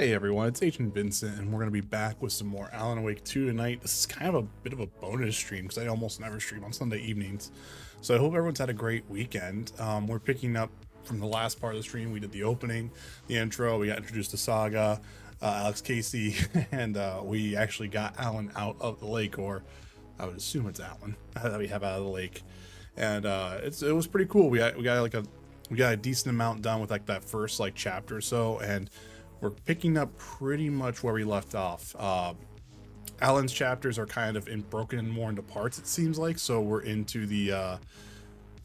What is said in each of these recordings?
Hey everyone, it's Agent Vincent, and we're going to be back with some more Alan Wake 2 tonight. This is kind of a bit of a bonus stream because I almost never stream on Sunday evenings. So I hope everyone's had a great weekend. We're picking up from the last part of the stream. We did the opening, the intro, we got introduced to Saga, Alex Casey, and we actually got Alan out of the lake, or I would assume it's Alan that we have out of the lake. And it was pretty cool. We got a decent amount done with like that first like chapter or so, and we're picking up pretty much where we left off. Alan's chapters are kind of broken more into parts, it seems like. So we're into the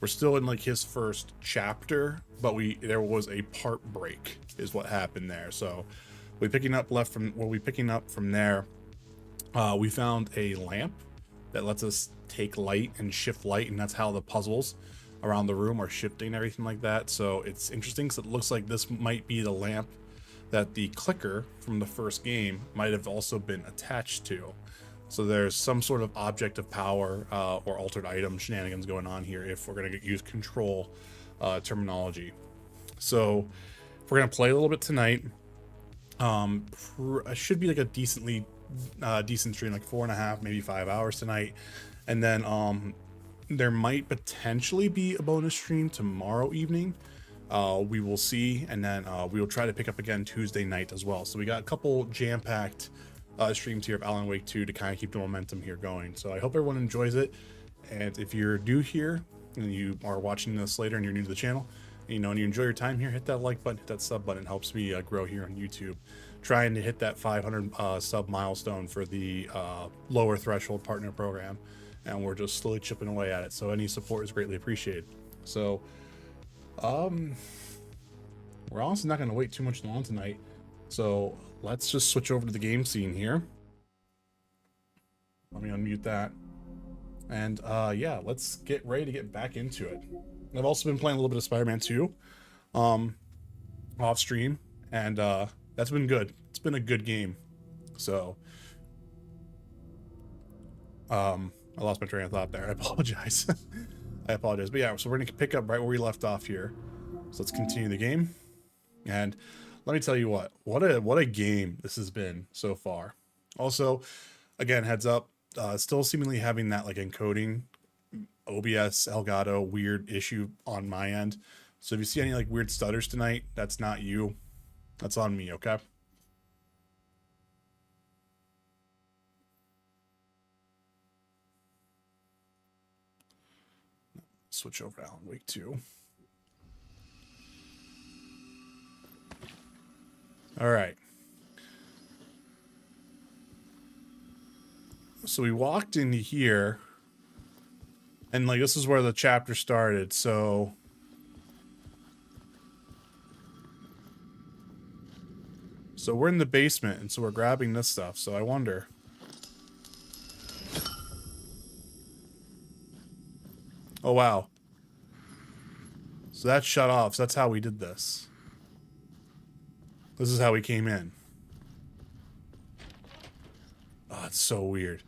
we're still in like his first chapter, but there was a part break is what happened there. So we picking up from there. We found a lamp that lets us take light and shift light, and that's how the puzzles around the room are shifting and everything like that. So it's interesting because it looks like this might be the lamp that the clicker from the first game might have also been attached to. So there's some sort of object of power or altered item shenanigans going on here if we're going to use control terminology. So if we're going to play a little bit tonight, it should be like a decent stream, like 4.5 maybe 5 hours tonight, and then there might potentially be a bonus stream tomorrow evening. We will see, and then we will try to pick up again Tuesday night as well. So we got a couple jam-packed streams here of Alan Wake 2 to kind of keep the momentum here going. So I hope everyone enjoys it, and if you're new here and you are watching this later and you're new to the channel, and you enjoy your time here, hit that like button, hit that sub button. It helps me grow here on YouTube, trying to hit that 500 sub milestone for the lower threshold partner program, and we're just slowly chipping away at it. So any support is greatly appreciated. So we're honestly not going to wait too much long tonight, so let's just switch over to the game scene here. Let me unmute that, and yeah, let's get ready to get back into it. I've also been playing a little bit of Spider-Man 2 off stream, and that's been good. It's been a good game. So I lost my train of thought there. I apologize. I apologize. But yeah, so we're going to pick up right where we left off here. So let's continue the game. And let me tell you what a game this has been so far. Also, again, heads up, still seemingly having that like encoding OBS Elgato weird issue on my end. So if you see any like weird stutters tonight, that's not you. That's on me, okay? Switch over to Alan Wake 2. All right. So we walked into here, and like this is where the chapter started. So we're in the basement, and so we're grabbing this stuff. So I wonder. Oh, wow. So that's shut off. So that's how we did this. This is how we came in. Oh, it's so weird.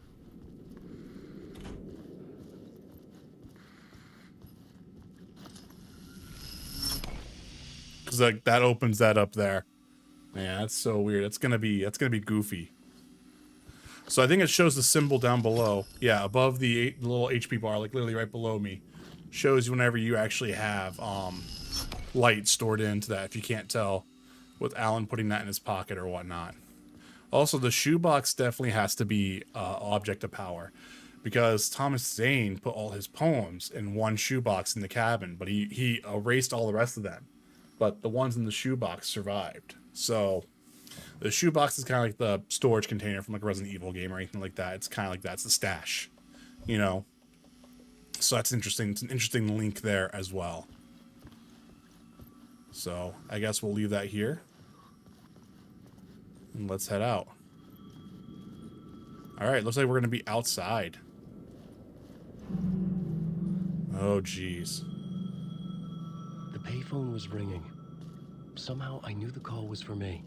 Because like that opens that up there. Man, that's so weird. That's gonna be goofy. So I think it shows the symbol down below. Yeah, above the little HP bar, like literally right below me. Shows you whenever you actually have light stored into that, if you can't tell, with Alan putting that in his pocket or whatnot. Also, the shoebox definitely has to be object of power, because Thomas Zane put all his poems in one shoebox in the cabin, but he erased all the rest of them. But the ones in the shoebox survived. So the shoebox is kind of like the storage container from like a Resident Evil game or anything like that. It's kind of like that's the stash, you know. So that's interesting. It's an interesting link there as well. So I guess we'll leave that here. And let's head out. All right, looks like we're going to be outside. Oh, geez. The payphone was ringing. Somehow I knew the call was for me.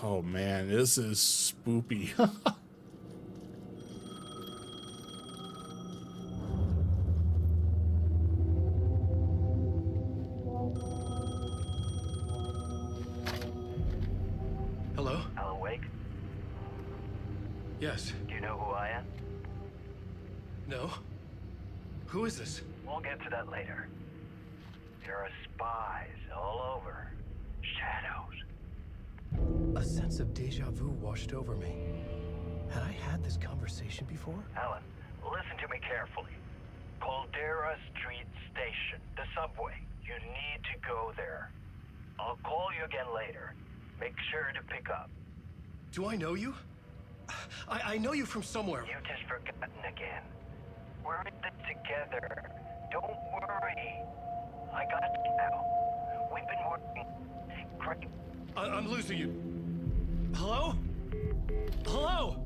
Oh, man, this is spoopy. Yes. Do you know who I am? No. Who is this? We'll get to that later. There are spies all over. Shadows. A sense of deja vu washed over me. Had I had this conversation before? Alan, listen to me carefully. Caldera Street Station, the subway. You need to go there. I'll call you again later. Make sure to pick up. Do I know you? I know you from somewhere. You've just forgotten again. We're in this together. Don't worry. I got you now. We've been working. Great. I'm losing you. Hello? Hello?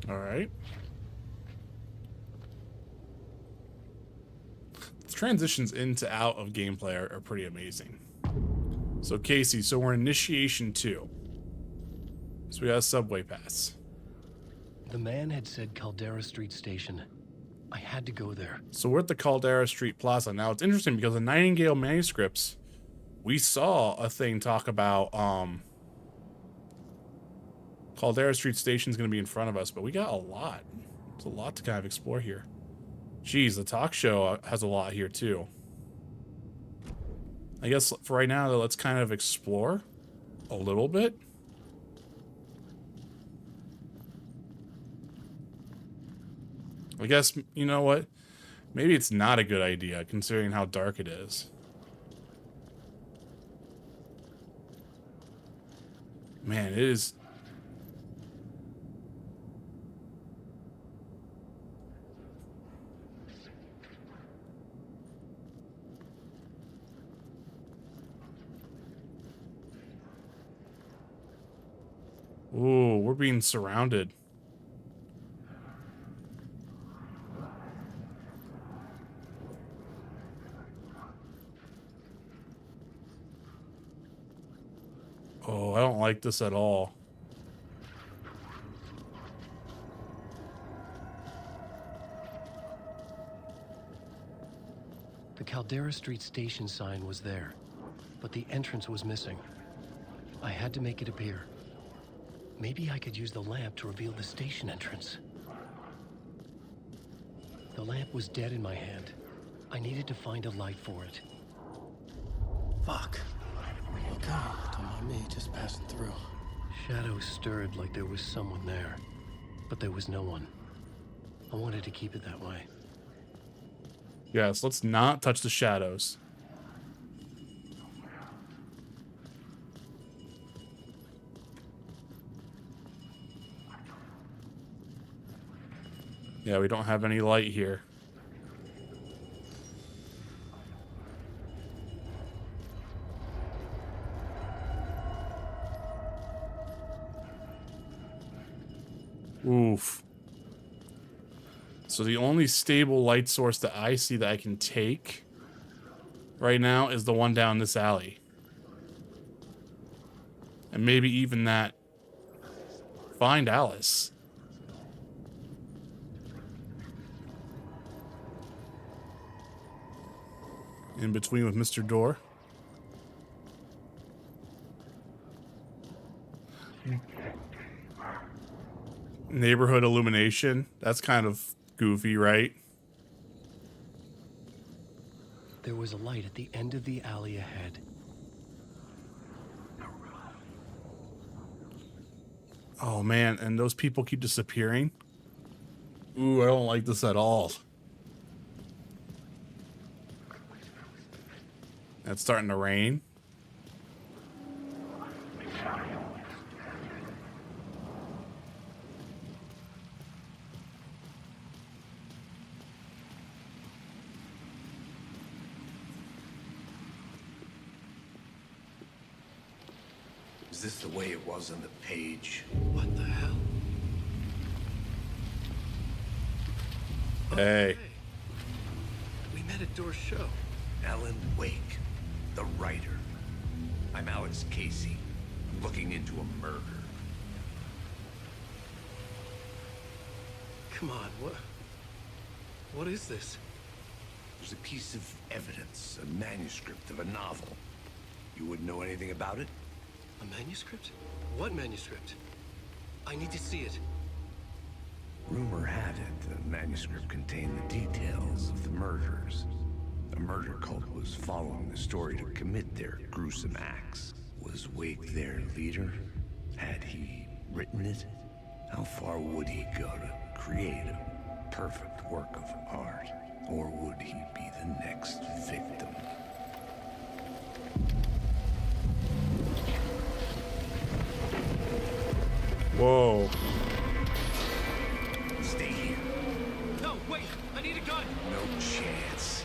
All right. The transitions into out of gameplay are pretty amazing. So Casey, so we're initiation 2. So we got a subway pass. The man had said Caldera Street Station. I had to go there. So we're at the Caldera Street Plaza. Now it's interesting because the Nightingale manuscripts, we saw a thing talk about Caldera Street Station is going to be in front of us, but we got a lot. There's a lot to kind of explore here. Geez, the talk show has a lot here too. I guess for right now, though, let's kind of explore a little bit. I guess, you know what? Maybe it's not a good idea considering how dark it is. Man, it is. Ooh, we're being surrounded. Oh, I don't like this at all. The Caldera Street Station sign was there, but the entrance was missing. I had to make it appear. Maybe I could use the lamp to reveal the station entrance. The lamp was dead in my hand. I needed to find a light for it. Fuck. Okay, don't mind me, just passing through. Shadows stirred like there was someone there, but there was no one. I wanted to keep it that way. Yes, let's not touch the shadows. Yeah, we don't have any light here. Oof. So the only stable light source that I see that I can take right now is the one down this alley. And maybe even that. Find Alice. In between with Mr. Door. Neighborhood illumination. That's kind of goofy, right? There was a light at the end of the alley ahead. Oh man, and those people keep disappearing. Ooh, I don't like this at all. It's starting to rain. Is this the way it was on the page? What the hell? Hey. We met at Door's show. Alan Wake, the writer. I'm Alex Casey. I'm looking into a murder. Come on, what is this? There's a piece of evidence, a manuscript of a novel. You wouldn't know anything about it? A manuscript? What manuscript? I need to see it. Rumor had it the manuscript contained the details of the murders. A murder cult was following the story to commit their gruesome acts. Was Wake their leader? Had he written it? How far would he go to create a perfect work of art? Or would he be the next victim? Whoa. Stay here. No, wait! I need a gun! No chance.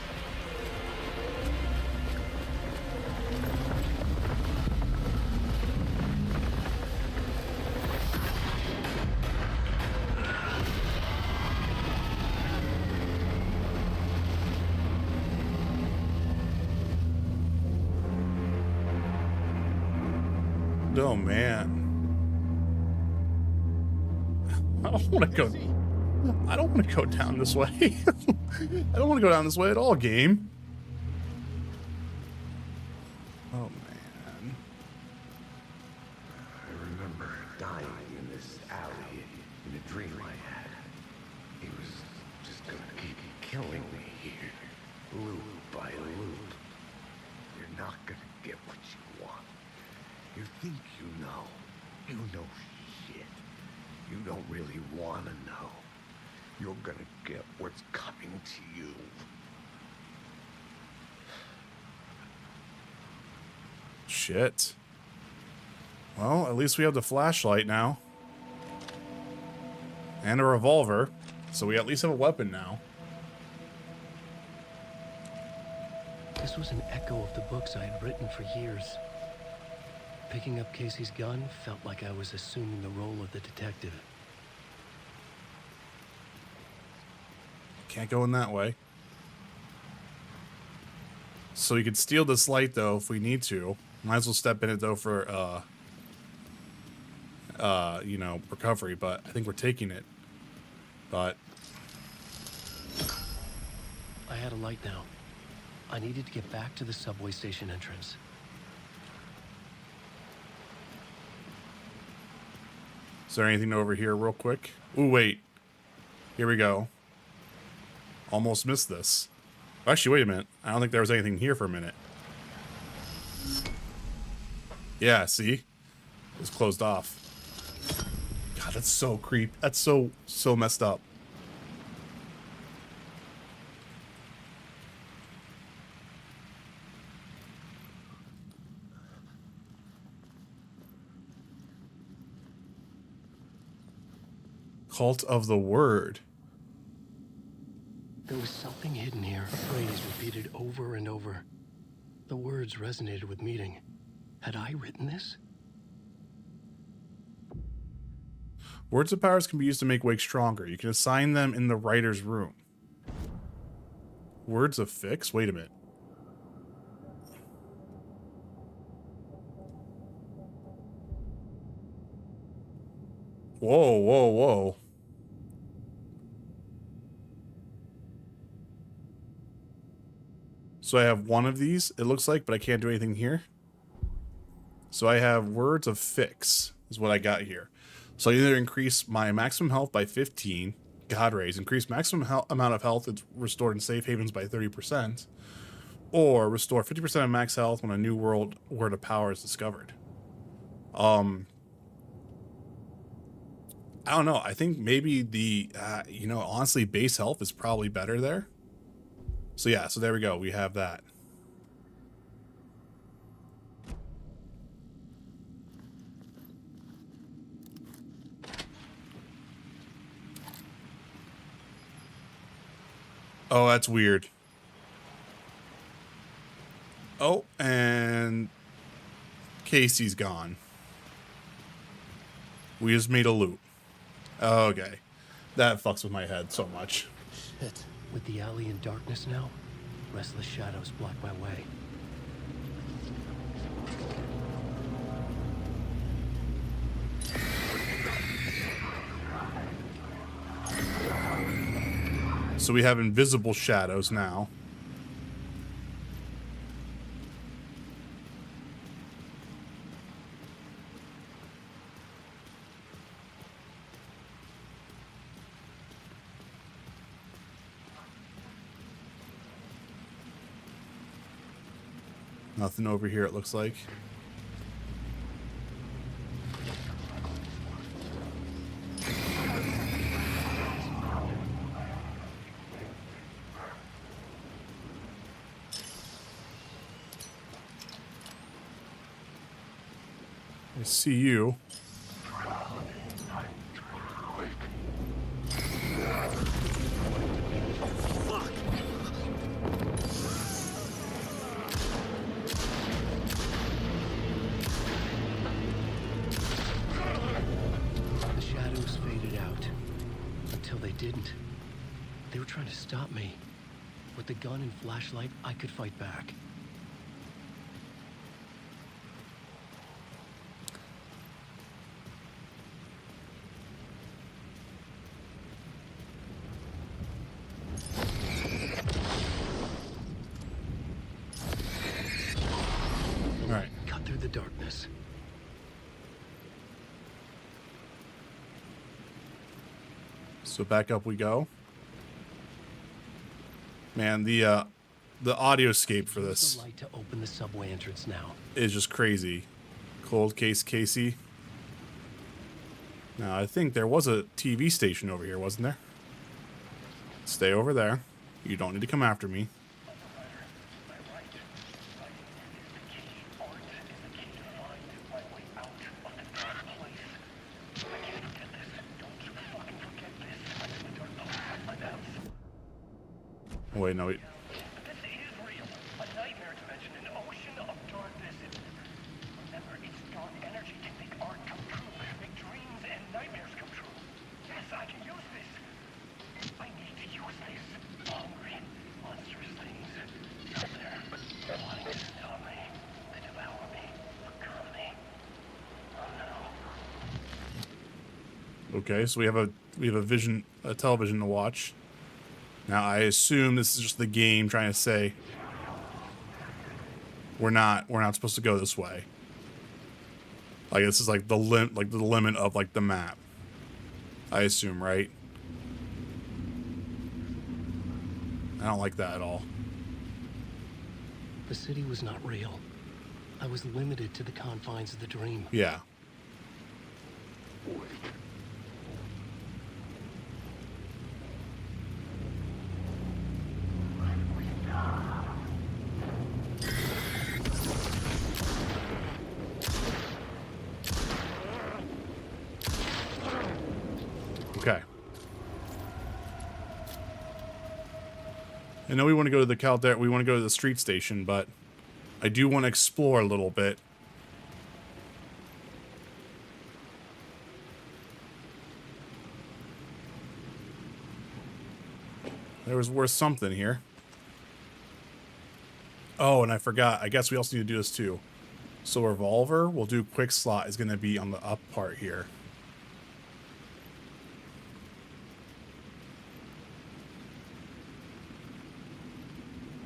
Oh man. I don't want to go. I don't want to go down this way. I don't want to go down this way at all, game. Oh man. I remember dying in this alley in a dream I had. He was just gonna keep killing me here, loop by loop. You're not gonna get what you want. You think you know. You know shit. You don't really want to know. You're gonna get what's coming to you. Shit. Well, at least we have the flashlight now. And a revolver. So we at least have a weapon now. This was an echo of the books I had written for years. Picking up Casey's gun felt like I was assuming the role of the detective. Can't go in that way. So we could steal this light, though, if we need to. Might as well step in it, though, for, you know, recovery. But I think we're taking it. But I had a light now. I needed to get back to the subway station entrance. is there anything over here real quick? Ooh, wait. Here we go. Almost missed this. Actually, wait a minute. I don't think there was anything here for a minute. Yeah, see? It was closed off. God, that's so creep. That's so messed up. Cult of the Word. There was something hidden here, a phrase repeated over and over. The words resonated with meaning. Had I written this? Words of powers can be used to make Wake stronger. You can assign them in the writer's room. Words of fix? Wait a minute. Whoa, whoa, whoa. So I have one of these, it looks like, but I can't do anything here. So I have words of fix is what I got here. So I either increase my maximum health by 15, God rays, increase maximum amount of health that's restored in safe havens by 30%, or restore 50% of max health when a new word of power is discovered. I don't know. I think maybe the, you know, honestly, base health is probably better there. So yeah, so there we go. We have that. Oh, that's weird. Oh, and Casey's gone. We just made a loop. Okay. That fucks with my head so much. Shit. With the alley in darkness now, Restless shadows block my way. So we have invisible shadows now. Nothing over here, it looks like. I see you. The shadows faded out. Until they didn't. They were trying to stop me. With the gun and flashlight, I could fight back. All right. Cut through the darkness. So back up we go. Man, the audioscape for Use this the light to open the subway entrance now. is just crazy. Cold Case Casey. Now, I think there was a TV station over here, wasn't there? Stay over there. You don't need to come after me. Wait, no. This is real. A nightmare dimension, an ocean of darkness. Remember, it's dark energy can make art come true, make dreams and nightmares come true. Yes, I can use this. I need to use this. Hungry, monstrous things out there, wanting to stop me, to devour me, become me. Oh no. Okay, so we have a television to watch. Now I assume this is just the game trying to say we're not supposed to go this way. Like this is like the limit of like the map. I assume, right? I don't like that at all. The city was not real. I was limited to the confines of the dream. Yeah. Okay. I know we want to go to the we want to go to the street station, but I do want to explore a little bit. There was worth something here. Oh, and I forgot. I guess we also need to do this too. So revolver, we'll do quick slot, is going to be on the up part here.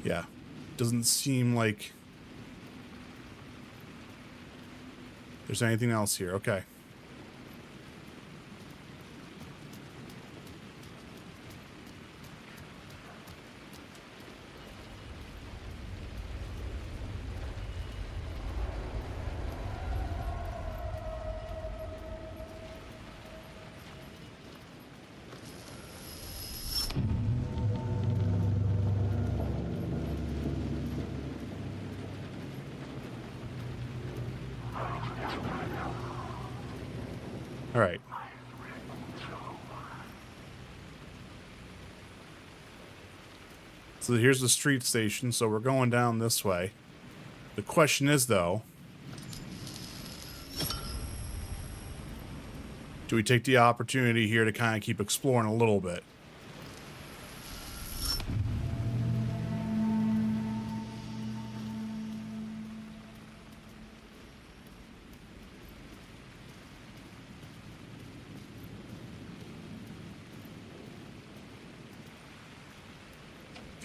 Yeah. Doesn't seem like there's anything else here. Okay. All right. So here's the street station, so we're going down this way. The question is, though, do we take the opportunity here to kind of keep exploring a little bit?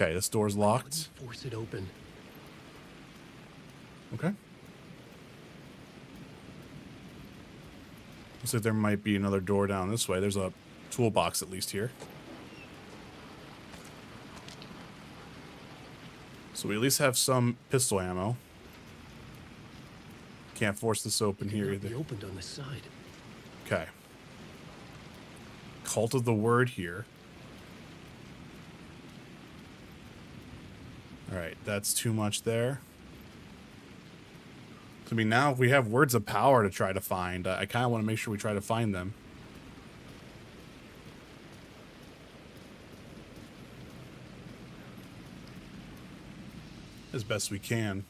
Okay, this door's locked. Force it open. Okay. Looks like there might be another door down this way. There's a toolbox at least here. So we at least have some pistol ammo. Can't force this open here Cannot be either. opened on the side. Okay. Cult of the Word here. Alright, that's too much there. I mean, now if we have words of power to try to find, I kind of want to make sure we try to find them. As best we can.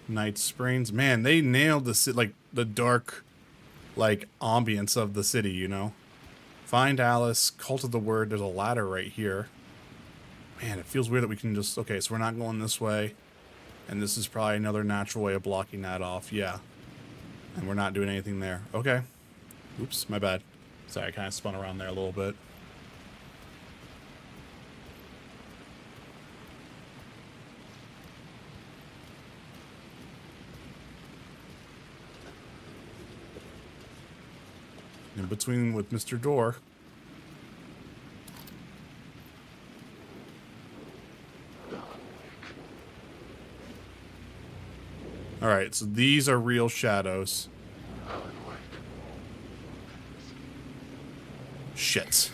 Night Springs. Man, they nailed the like the dark like ambience of the city, you know. Find Alice, Cult of the Word. There's a ladder right here. Man, it feels weird that we can just... Okay, so we're not going this way. And this is probably another natural way of blocking that off. Yeah. And we're not doing anything there. Okay. Oops, my bad. Sorry, I kind of spun around there a little bit. In between with Mr. Door. Alright, so these are real shadows. Shit.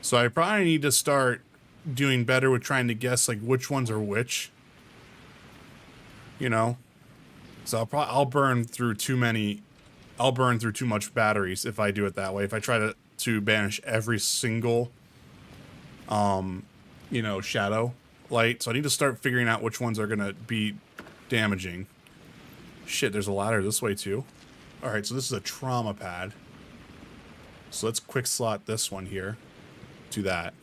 So I probably need to start doing better with trying to guess like which ones are which. You know? So I'll burn through too much batteries if I do it that way. If I try to banish every single you know, shadow light. So I need to start figuring out which ones are gonna be damaging. Shit, there's a ladder this way too. Alright, so this is a trauma pad. So let's quick slot this one here to that.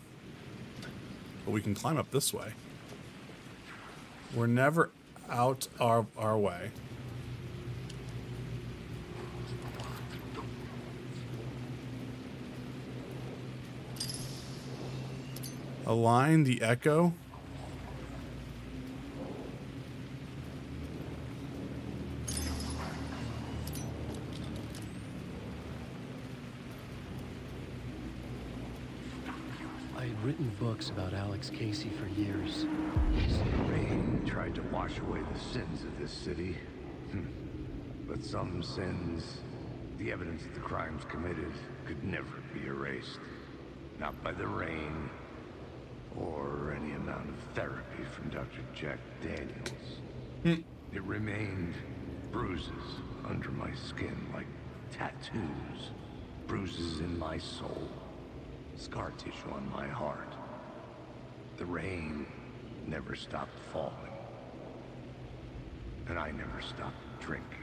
But we can climb up this way. We're never out our way. Align the echo. I had written books about Alex Casey for years. The rain tried to wash away the sins of this city. But some sins, the evidence of the crimes committed, could never be erased. Not by the rain, or any amount of therapy from Dr. Jack Daniels. It remained bruises under my skin, like tattoos. Bruises in my soul. Scar tissue on my heart. The rain never stopped falling. And I never stopped drinking.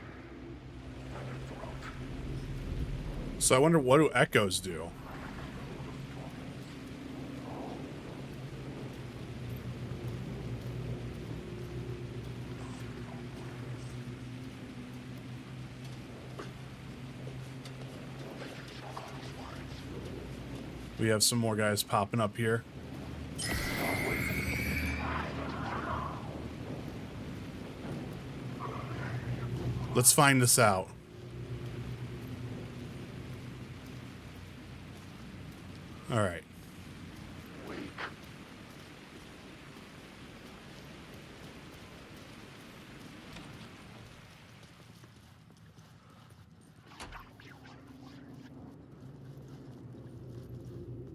So I wonder, what do echoes do? We have some more guys popping up here. Let's find this out. All right.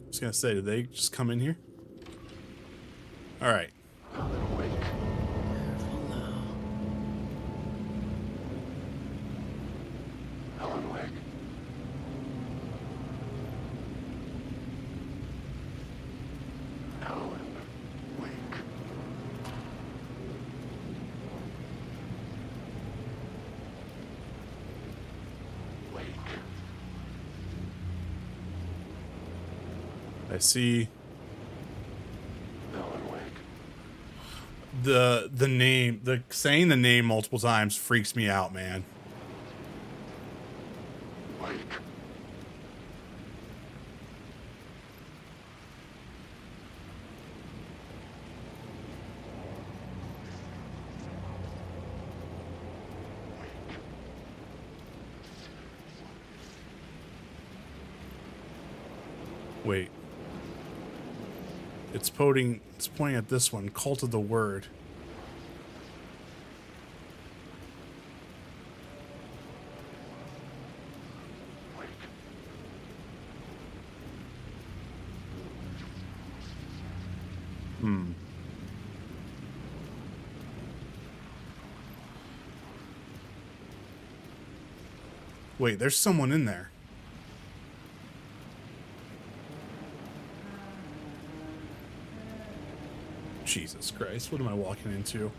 I was gonna say, did they just come in here? All right. I see Alan Wake. the name. The saying the name multiple times freaks me out, man. Wake. Wait. It's pointing at this one. Cult of the Word. Wake. Wait, there's someone in there. Jesus Christ, what am I walking into?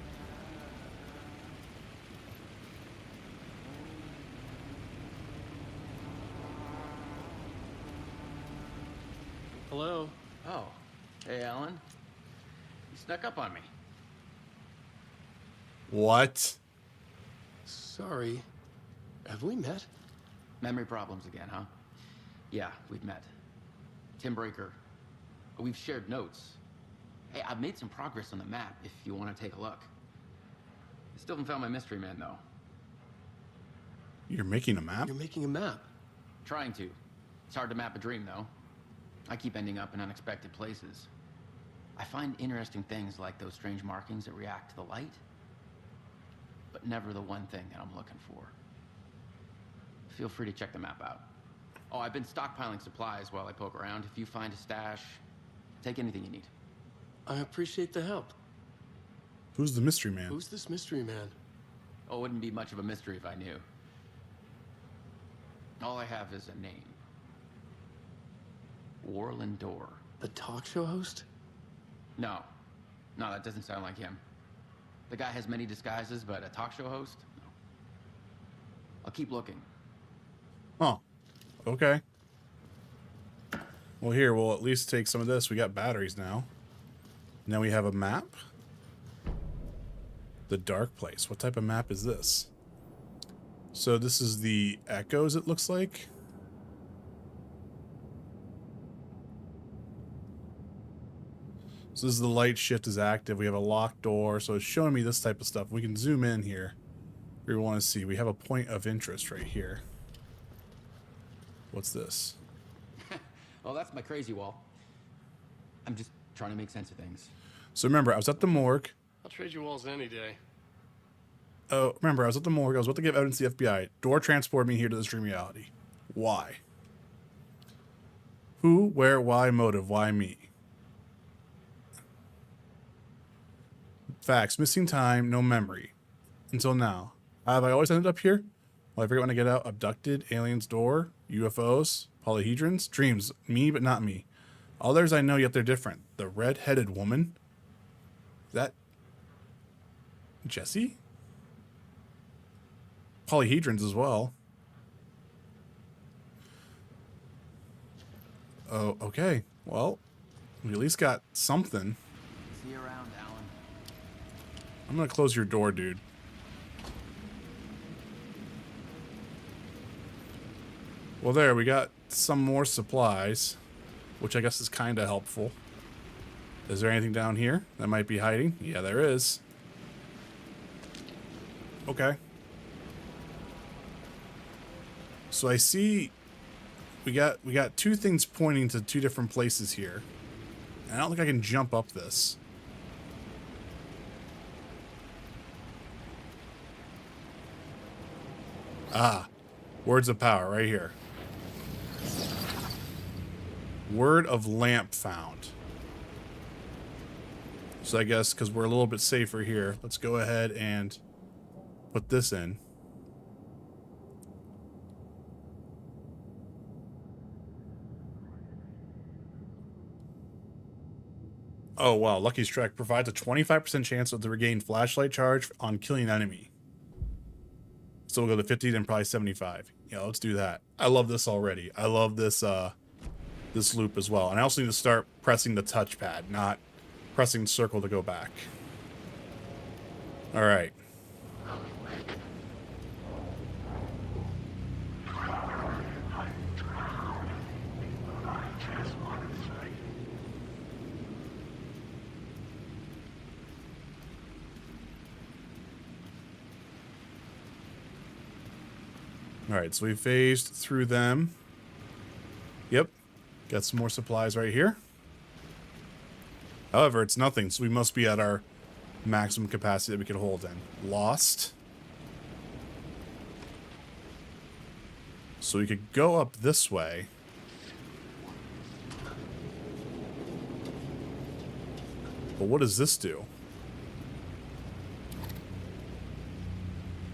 Hello? Oh, hey, Alan. You snuck up on me. What? Sorry. Have we met? Memory problems again, huh? Yeah, we've met. Tim Breaker. We've shared notes. Hey, I've made some progress on the map if you want to take a look. I still haven't found my mystery man, though. You're making a map? You're making a map. Trying to. It's hard to map a dream, though. I keep ending up in unexpected places. I find interesting things like those strange markings that react to the light, but never the one thing that I'm looking for. Feel free to check the map out. Oh, I've been stockpiling supplies while I poke around. If you find a stash, take anything you need. I appreciate the help. Who's the mystery man? Who's this mystery man? Oh, it wouldn't be much of a mystery if I knew. All I have is a name. Warland Dorr. The talk show host? No. No, that doesn't sound like him. The guy has many disguises, but a talk show host? No. I'll keep looking. Oh, okay. Well, here, we'll at least take some of this. We got batteries now. Now we have a map. The Dark Place. What type of map is this? So this is the Echoes, it looks like. So this is the light shift is active. We have a locked door. So it's showing me this type of stuff. We can zoom in here. We want to see. We have a point of interest right here. What's this? Oh, that's my crazy wall. I'm just trying to make sense of things. So remember, I was at the morgue. I'll trade you walls any day. Oh, remember, I was at the morgue. I was about to give evidence to the FBI. Door transported me here to this dream reality. Why? Who, where, why, motive, why me? Facts, missing time, no memory. Until now. Have I always ended up here? Will I forget when I get out? Abducted, aliens, door, UFOs, polyhedrons, dreams, me but not me. Others I know, yet they're different. The red-headed woman? Is that Jesse? Polyhedrons as well. Oh, okay. Well, we at least got something. See you around, Alan. I'm gonna close your door, dude. Well, there, we got some more supplies, which I guess is kind of helpful. Is there anything down here that might be hiding? Yeah, there is. Okay. So I see we got two things pointing to two different places here. And I don't think I can jump up this. Ah, words of power right here. Word of lamp found. So I guess because we're a little bit safer here, let's go ahead and put this in. Oh wow, Lucky Strike provides a 25% chance of the regained flashlight charge on killing an enemy. So we'll go to 50 and probably 75. Yeah, let's do that. I love this already. I love this this loop as well. And I also need to start pressing the touchpad, not pressing circle to go back. All right. All right, so we phased through them. Yep. Got some more supplies right here. However, it's nothing, so we must be at our maximum capacity that we could hold in. Lost. So we could go up this way. But what does this do?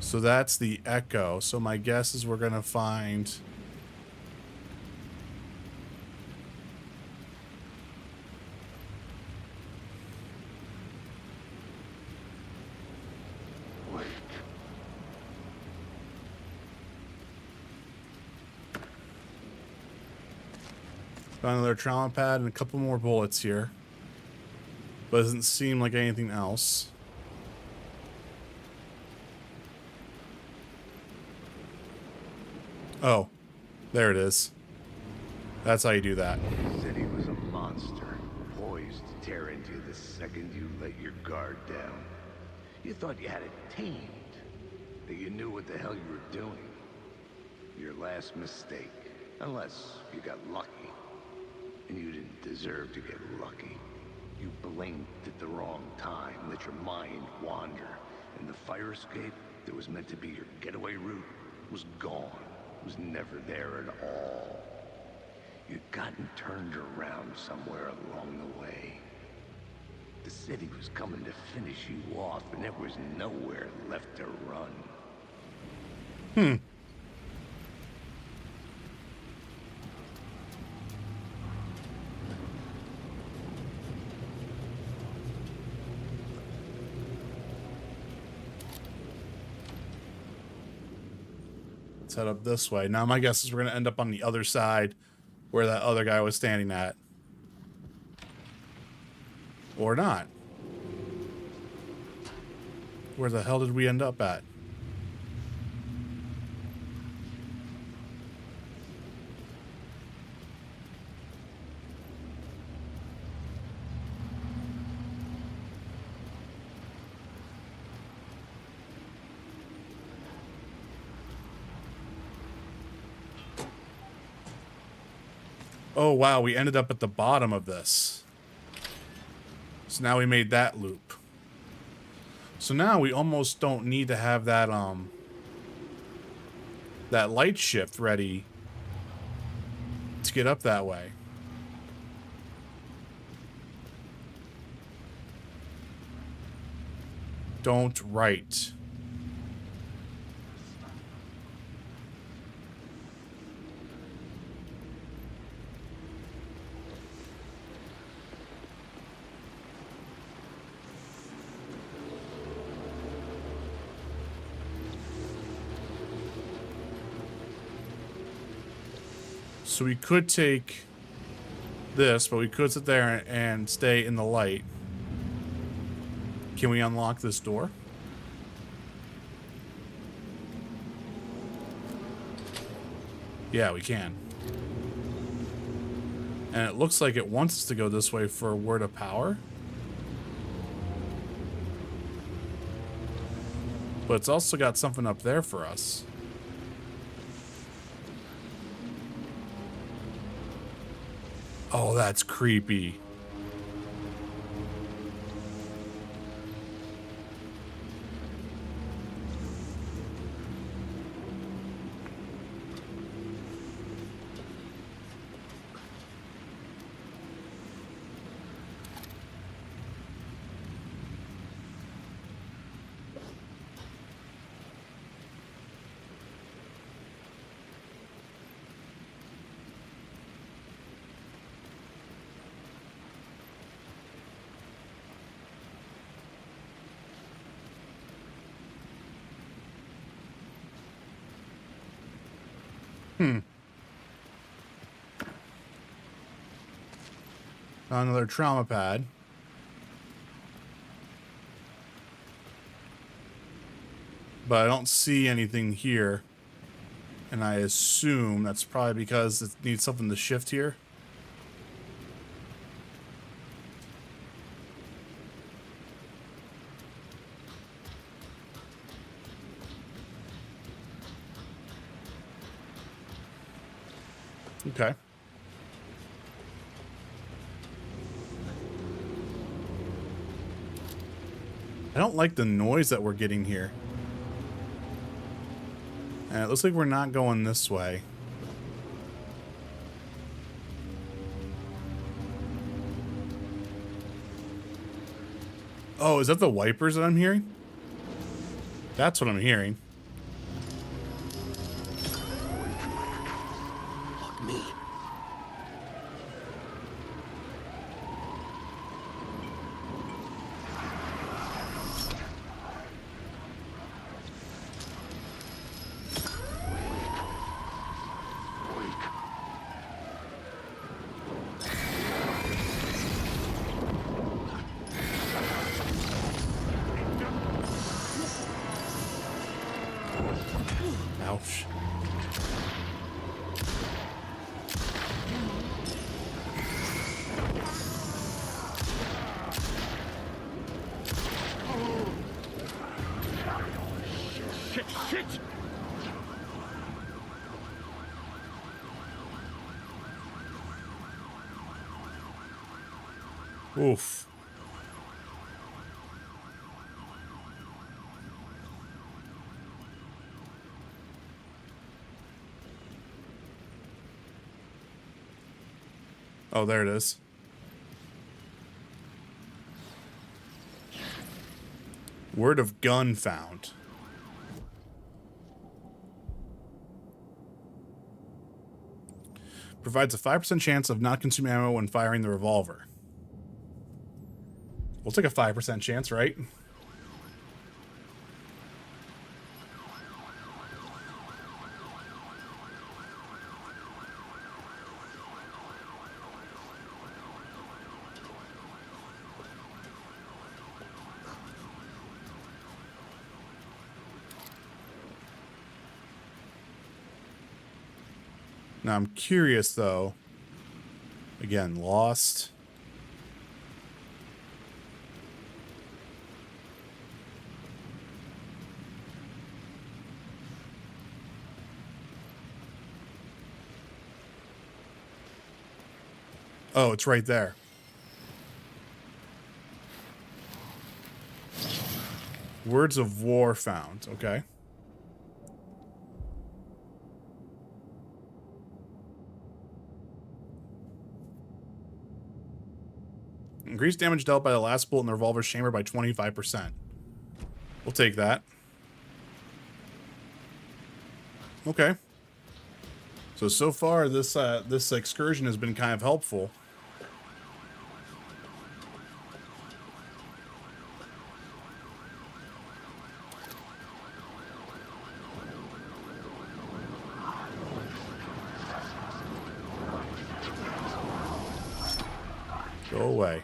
So that's the echo. So my guess is we're going to find... Found another trauma pad and a couple more bullets here. But it doesn't seem like anything else. Oh, there it is. That's how you do that. He said he was a monster, poised to tear into you the second you let your guard down. You thought you had it tamed, that you knew what the hell you were doing. Your last mistake, unless you got lucky. And you didn't deserve to get lucky. You blinked at the wrong time, let your mind wander, and the fire escape that was meant to be your getaway route was gone. Was never there at all. You'd gotten turned around somewhere along the way. The city was coming to finish you off, and there was nowhere left to run. Head up this way. Now my guess is we're going to end up on the other side where that other guy was standing at. Or not. Where the hell did we end up at? Oh, wow, we ended up at the bottom of this. So now we made that loop. So now we almost don't need to have that, that light shift ready to get up that way. Don't write. So we could take this, but we could sit there and stay in the light. Can we unlock this door? Yeah, we can. And it looks like it wants us to go this way for a word of power. But it's also got something up there for us. Oh, that's creepy. Another trauma pad. But I don't see anything here. And I assume that's probably because it needs something to shift here. Okay. I don't like the noise that we're getting here. And it looks like we're not going this way. Oh, is that the wipers that I'm hearing? That's what I'm hearing. Fuck me. Ouch. Shit! Oof. Oh, there it is. Word of gun found. Provides a 5% chance of not consuming ammo when firing the revolver. We'll take a 5% chance, right? Now I'm curious though. Again, lost. Oh, it's right there. Words of war found. Okay. Increased damage dealt by the last bullet in the revolver's chamber by 25%. We'll take that. Okay. So far this this excursion has been kind of helpful. Go away.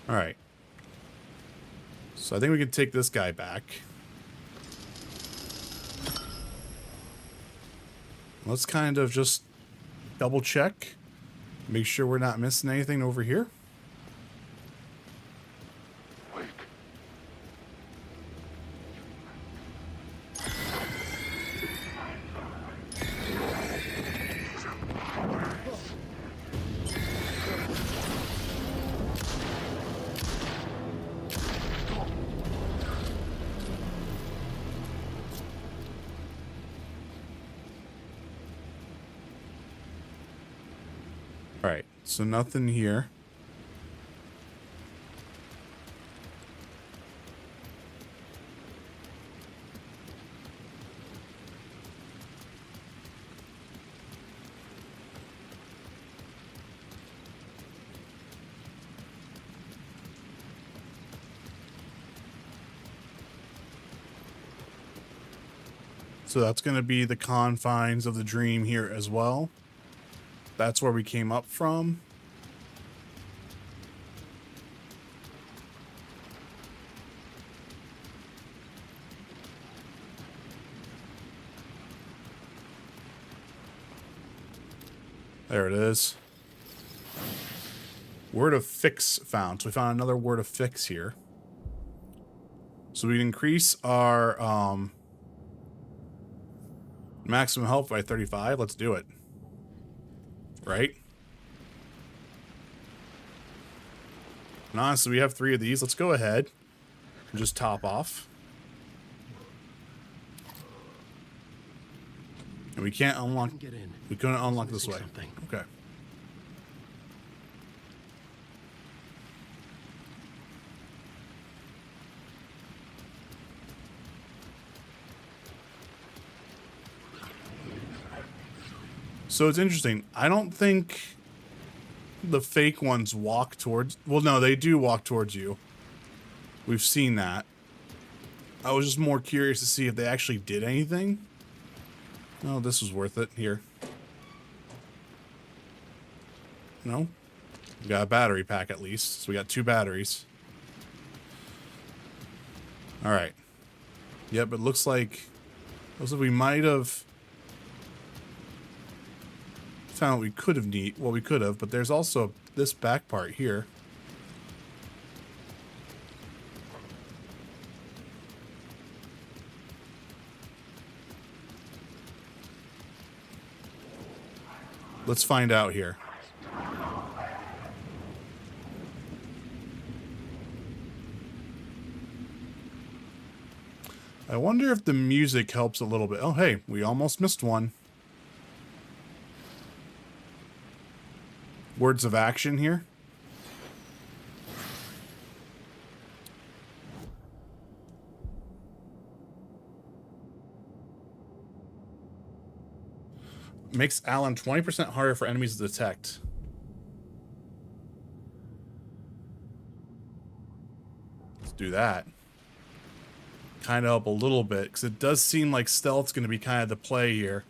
All right. So I think we can take this guy back. Let's kind of just double check. Make sure we're not missing anything over here. All right, so nothing here. So that's going to be the confines of the dream here as well. That's where we came up from. There it is. Word of fix found. So we found another word of fix here. So we increase our maximum health by 35. Let's do it. Right? And honestly, we have 3 of these. Let's go ahead and just top off. And we can't unlock. Get in. We couldn't unlock this Missing way. something. Okay. So it's interesting. I don't think the fake ones walk towards... Well, no, they do walk towards you. We've seen that. I was just more curious to see if they actually did anything. Oh, this was worth it. Here. No? We got a battery pack at least. So we got 2 batteries. Alright. Yep, it looks like we might have found what we could have well, we could have, but there's also this back part here. Let's find out here. I wonder if the music helps a little bit. Oh, hey, we almost missed one. Words of action here. Makes Alan 20% harder for enemies to detect. Let's do that. Kind of help a little bit, because it does seem like stealth's going to be kind of the play here.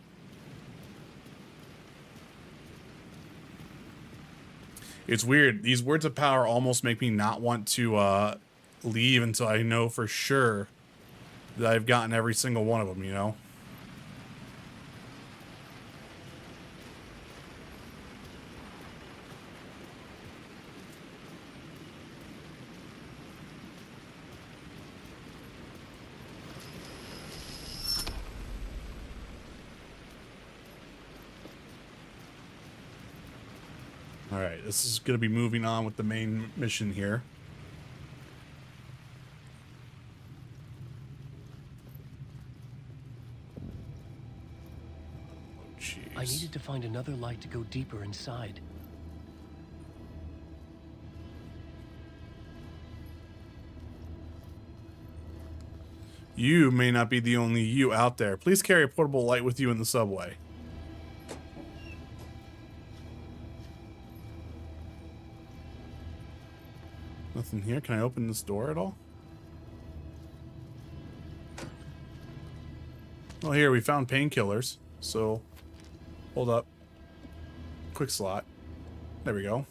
It's weird. These words of power almost make me not want to leave until I know for sure that I've gotten every single one of them, you know? Alright, this is going to be moving on with the main mission here. Oh, jeez. I needed to find another light to go deeper inside. You may not be the only you out there. Please carry a portable light with you in the subway. Nothing here. Can I open this door at all? Well, here we found painkillers. So, hold up. Quick slot. There we go.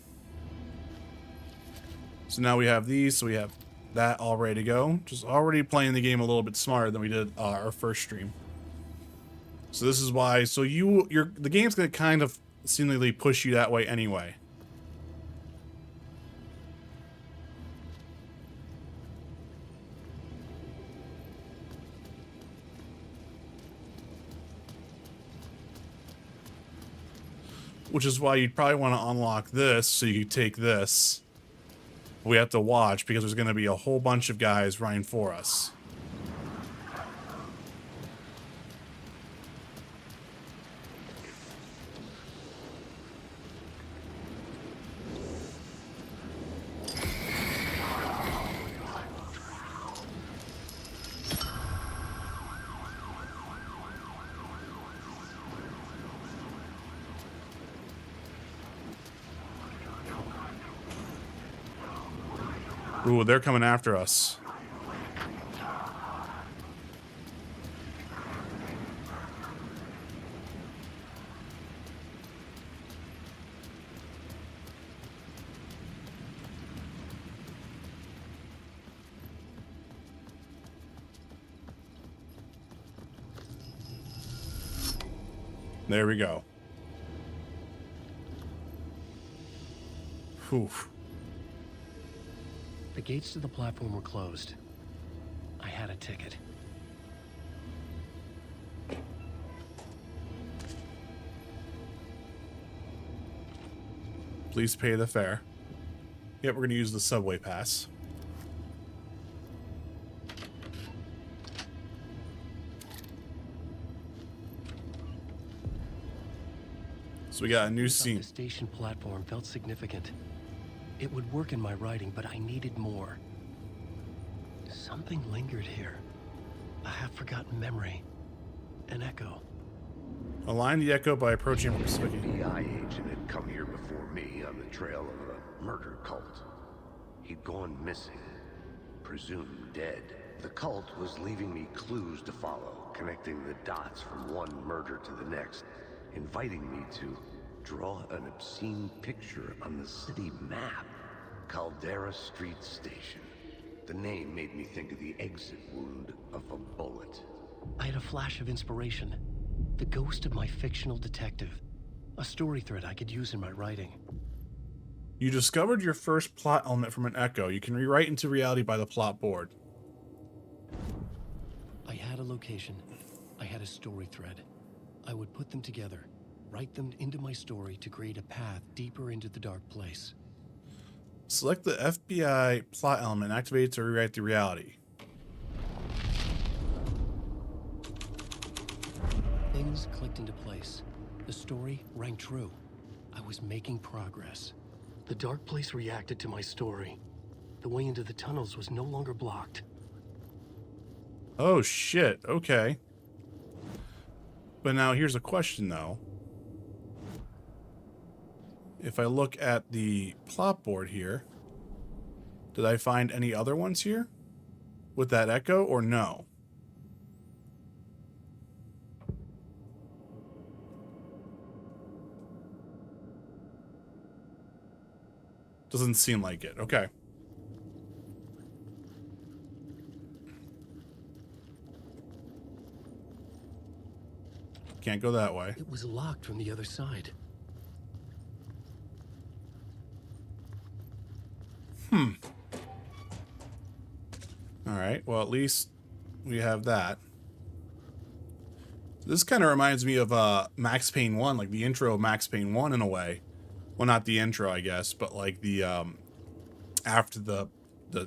So now we have these. So we have that all ready to go. Just already playing the game a little bit smarter than we did our first stream. So this is why. So the game's gonna kind of seemingly push you that way anyway. Which is why you'd probably want to unlock this so you take this. We have to watch because there's going to be a whole bunch of guys running for us. Ooh, they're coming after us. There we go. Whew. The gates to the platform were closed. I had a ticket. Please pay the fare. Yep, we're going to use the subway pass. So we got a new The scene. station platform felt significant. It would work in my writing, but I needed more. Something lingered here. A half-forgotten memory. An echo. Align the echo by approaching from Pacific. FBI agent had come here before me on the trail of a murder cult. He'd gone missing, presumed dead. The cult was leaving me clues to follow, connecting the dots from one murder to the next, inviting me to draw an obscene picture on the city map. Caldera Street Station. The name made me think of the exit wound of a bullet. I had a flash of inspiration. The ghost of my fictional detective. A story thread I could use in my writing. You discovered your first plot element from an echo. You can rewrite into reality by the plot board. I had a location. I had a story thread. I would put them together, write them into my story to create a path deeper into the dark place. Select the FBI plot element, activate it to rewrite the reality. Things clicked into place. The story rang true. I was making progress. The dark place reacted to my story. The way into the tunnels was no longer blocked. Oh shit, okay. But now here's a question though. If I look at the plot board here, did I find any other ones here with that echo or no? Doesn't seem like it. Okay. Can't go that way. It was locked from the other side. Alright, well at least we have that. This kind of reminds me of Max Payne 1, like the intro of Max Payne 1 in a way. Well, not the intro, I guess, but like the after the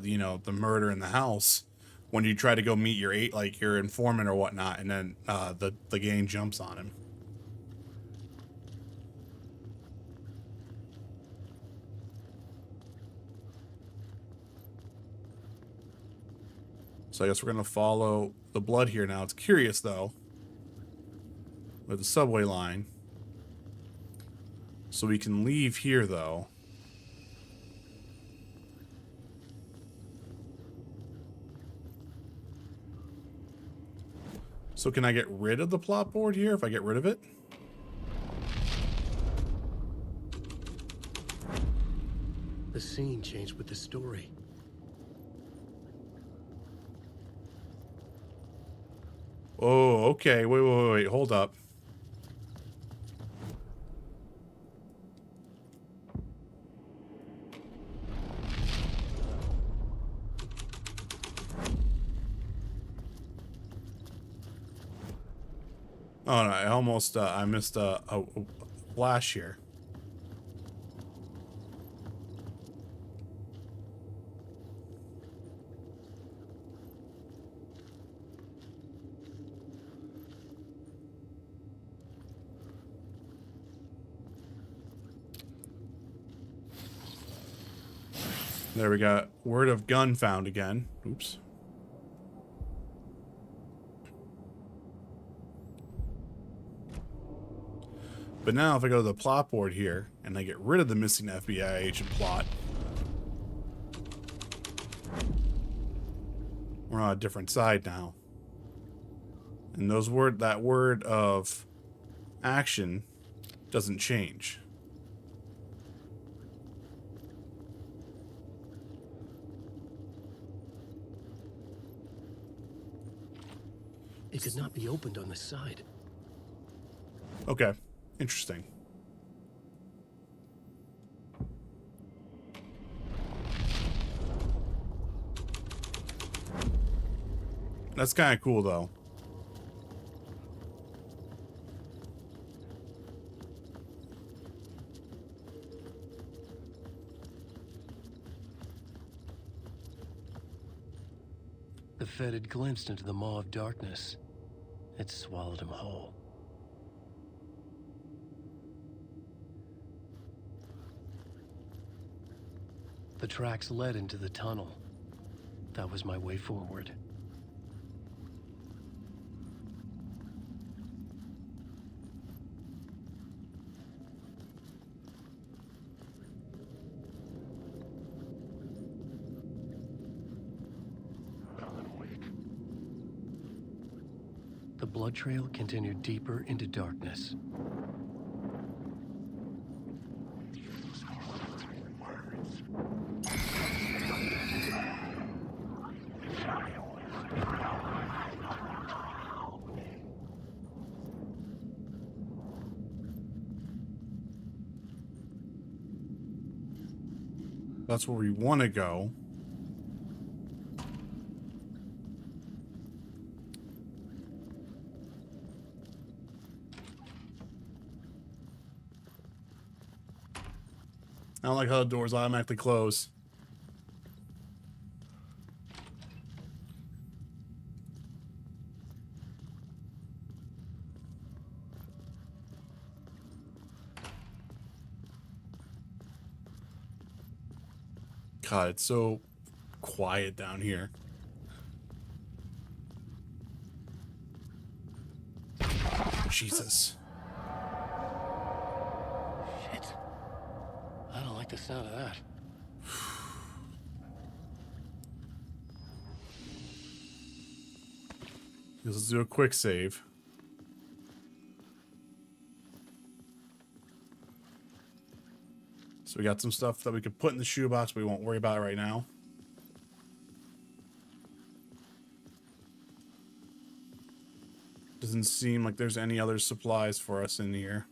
you know, the murder in the house, when you try to go meet your your informant or whatnot, and then the gang jumps on him. So I guess we're gonna follow the blood here now. It's curious though, with the subway line. So we can leave here though. So can I get rid of the plot board here if I get rid of it? The scene changed with the story. Oh, okay. Wait. Hold up. Oh no, I almost I missed a flash here. There we got word of gun found again. Oops. But now if I go to the plot board here and I get rid of the missing FBI agent plot, we're on a different side now. And that word of action doesn't change. It could not be opened on this side. Okay. Interesting. That's kind of cool, though. The Fed had glimpsed into the maw of darkness. It swallowed him whole. The tracks led into the tunnel. That was my way forward. The blood trail continued deeper into darkness. That's where we want to go. I don't like how the doors automatically close. God, it's so quiet down here. Jesus. Shit. I don't like the sound of that. Let's do a quick save. So we got some stuff that we could put in the shoebox, but we won't worry about it right now. Doesn't seem like there's any other supplies for us in here.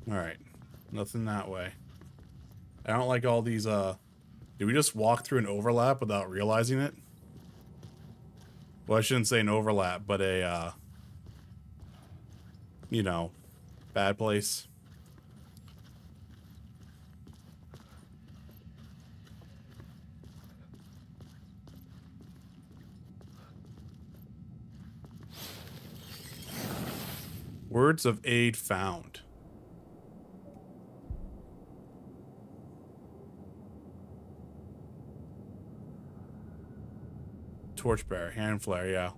Alright. Nothing that way. I don't like all these, did we just walk through an overlap without realizing it? Well, I shouldn't say an overlap, but a, you know, bad place. Words of aid found. Torchbearer, hand flare, yeah.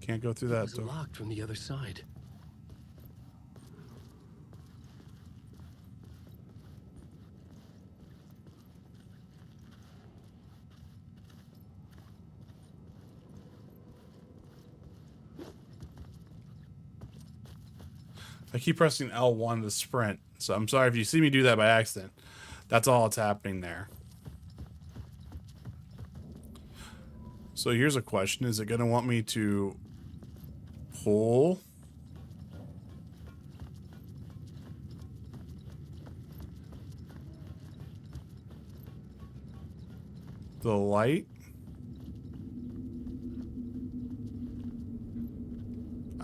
Can't go through It that was door. locked from the other side. I keep pressing L1 to sprint, so I'm sorry if you see me do that by accident. That's all that's happening there. So here's a question. Is it going to want me to pull the light?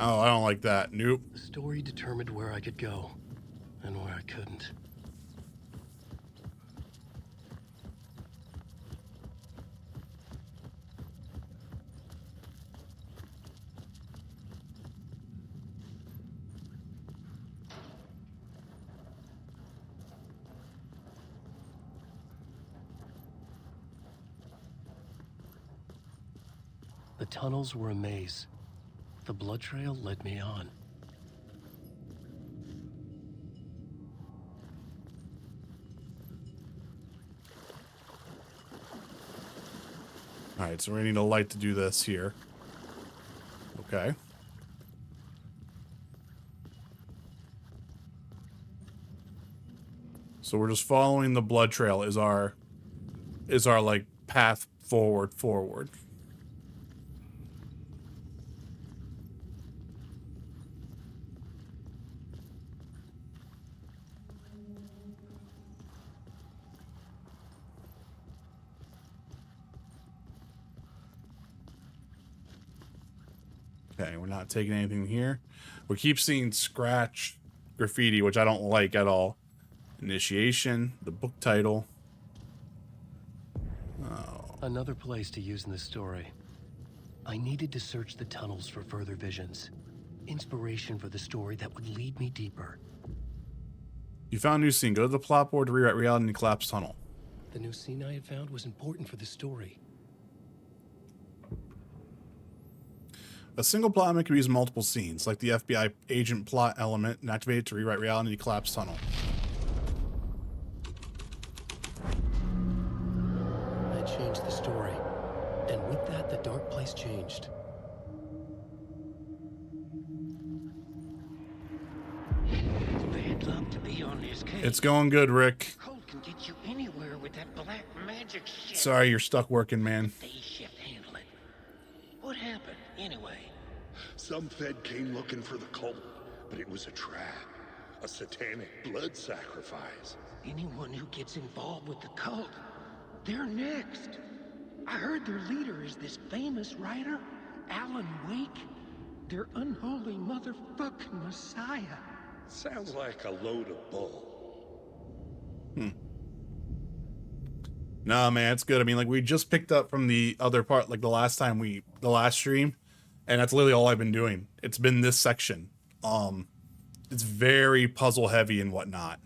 Oh, I don't like that. Nope. The story determined where I could go and where I couldn't. The tunnels were a maze. The blood trail led me on. All right, so we're gonna need a light to do this here. Okay. So we're just following the blood trail is our like path forward. Okay, we're not taking anything here. We keep seeing scratch graffiti, which I don't like at all. Initiation, the book title. Oh. Another place to use in the story. I needed to search the tunnels for further visions. Inspiration for the story that would lead me deeper. You found a new scene. Go to the plot board to rewrite reality in the collapsed tunnel. The new scene I had found was important for the story. A single plot element can be used in multiple scenes, like the FBI agent plot element, and activate it to rewrite reality in the collapsed tunnel. I changed the story, and with that, the dark place changed. Bad luck to be on this case. It's going good, Rick. Colt can get you anywhere with that black magic shit. Sorry you're stuck working, man. Day shift handle it. What happened, anyway? Some Fed came looking for the cult, but it was a trap. A satanic blood sacrifice. Anyone who gets involved with the cult, they're next. I heard their leader is this famous writer, Alan Wake. Their unholy motherfucking messiah. Sounds like a load of bull. Nah, man, it's good. I mean, like, we just picked up from the other part, like the last stream, and that's literally all I've been doing. It's been this section. It's very puzzle heavy and whatnot.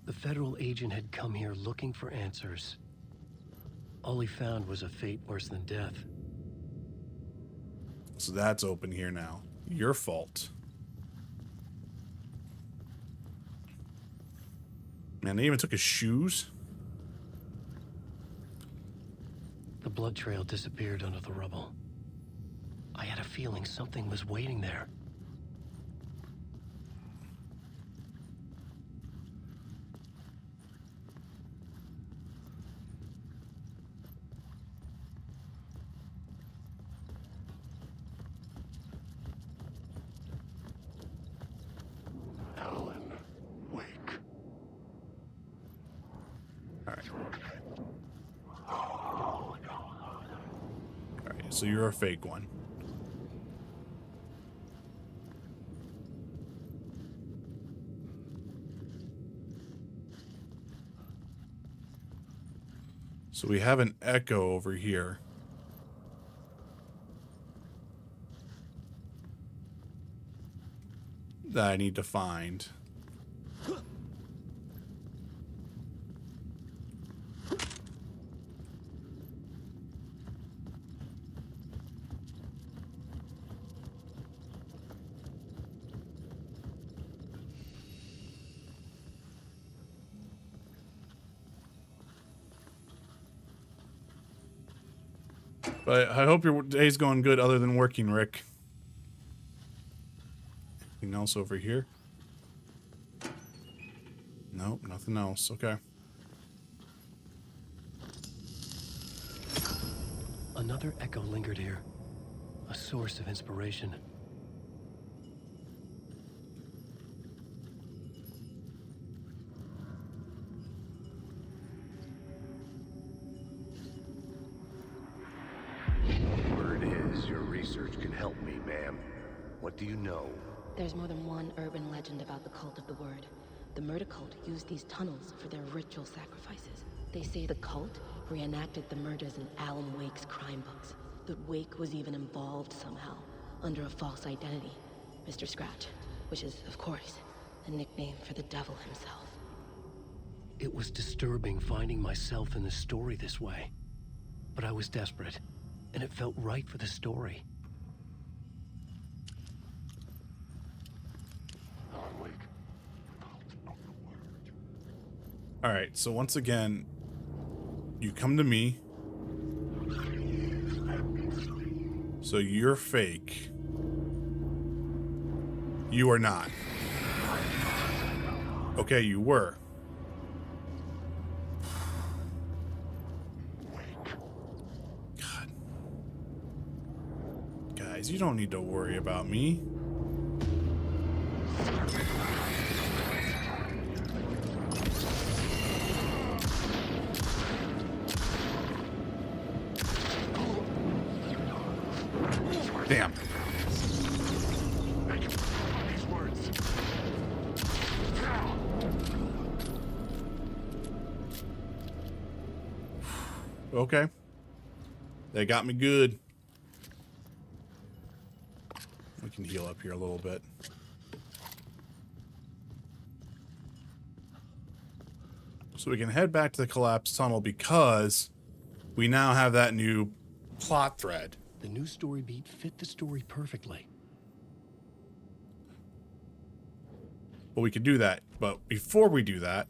The federal agent had come here looking for answers. All he found was a fate worse than death. So that's open here now. Your fault. Man, they even took his shoes. The blood trail disappeared under the rubble. I had a feeling something was waiting there. Alan Wake. All right, so you're a fake one. So we have an echo over here. That I need to find. But I hope your day's going good other than working, Rick. Anything else over here? Nope, nothing else. Okay. Another echo lingered here, a source of inspiration. Word is your research can help me, ma'am. What do you know? There's more than one urban legend about the Cult of the Word. The murder cult used these tunnels for their ritual sacrifices. They say the cult reenacted the murders in Alan Wake's crime books. That Wake was even involved somehow, under a false identity. Mr. Scratch, which is, of course, a nickname for the devil himself. It was disturbing finding myself in the story this way, but I was desperate. and it felt right for the story. All right, so once again, you come to me. So you're fake. You are not. Okay, you were. God. Guys, you don't need to worry about me. Damn. Okay. They got me good. We can heal up here a little bit. So we can head back to the collapsed tunnel because we now have that new plot thread. The new story beat fit the story perfectly. But we could do that. But before we do that,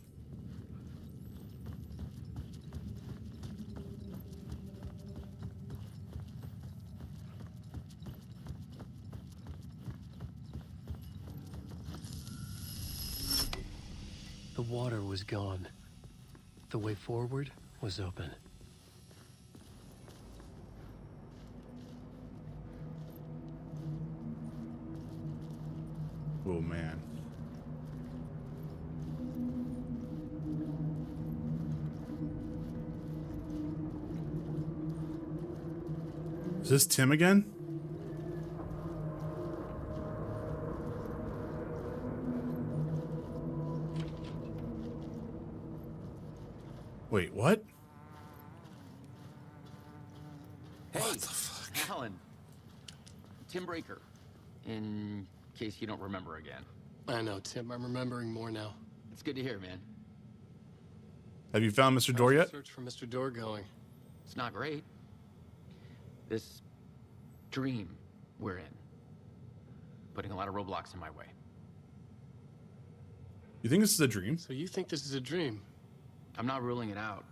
The water was gone. The way forward was open. oh man. Is this Tim again? Wait, what? Hey, What the fuck? Alan. Tim Breaker. In case you don't remember again. I know, Tim. I'm remembering more now. It's good to hear, man. Have you found Mr. Door How's the yet? search for Mr. Door going? It's not great. This dream we're in. Putting a lot of roadblocks in my way. You think this is a dream? So you think this is a dream? I'm not ruling it out.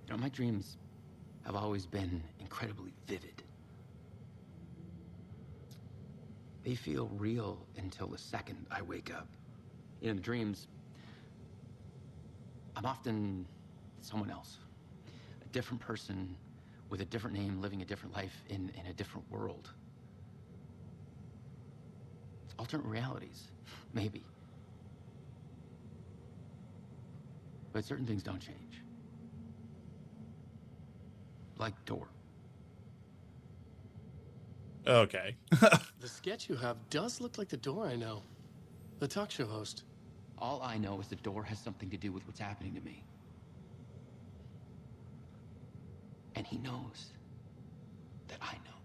You know, my dreams have always been incredibly vivid. They feel real until the second I wake up. In the dreams, I'm often someone else. A different person with a different name, living a different life in a different world. Alternate realities, maybe. But certain things don't change. Like Door. Okay. The sketch you have does look like the Door I know. The talk show host. All I know is the Door has something to do with what's happening to me. And he knows that I know.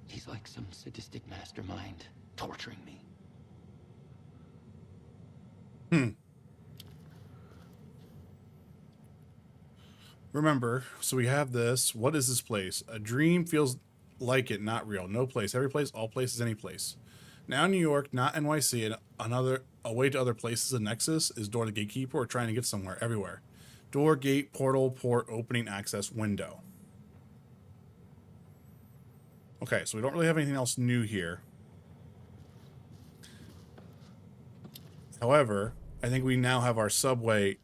He's like some sadistic mastermind torturing me. Remember, so we have this. What is this place? A dream feels like it, not real. No place. Every place, all places, any place. Now New York, not NYC, and another a way to other places. A nexus is Door the gatekeeper or trying to get somewhere. Everywhere. Door, gate, portal, port, opening, access, window. Okay, so we don't really have anything else new here. However, I think we now have our subway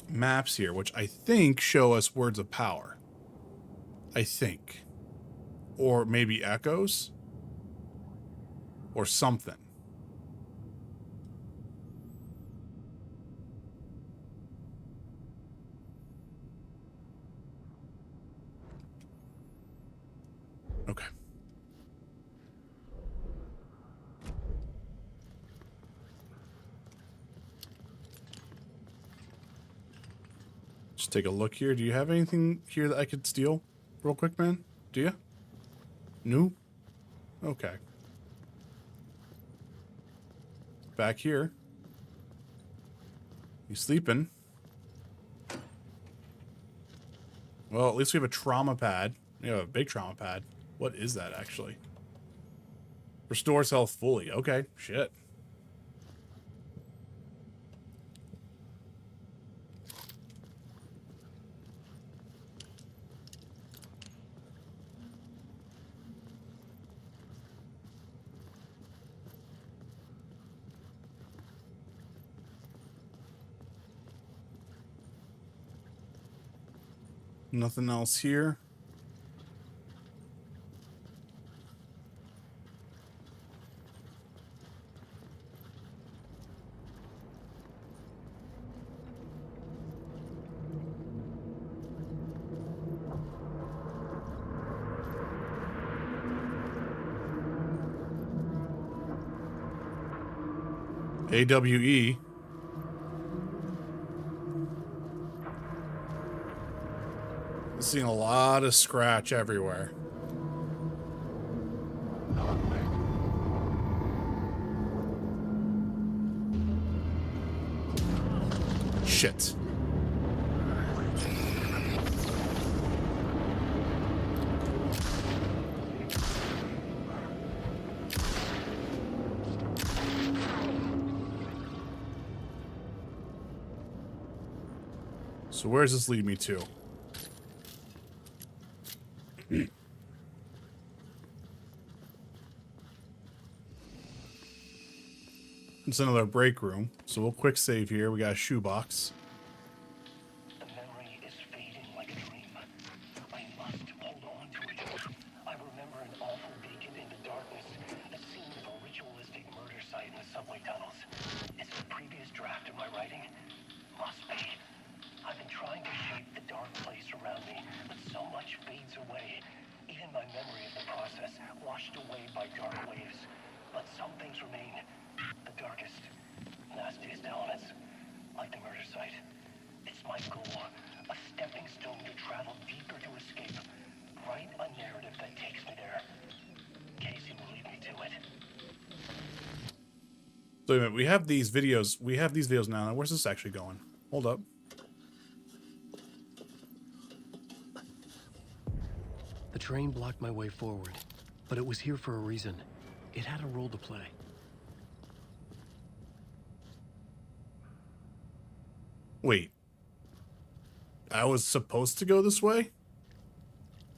maps here, which I think show us words of power. I think. Or maybe echoes. Or something. Okay. Just take a look here. Do you have anything here that I could steal real quick, man? Do you? No? Okay. Back here. You sleeping? Well, at least we have a trauma pad. We have a big trauma pad. What is that, actually? Restores health fully. Okay, shit. Nothing else here. AWE. Seeing a lot of scratch everywhere. Shit. So where does this lead me to? It's another break room, so we'll quick save here. We got a shoebox. The memory is fading like a dream. I must hold on to it. I remember an awful beacon in the darkness, a scene of a ritualistic murder site in the subway tunnels. Is it a previous draft of my writing? Must be. I've been trying to shape the dark place around me, but so much fades away. Even my memory of the process, washed away by dark waves. But some things remain. The darkest, nastiest elements, like the murder site. It's my goal, a stepping stone to travel deeper to escape. Write a narrative that takes me there. Casey will lead me to it. So wait a minute, we have these videos. We have these videos now. Where's this actually going? Hold up. The train blocked my way forward, but it was here for a reason. It had a role to play. Wait. I was supposed to go this way?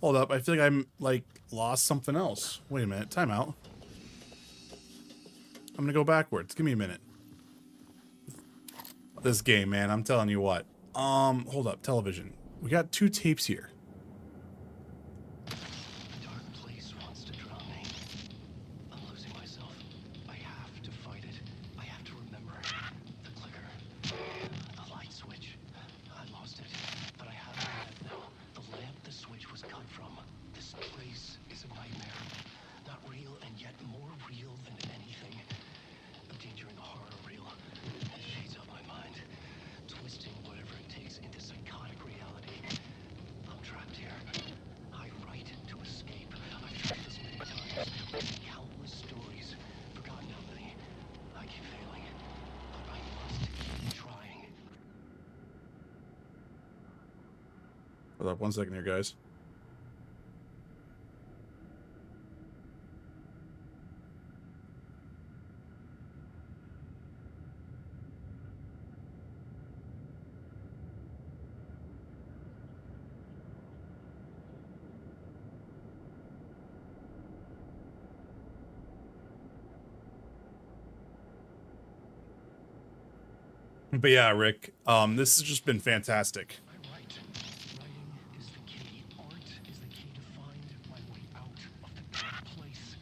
Hold up, I feel like I'm, like, lost something else. Wait a minute, time out. I'm gonna go backwards. Give me a minute. This game, man, I'm telling you what. Hold up, television. We got 2 tapes here. The dark place wants to drown me. I'm losing myself. I have to fight it. I have to remember. The clicker. The light switch. I lost it. But I have the lamp now. The lamp the switch was cut from. This place is a nightmare. Not real and yet more real than anything. I'm entering a horror reel. It shades out my mind. Twisting whatever it takes into psychotic reality. I'm trapped here. I write to escape. I've tried this many times. Written countless stories. Forgotten how many. I keep failing. But I must keep trying. Hold up, 1 second here, guys. But yeah, Rick, this has just been fantastic. I write. Writing is the key. Art is the key to find my way out of the dark place.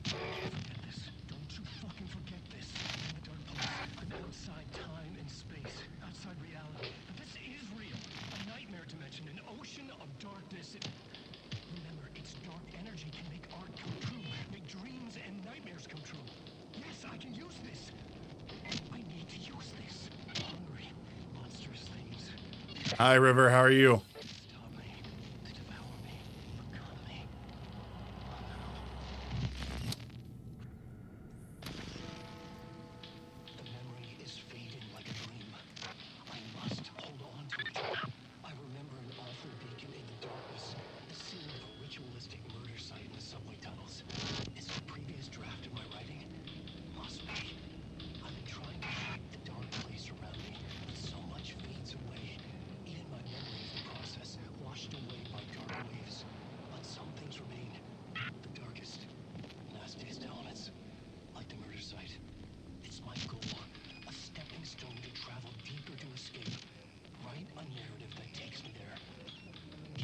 Don't forget this. Don't you fucking forget this. In the dark place, I'm outside time and space, outside reality. But this is real. A nightmare dimension, an ocean of darkness. Remember, its dark energy can make art come true, make dreams and nightmares come true. Yes, I can use this. I need to use this. Hungry, monstrous things. Hi, River, how are you? Stop me, to devour me, become me. The memory is fading like a dream. I must hold on to it. I remember an awful beacon in the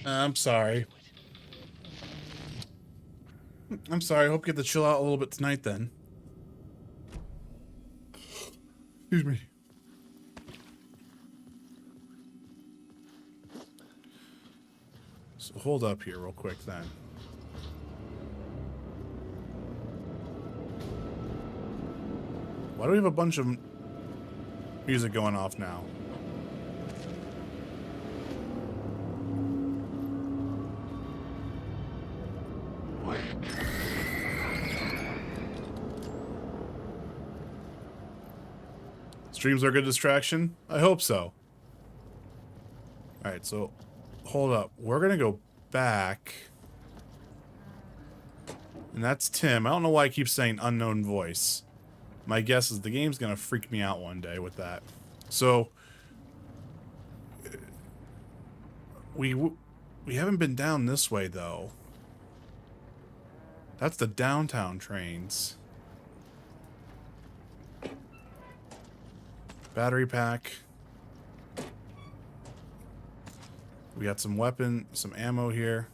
I'm sorry. I'm sorry. I hope you get to chill out a little bit tonight then. Excuse me. So hold up here real quick then. Why do we have a bunch of music going off now? Streams are a good distraction? I hope so. Alright, so hold up. We're gonna go back. And that's Tim. I don't know why I keep saying unknown voice. My guess is the game's gonna freak me out one day with that. So we haven't been down this way though. That's the downtown trains. Battery pack. We got some some ammo here.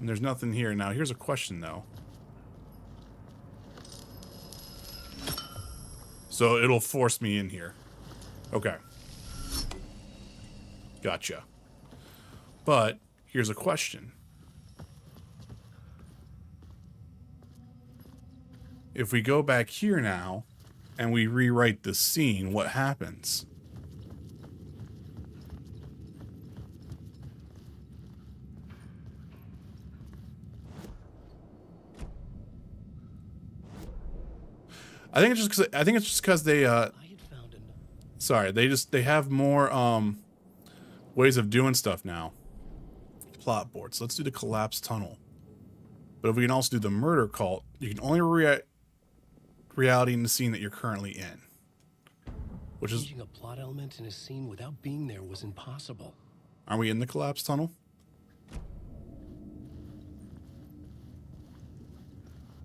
And there's nothing here. Now, here's a question, though. So, it'll force me in here. Okay. Gotcha. But, here's a question. If we go back here now, and we rewrite the scene, what happens? I think it's just because they sorry, they have more ways of doing stuff now. Plot boards. Let's do the collapsed tunnel. But if we can also do the murder cult, you can only reality in the scene that you're currently in. Which is changing a plot element in a scene without being there was impossible. Are we in the collapsed tunnel?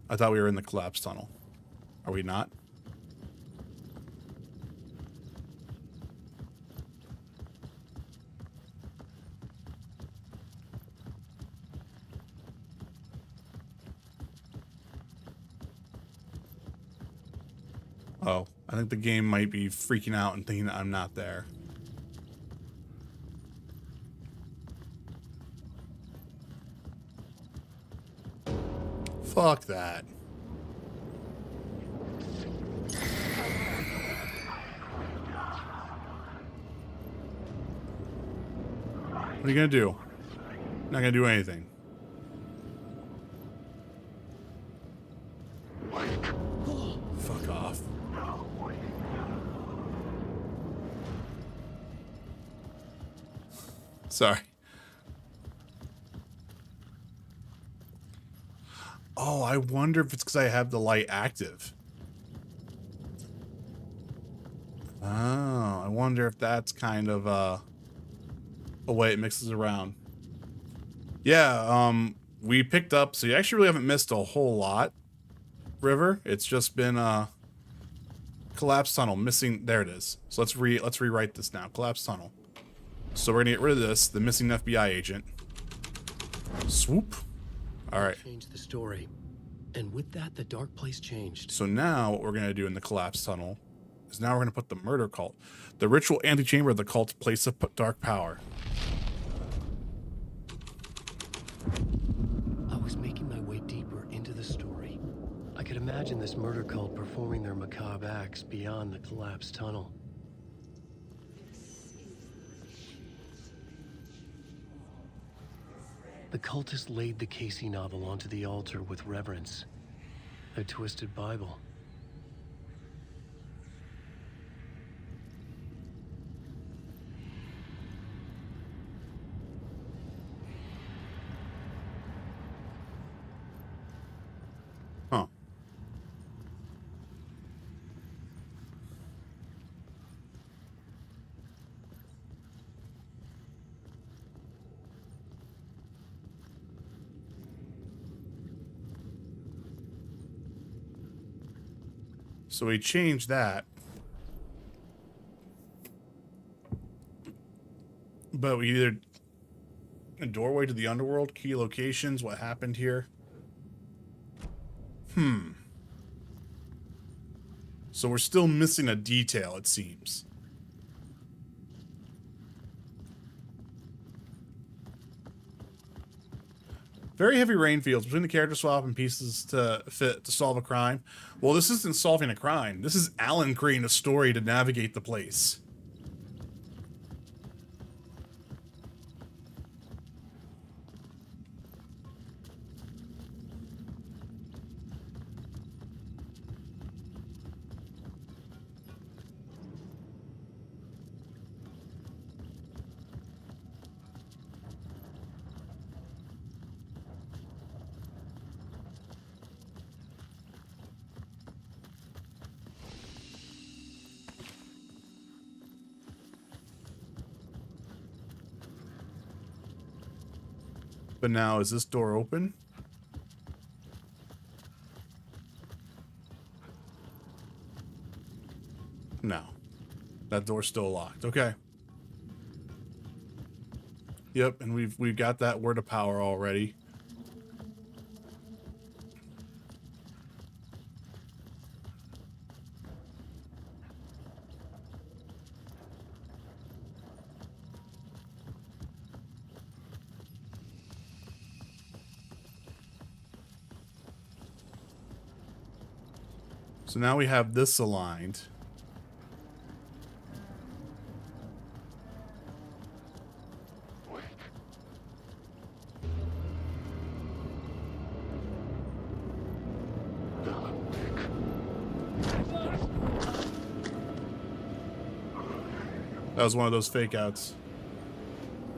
I thought we were in the collapsed tunnel. Are we not? Oh, I think the game might be freaking out and thinking that I'm not there. Fuck that. What are you gonna do? Not gonna do anything. Fuck off. Sorry. Oh, I wonder if it's because I have the light active. Oh, I wonder if that's kind of a way it mixes around. Yeah, we picked up, so you actually really haven't missed a whole lot, River. It's just been collapsed tunnel missing. There it is. So let's rewrite this now. Collapsed tunnel. So we're gonna get rid of this, the missing FBI agent. Swoop. All right. Change the story, and with that, the dark place changed. So now what we're gonna do in the collapsed tunnel is now we're gonna put the murder cult, the ritual antechamber of the cult's place of dark power. I was making my way deeper into the story. I could imagine this murder cult performing their macabre acts beyond the collapsed tunnel. The cultists laid the Casey novel onto the altar with reverence. A twisted Bible. Huh. So we changed that. But we either a doorway to the underworld, key locations, what happened here. So we're still missing a detail, it seems. Very heavy rain fields between the character swap and pieces to fit to solve a crime. Well, this isn't solving a crime. This is Alan creating a story to navigate the place. But now, is this door open? No. That door's still locked. Okay. Yep, and we've got that word of power already. So now we have this aligned. That was one of those fake outs.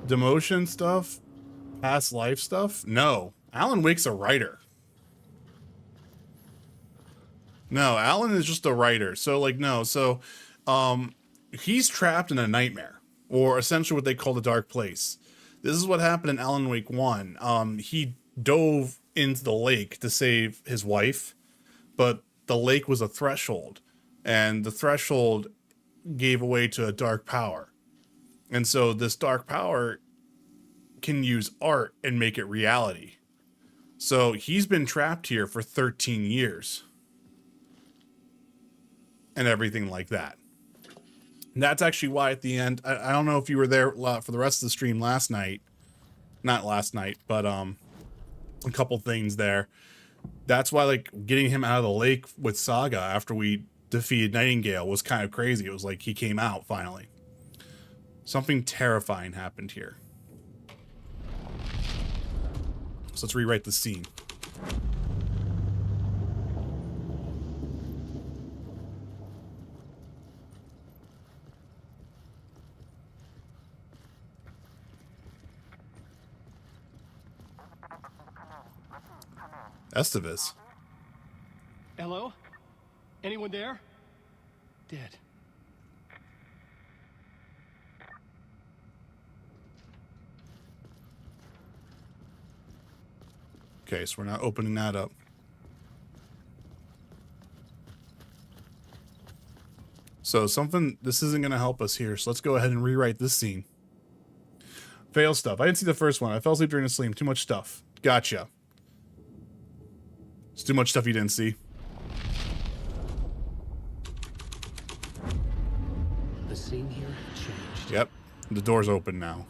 Demotion stuff? Past life stuff? No. Alan Wake's a writer. No, Alan is just a writer. So, like, no. So, he's trapped in a nightmare. Or essentially what they call the dark place. This is what happened in Alan Wake 1. He dove into the lake to save his wife. But the lake was a threshold. And the threshold gave away to a dark power. And so this dark power can use art and make it reality. So he's been trapped here for 13 years. And everything like that. And that's actually why at the end, I don't know if you were there for the rest of the stream last night. Not last night, but a couple things there. That's why, like, getting him out of the lake with Saga after we defeated Nightingale was kind of crazy. It was like he came out finally. Something terrifying happened here. So let's rewrite the scene. Estevez. Hello? Anyone there? Dead. Okay, so we're not opening that up. So this isn't going to help us here. So let's go ahead and rewrite this scene. Fail stuff. I didn't see the first one. I fell asleep during the sleep. Too much stuff. Gotcha. It's too much stuff you didn't see. The scene here changed. Yep. The door's open now.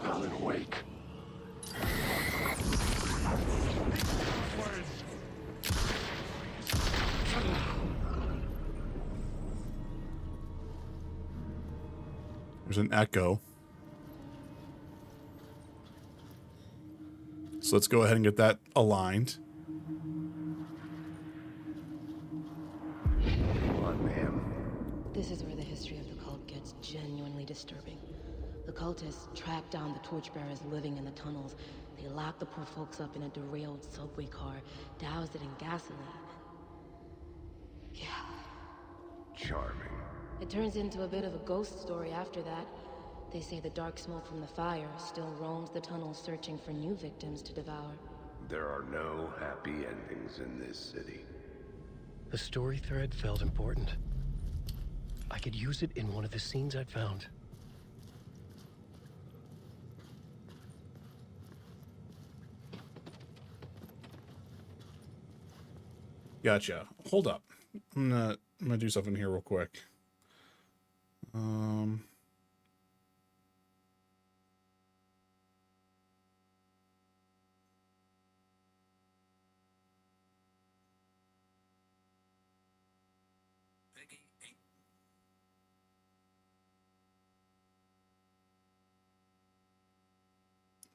Alan Wake. There's an echo. So let's go ahead and get that aligned. Come on, ma'am. This is where the history of the cult gets genuinely disturbing. The cultists tracked down the torchbearers living in the tunnels. They locked the poor folks up in a derailed subway car, doused it in gasoline. Yeah. Charming. It turns into a bit of a ghost story after that. They say the dark smoke from the fire still roams the tunnels searching for new victims to devour. There are no happy endings in this city. The story thread felt important. I could use it in one of the scenes I'd found. Gotcha. Hold up. I'm gonna do something here real quick.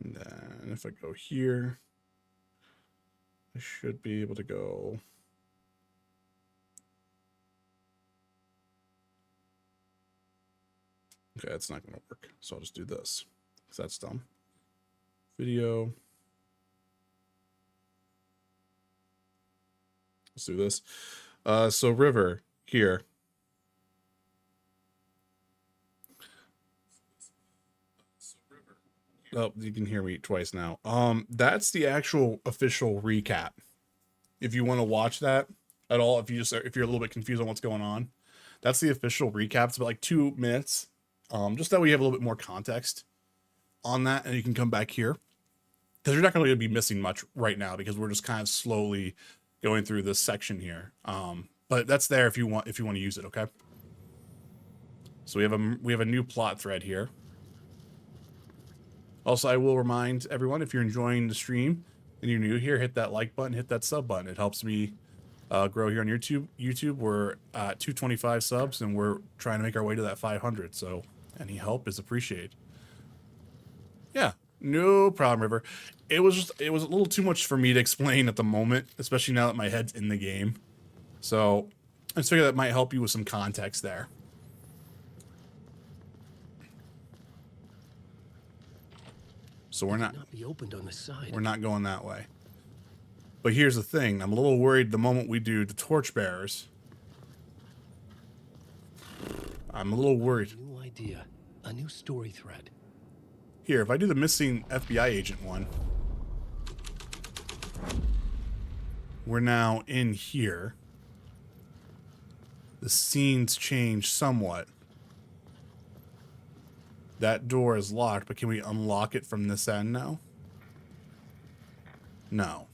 And then if I go here, I should be able to go. Okay, that's not going to work. So I'll just do this because that's dumb. Video. Let's do this. So River here. Oh, you can hear me twice now. That's the actual official recap. If you want to watch that at all, if you're a little bit confused on what's going on, that's the official recap. It's about like 2 minutes. Just that we have a little bit more context on that, and you can come back here because you're not going to be missing much right now because we're just kind of slowly going through this section here. But that's there if you want to use it. Okay. So we have a new plot thread here. Also, I will remind everyone, if you're enjoying the stream and you're new here, hit that like button, hit that sub button. It helps me grow here on YouTube. We're at 225 subs, and we're trying to make our way to that 500. So any help is appreciated. Yeah, no problem, River. It was a little too much for me to explain at the moment, especially now that my head's in the game. So I just figured that might help you with some context there. So we're not be opened on the side. We're not going that way. But here's the thing. I'm a little worried the moment we do the torchbearers. I'm a little worried. New idea. A new story thread. Here, if I do the missing FBI agent one. We're now in here. The scenes change somewhat. That door is locked, but can we unlock it from this end now? No.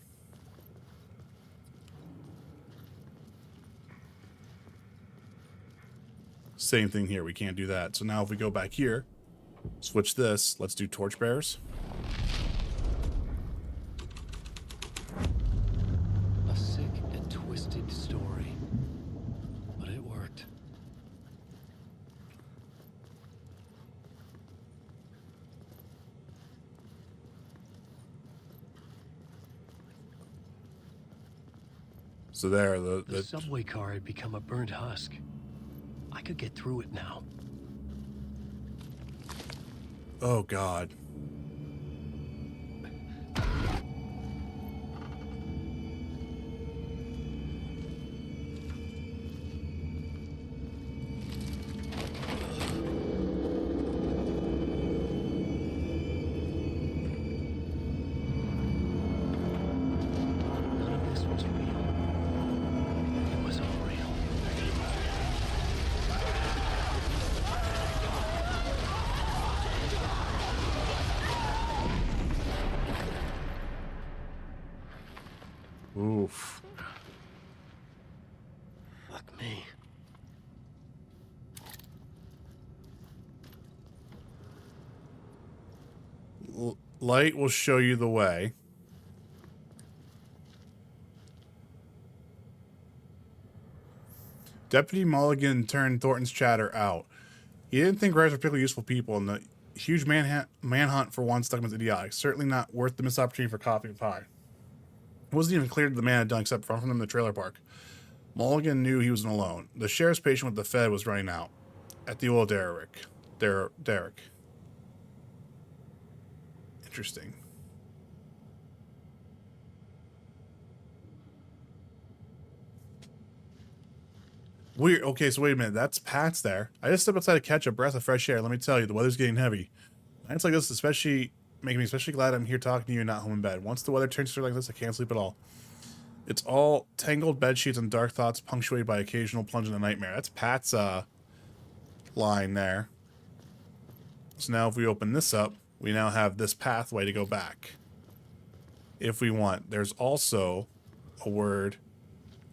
Same thing here. We can't do that. So now if we go back here, switch this. Let's do torchbearers. A sick and twisted story. But it worked. So there, the subway car had become a burnt husk. I could get through it now. Oh, God. None of this was real. It was all real. Oof. Fuck me. Light will show you the way. Deputy Mulligan turned Thornton's chatter out. He didn't think writers were particularly useful people, and the huge manhunt for one stuck him as idiotic. Certainly not worth the missed opportunity for coffee and pie. It wasn't even clear that the man had done except run from them in the trailer park. Mulligan knew he wasn't alone. The sheriff's patient with the Fed was running out. At the old Derrick. Interesting. Weird. Okay, so wait a minute. That's Pat's there. I just stepped outside to catch a breath of fresh air. Let me tell you, the weather's getting heavy. Nights like this making me especially glad I'm here talking to you and not home in bed. Once the weather turns to like this, I can't sleep at all. It's all tangled bed sheets and dark thoughts punctuated by occasional plunge into nightmare. That's Pat's line there. So now if we open this up, we now have this pathway to go back. If we want. There's also a word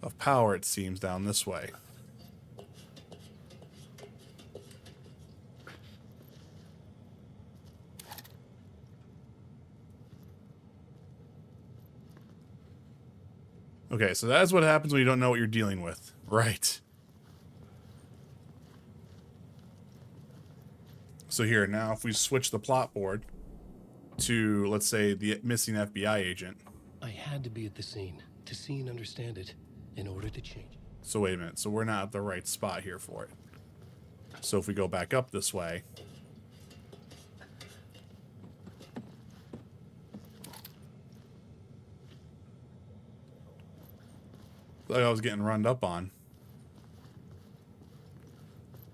of power, it seems, down this way. Okay, so that's what happens when you don't know what you're dealing with. Right. So here, now if we switch the plot board to, let's say, the missing FBI agent. I had to be at the scene to see and understand it in order to change. So wait a minute. So we're not at the right spot here for it. So if we go back up this way. Like I was getting run up on.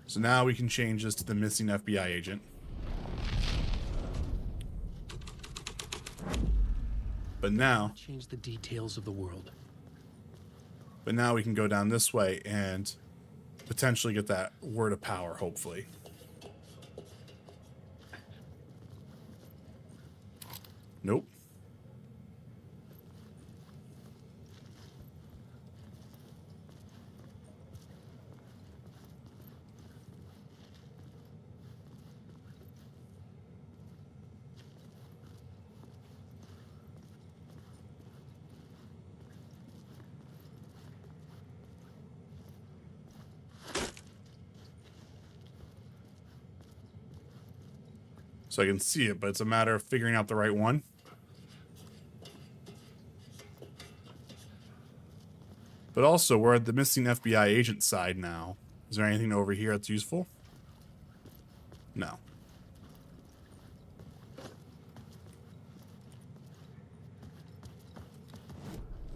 So now we can change this to the missing FBI agent. But now... change the details of the world. But now we can go down this way and potentially get that word of power, hopefully. Nope. So I can see it, but it's a matter of figuring out the right one. But also, we're at the missing FBI agent side now. Is there anything over here that's useful? No.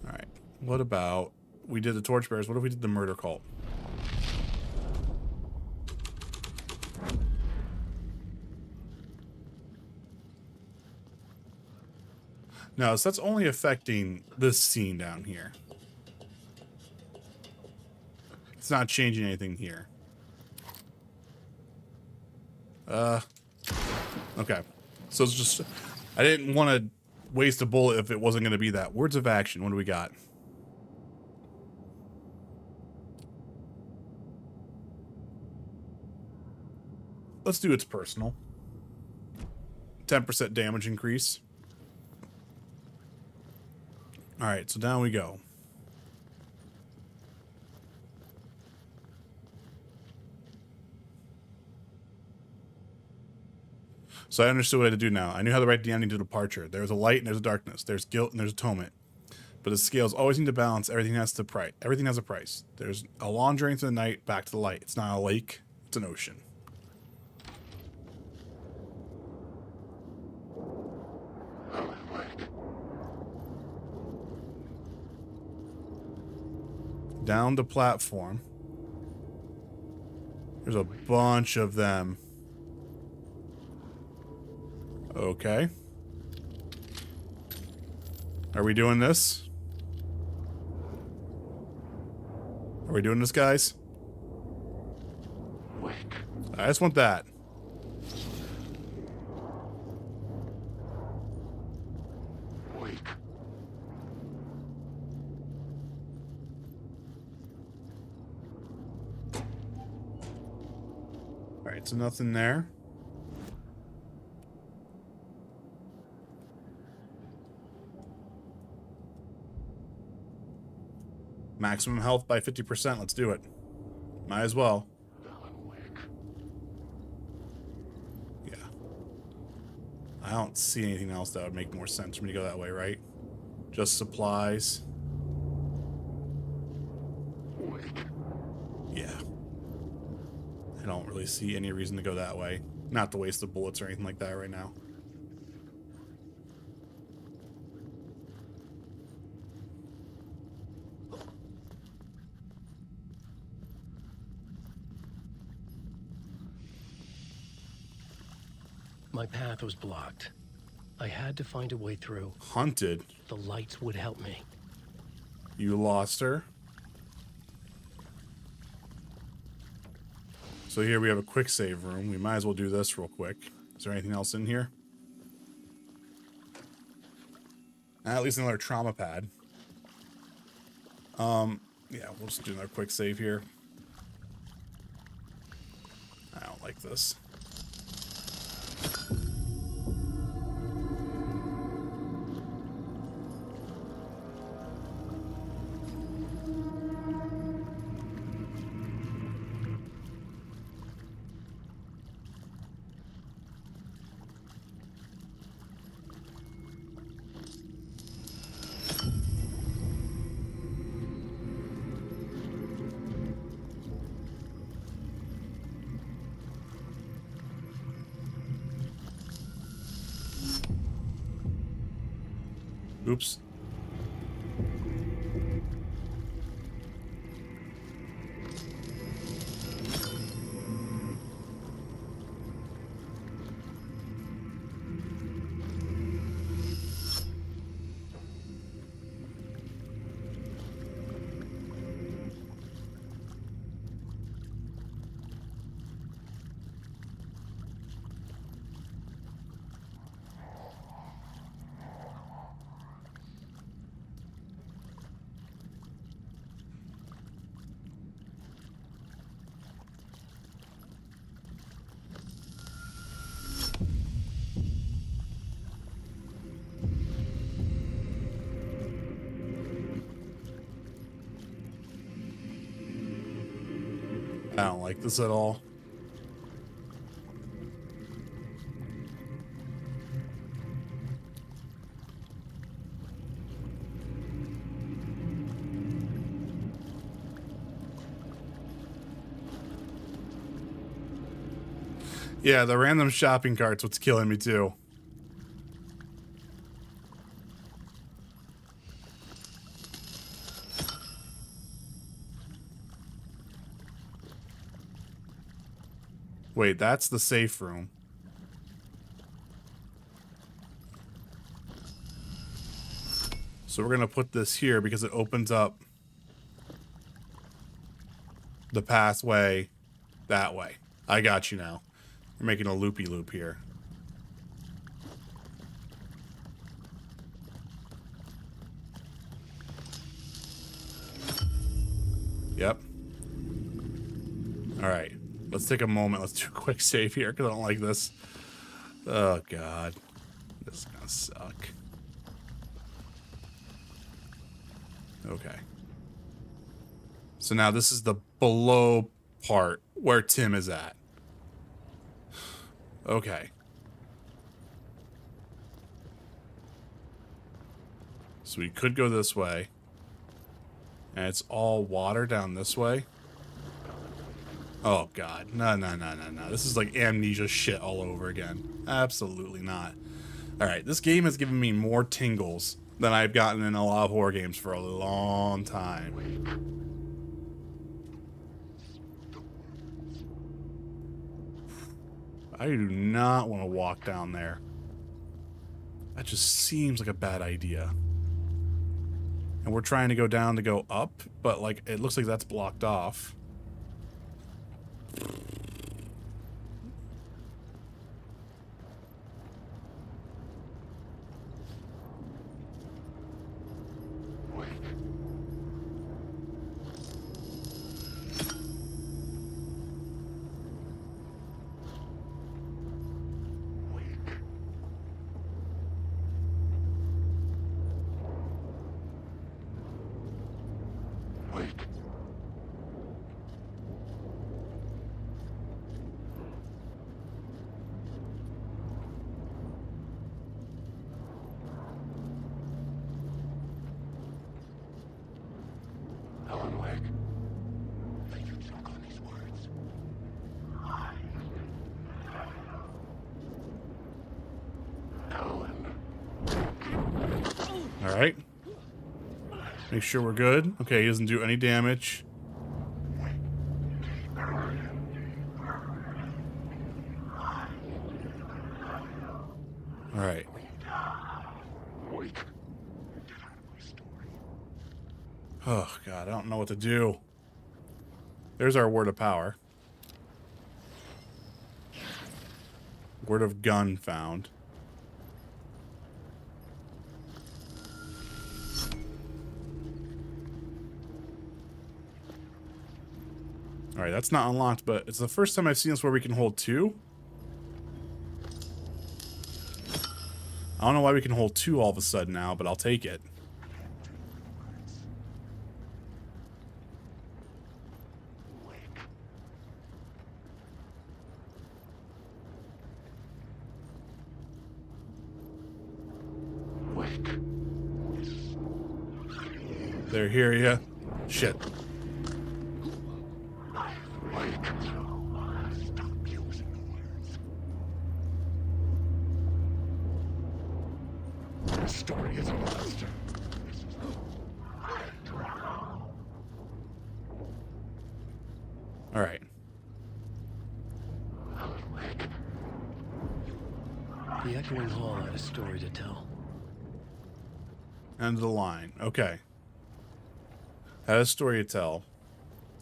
Alright. What about... We did the torchbearers. What if we did the murder cult? No, so that's only affecting this scene down here. It's not changing anything here. Okay. So it's just... I didn't want to waste a bullet if it wasn't going to be that. Words of action. What do we got? Let's do its personal. 10% damage increase. Alright, so down we go. So I understood what I had to do now. I knew how to write the ending to departure. There's a light and there's a darkness. There's guilt and there's atonement. But the scales always need to balance. Everything has a price. There's a long journey to the night, back to the light. It's not a lake, it's an ocean. Down the platform. There's a bunch of them. Okay. Are we doing this? Are we doing this, guys? Wake. I just want that. Wake. Alright, so nothing there. Maximum health by 50%. Let's do it. Might as well. Yeah. I don't see anything else that would make more sense for me to go that way, right? Just supplies. Yeah. I don't really see any reason to go that way. Not to waste the bullets or anything like that right now. My path was blocked. I had to find a way through. Hunted? The lights would help me. You lost her. So here we have a quick save room. We might as well do this real quick. Is there anything else in here? At least another trauma pad. Yeah, we'll just do another quick save here. I don't like this. Oops. I don't like this at all. Yeah, the random shopping cart's what's killing me too. Wait, that's the safe room. So we're gonna put this here because it opens up the pathway that way. I got you now. We're making a loopy loop here. Yep. All right. Let's take a moment. Let's do a quick save here because I don't like this. Oh, God. This is going to suck. Okay. So now this is the below part where Tim is at. Okay. So we could go this way. And it's all water down this way. Oh, God. No. This is like amnesia shit all over again. Absolutely not. Alright, this game has given me more tingles than I've gotten in a lot of horror games for a long time. I do not want to walk down there. That just seems like a bad idea. And we're trying to go down to go up, but like it looks like that's blocked off. Alright. Make sure we're good. Okay, he doesn't do any damage. Alright. Oh, God, I don't know what to do. There's our word of power. Word of gun found. Alright, that's not unlocked, but it's the first time I've seen this where we can hold two. I don't know why we can hold two all of a sudden now, but I'll take it. They're here, yeah. Shit. Story is a monster. All right. The echoing hall had a story to tell. End of the line. Okay. Had a story to tell.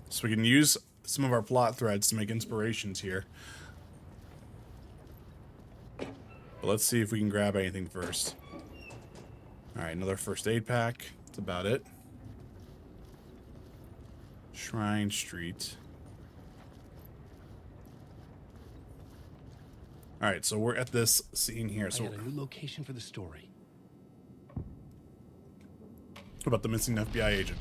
So we can use some of our plot threads to make inspirations here. But let's see if we can grab anything first. Alright, another first aid pack. That's about it. Shrine Street. Alright, so we're at this scene here. So I got a new location for the story. what about the missing FBI agent?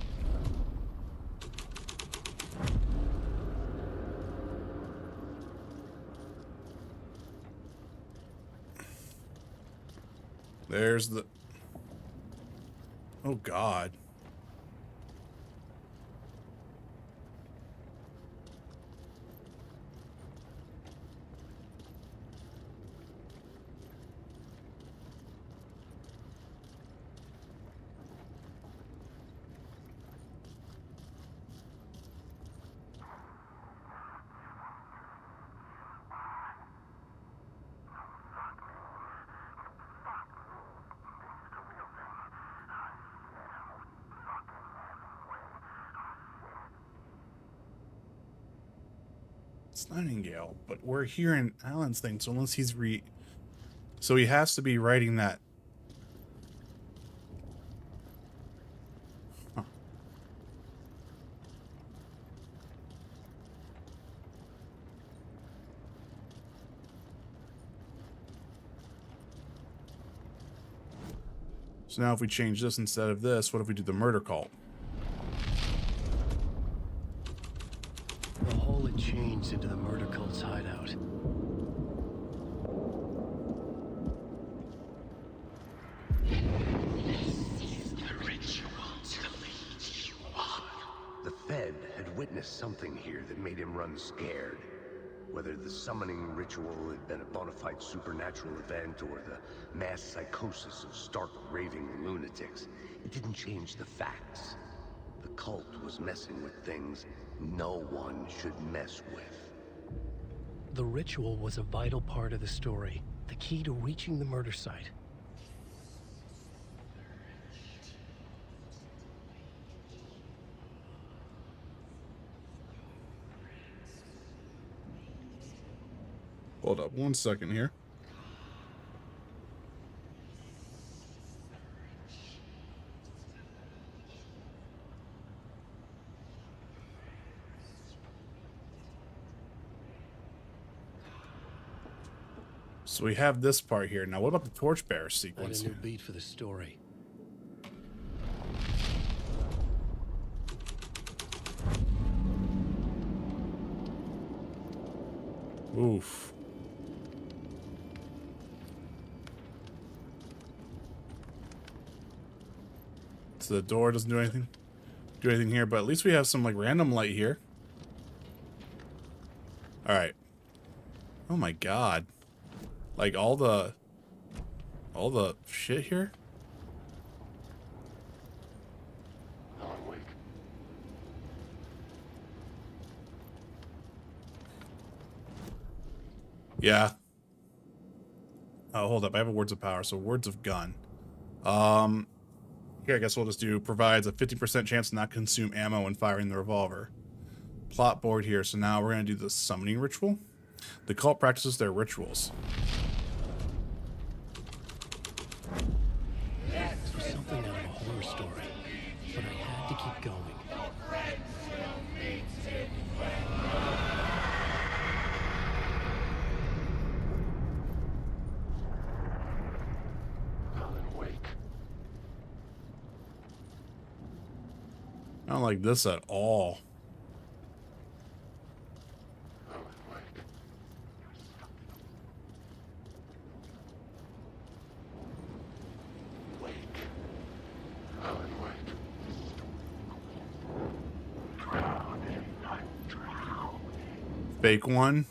There's the... Oh, God. It's Nightingale, but we're hearing Alan's thing, so unless he's so he has to be writing that. Huh. So now if we change this instead of this, what if we do the murder cult? The hole had changed into the murder cult's hideout. The Fed had witnessed something here that made him run scared. Whether the summoning ritual had been a bona fide supernatural event or the mass psychosis of stark raving lunatics, it didn't change the facts. The cult was messing with things no one should mess with. The ritual was a vital part of the story, the key to reaching the murder site. Hold up 1 second here. So we have this part here. Now what about the torchbearer I had sequence? a new beat for the story. Oof. So the door doesn't do anything here, but at least we have some like random light here. All right. Oh my God. Like all the shit here. Yeah. Oh, hold up. I have a words of power, so words of gun. Here, I guess we'll just do provides a 50% chance to not consume ammo when firing the revolver. Plot board here. So now we're going to do the summoning ritual. The cult practices their rituals. This was something out of a horror story, but I had to keep going. I don't like this at all. Fake one.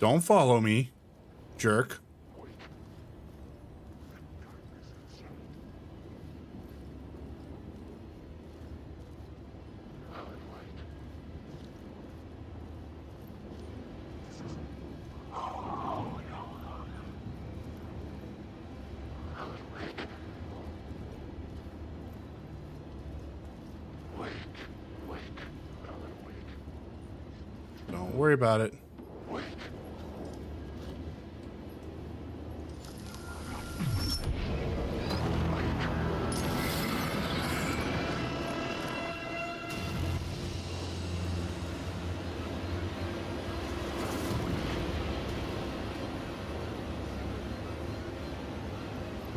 Don't follow me, jerk. Don't worry about it.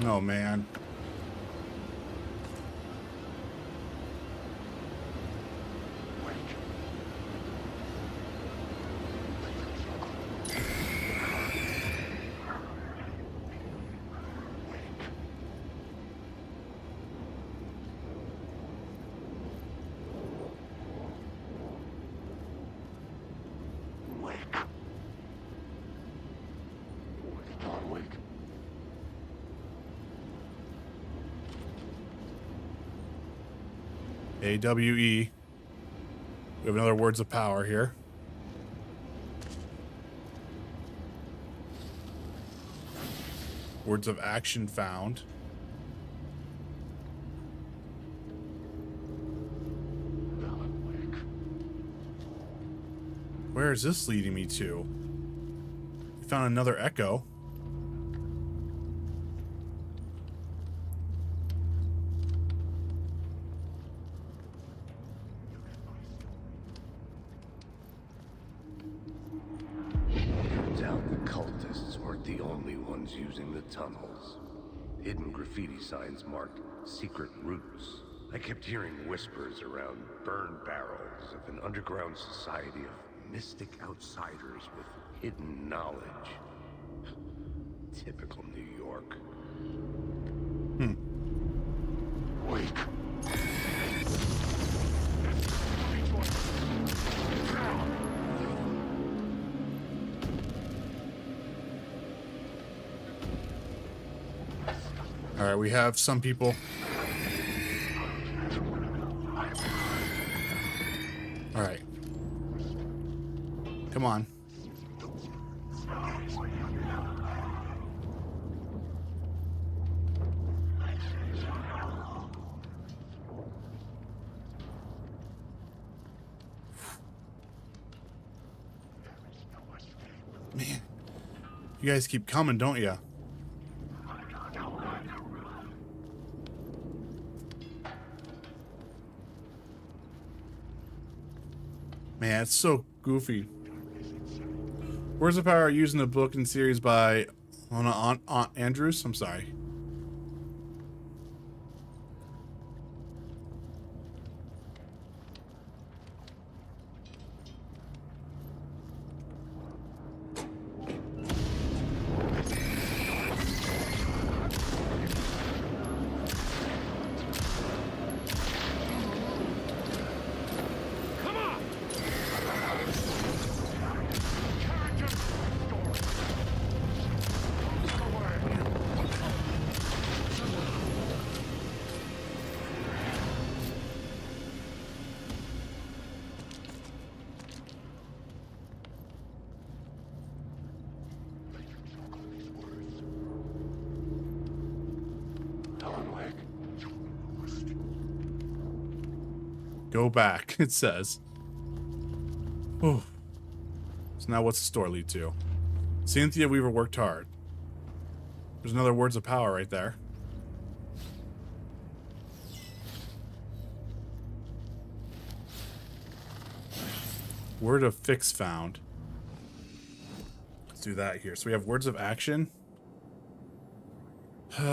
Oh man. AWE. We have another words of power here. Words of action found. Where is this leading me to? We found another echo. Turns out the cultists weren't the only ones using the tunnels. Hidden graffiti signs marked secret routes. I kept hearing whispers around burn barrels of an underground society of mystic outsiders with hidden knowledge. Typical New York. Wait. All right, we have some people. All right. Come on. Man, you guys keep coming, don't you? Man, it's so goofy. Words of Power used in the book and series by Aunt Andrews. I'm sorry. Go back, it says. Oh. So now what's the store lead to? Cynthia Weaver worked hard. There's another words of power right there. Word of fix found. Let's do that here. So we have words of action. Let's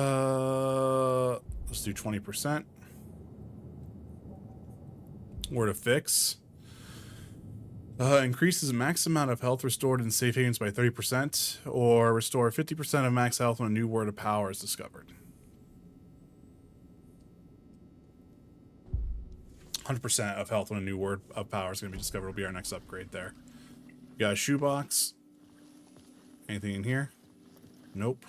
do 20%. Word of fix. Increases max amount of health restored in safe havens by 30%, or restore 50% of max health when a new word of power is discovered. 100% of health when a new word of power is going to be discovered will be our next upgrade there. We got a shoebox. Anything in here? Nope.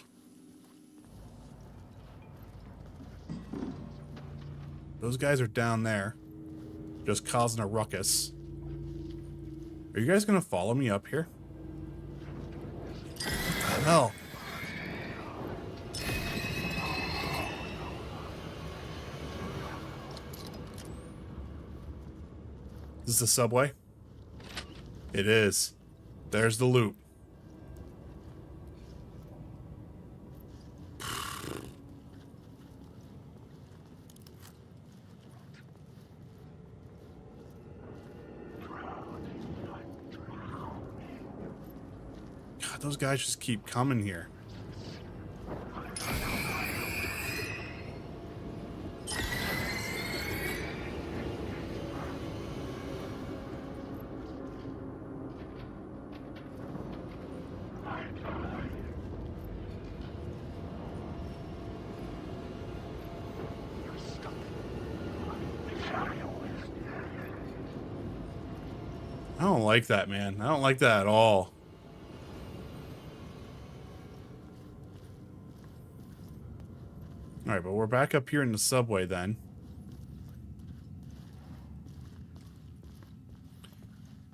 Those guys are down there, just causing a ruckus. Are you guys gonna follow me up here? What the hell? Is this the subway? It is. There's the loop. Those guys just keep coming here. I don't like that, man. I don't like that at all. Alright, but we're back up here in the subway then.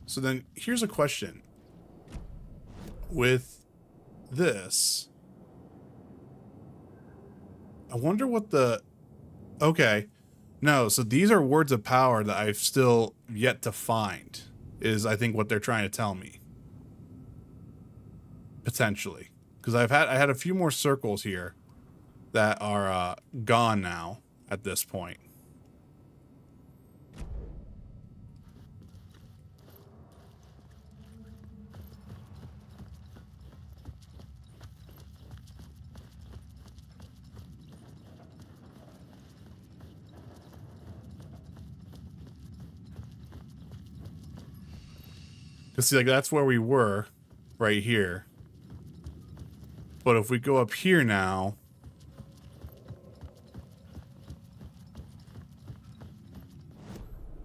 So then, here's a question. With this, I wonder what the... Okay. No, so these are words of power that I've still yet to find, is I think what they're trying to tell me. Potentially. Because I had a few more circles here that are gone now at this point. Because see, like, that's where we were, right here. But if we go up here now...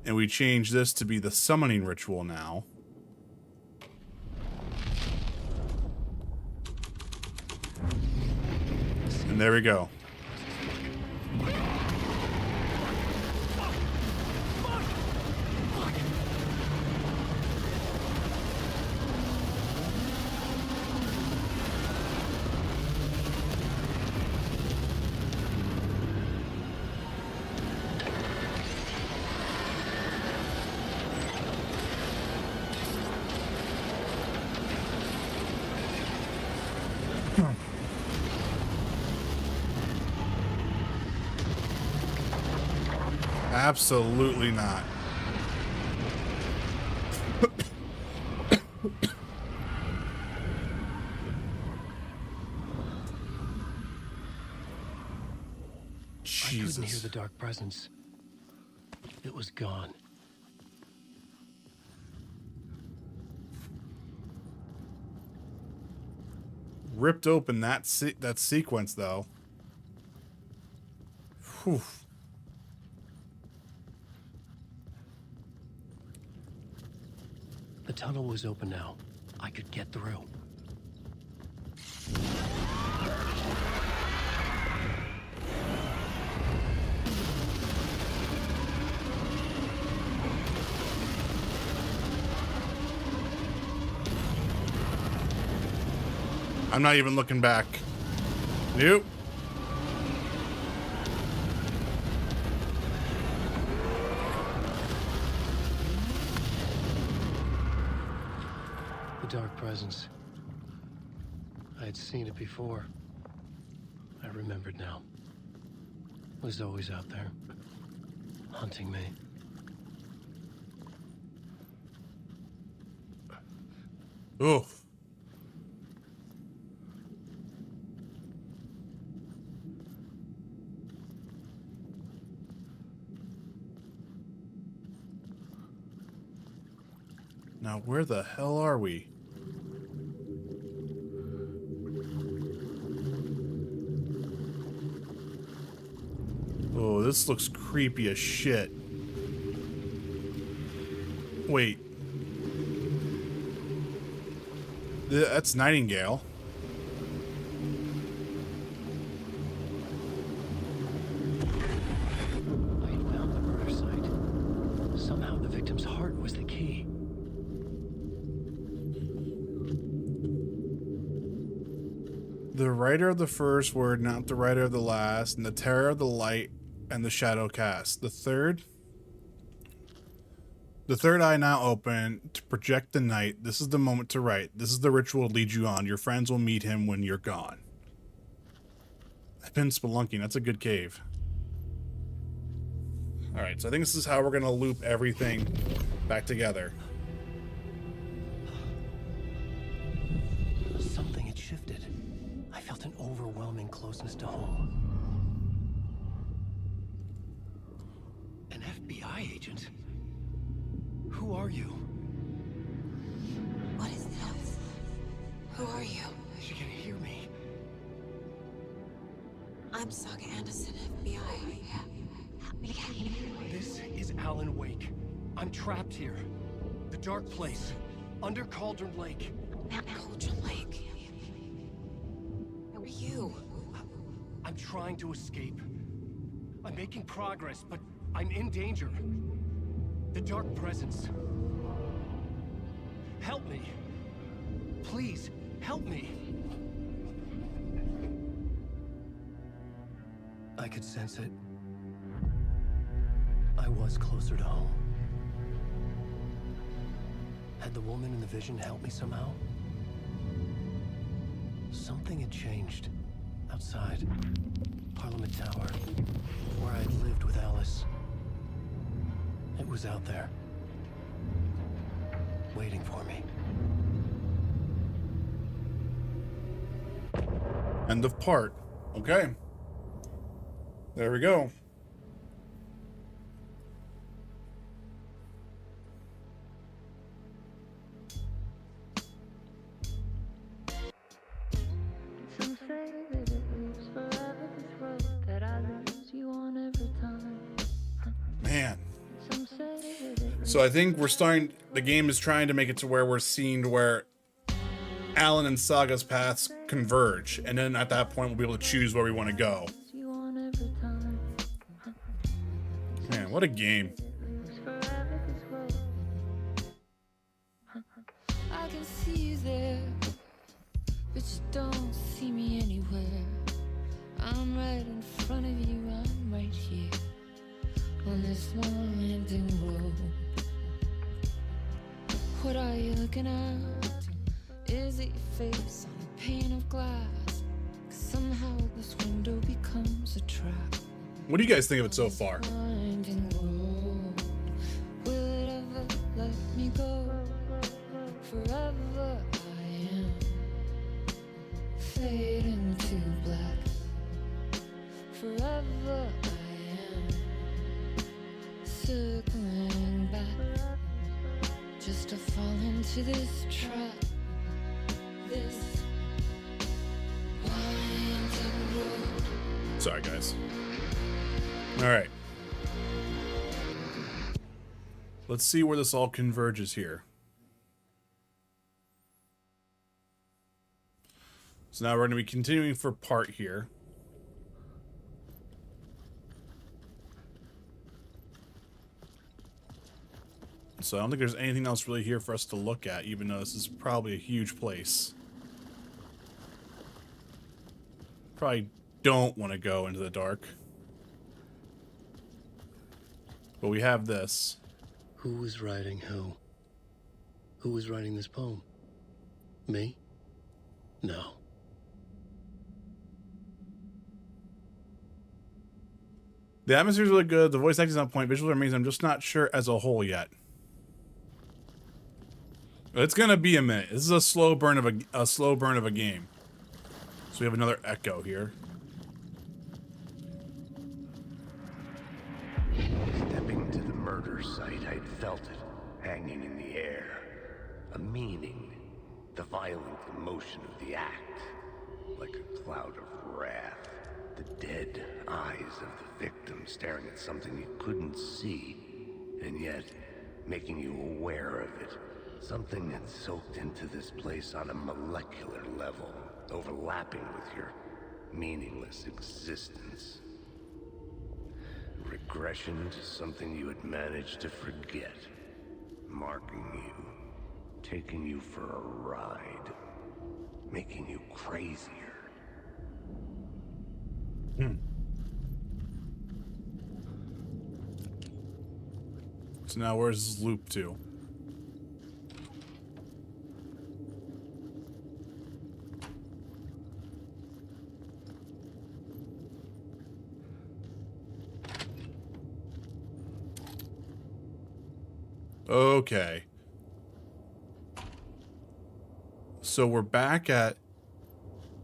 and we change this to be the summoning ritual now. And there we go. Absolutely not. Jesus. I couldn't hear the dark presence. It was gone. Ripped open that sequence though. Whew. The tunnel was open now. I could get through. I'm not even looking back. Nope. The dark presence. I had seen it before. I remembered now. It was always out there, hunting me. Oof. Now, where the hell are we? Oh, this looks creepy as shit. Wait. That's Nightingale. I had found the murder site. Somehow the victim's heart was the key. The writer of the first word, not the writer of the last, and the terror of the light and the shadow cast. The third eye now open to project the night. This is the moment to write. This is the ritual to lead you on. Your friends will meet him when you're gone. I've been spelunking. That's a good cave. Alright, so I think this is how we're going to loop everything back together. Something had shifted. I felt an overwhelming closeness to home. An FBI agent? Who are you? What is this? Who are you? She can hear me. I'm Saga Anderson, FBI. This is Alan Wake. I'm trapped here. The dark place. Under Cauldron Lake. Cauldron Lake. Who are you? I'm trying to escape. I'm making progress, but I'm in danger. The dark presence. Help me. Please, help me. I could sense it. I was closer to home. Had the woman in the vision helped me somehow? Something had changed. Outside. Parliament Tower. Where I'd lived with Alice. It was out there. Waiting for me. End of part. Okay. There we go. Some say that it lives forever, this road that I lose you on every time. Man. Some say that it So I think we're starting, the game is trying to make it to where we're seeing to where Alan and Saga's paths converge. And then at that point, we'll be able to choose where we want to go. lives you on every time. Man, what a game. Lives forever, this road. I can see you there, but you don't see me anywhere. I'm right in front of you, I'm right here on this long winding road. What are you looking at? Is it your face on a pane of glass? 'Cause somehow this window becomes a trap. What do you guys think of it so far? Winding road. Will it ever let me go? Forever I am fading to black. Forever I am circling back, just to fall into this trap. This winding road. Sorry, guys. All right. Let's see where this all converges here. So now we're going to be continuing for part here. So I don't think there's anything else really here for us to look at, even though this is probably a huge place. Probably don't want to go into the dark. But we have this. Who was writing who? Who was writing this poem? Me? No. The atmosphere's really good. The voice acting's on point. Visuals are amazing. I'm just not sure as a whole yet. It's gonna be a minute. This is a slow burn of a game. So we have another echo here. Stepping to the murder site, I'd felt it hanging in the air. A meaning, the violent emotion of the act, like a cloud of wrath. The dead eyes of the victim staring at something you couldn't see, and yet making you aware of it. Something that soaked into this place on a molecular level, overlapping with your meaningless existence. Regression to something you had managed to forget. Marking you, taking you for a ride, making you crazier. So now where's this loop to? Okay. So we're back at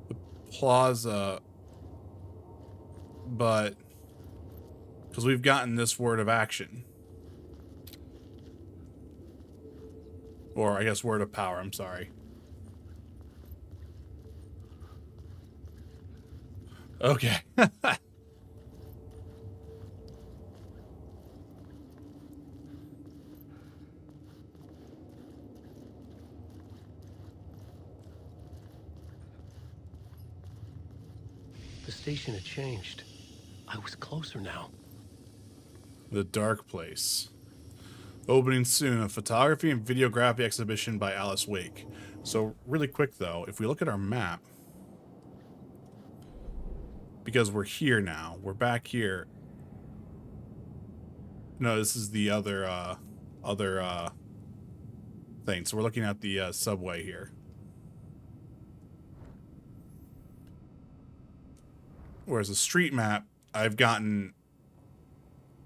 the plaza, but because we've gotten this word of action. Or I guess word of power, I'm sorry. Okay. The station had changed. I was closer now. The Dark Place. Opening soon, a photography and videography exhibition by Alice Wake. So really quick though, if we look at our map, because we're here now, we're back here. No, this is the other thing. So we're looking at the subway here. Whereas the street map, I've gotten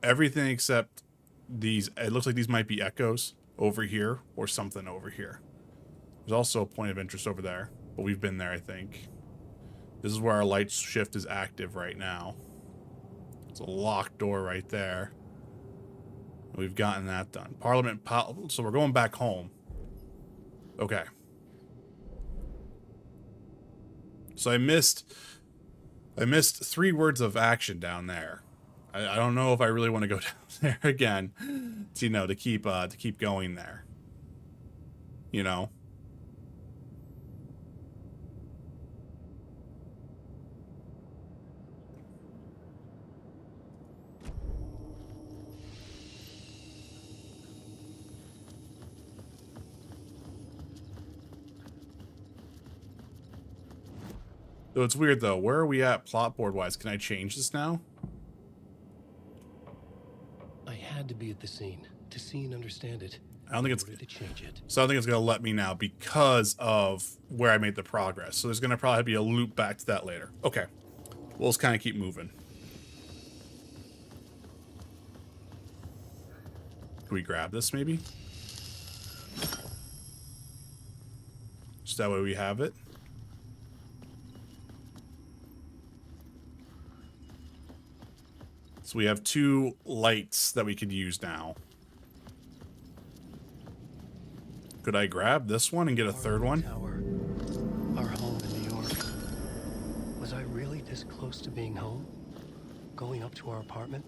everything except these. It looks like these might be echoes over here or something over here. There's also a point of interest over there, but we've been there, I think. This is where our light shift is active right now. It's a locked door right there. We've gotten that done. So we're going back home. Okay. So I missed 3 words of action down there. I don't know if I really want to go down there again to, to keep going there. You know? So it's weird though. Where are we at plot board wise? Can I change this now? I had to be at the scene to see and understand it. I don't think it's to change it. So I don't think it's gonna let me now because of where I made the progress. So there's gonna probably be a loop back to that later. Okay. We'll just kind of keep moving. Can we grab this maybe? Just that way we have it. So we have 2 lights that we could use now. Could I grab this one and get a third one? Tower. Our home in New York. Was I really this close to being home? Going up to our apartment?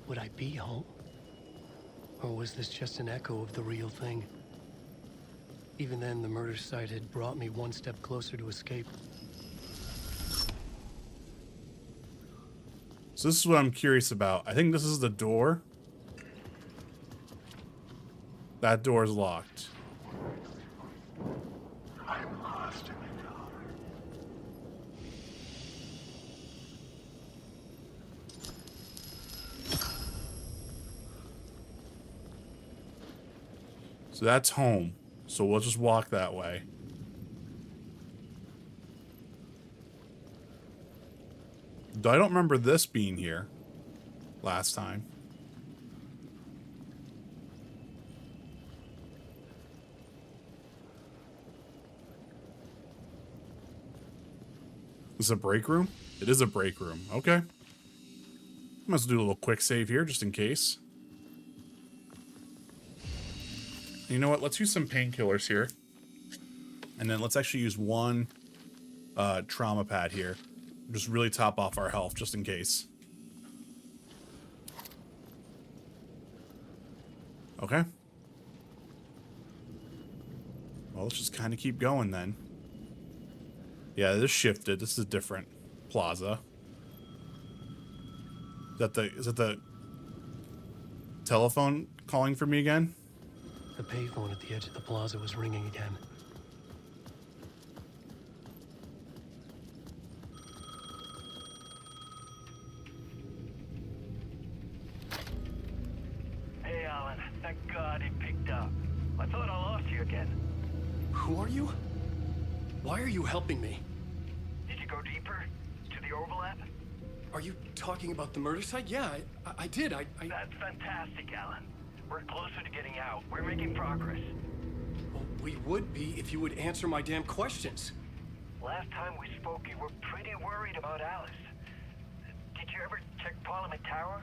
Would I be home? Or was this just an echo of the real thing? Even then, the murder site had brought me one step closer to escape. So this is what I'm curious about. I think this is the door. That door is locked. I'm lost in the dark. So that's home. So we'll just walk that way. Though I don't remember this being here last time. Is this a break room? It is a break room. Okay. Must do a little quick save here just in case. You know what? Let's use some painkillers here. And then let's actually use one trauma pad here. Just really top off our health just in case. Okay. Well, let's just kind of keep going then. Yeah, this shifted. This is a different plaza. Is that the telephone calling for me again? The payphone at the edge of the plaza was ringing again. Hey, Alan. Thank God he picked up. I thought I lost you again. Who are you? Why are you helping me? Did you go deeper? To the overlap? Are you talking about the murder site? Yeah, I did. That's fantastic, Alan. We're closer to getting out. We're making progress. Well, we would be if you would answer my damn questions. Last time we spoke, you were pretty worried about Alice. Did you ever check Parliament Tower?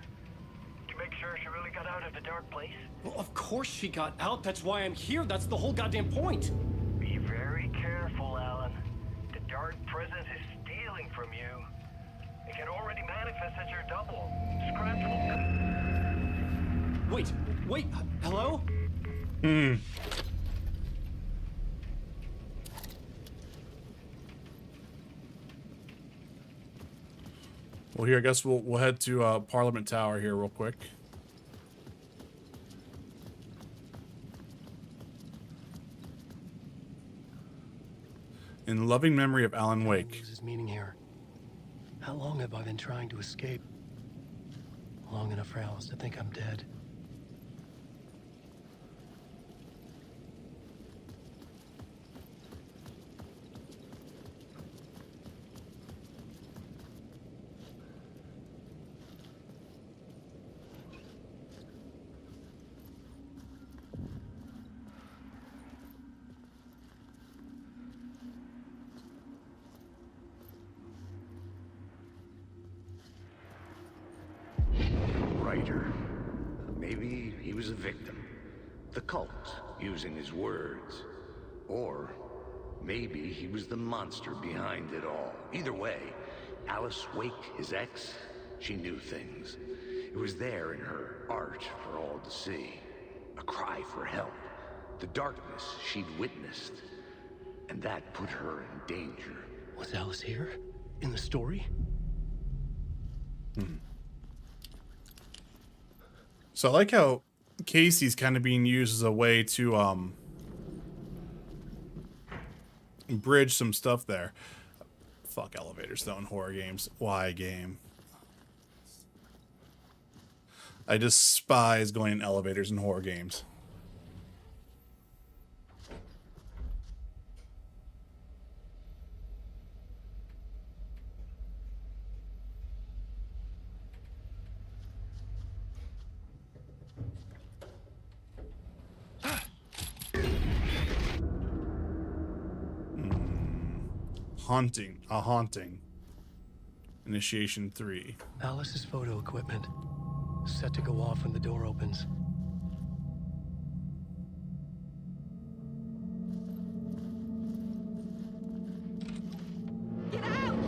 To make sure she really got out of the dark place? Well, of course she got out. That's why I'm here. That's the whole goddamn point. Be very careful, Alan. The dark presence is stealing from you. It can already manifest as your double. Scratch will... Wait, hello? Well, here, I guess we'll head to Parliament Tower here real quick. In loving memory of Alan Wake. Loses meaning here. How long have I been trying to escape? Long enough for Alice to think I'm dead. Writer. Maybe he was a victim. The cult, using his words. Or maybe he was the monster behind it all. Either way, Alice Wake, his ex, she knew things. It was there in her art for all to see. A cry for help. The darkness she'd witnessed. And that put her in danger. Was Alice here? In the story? So I like how Casey's kind of being used as a way to bridge some stuff there. Fuck elevators though in horror games. Why game? I despise going in elevators in horror games. Haunting. A haunting. Initiation 3. Alice's photo equipment. Set to go off when the door opens. Get out!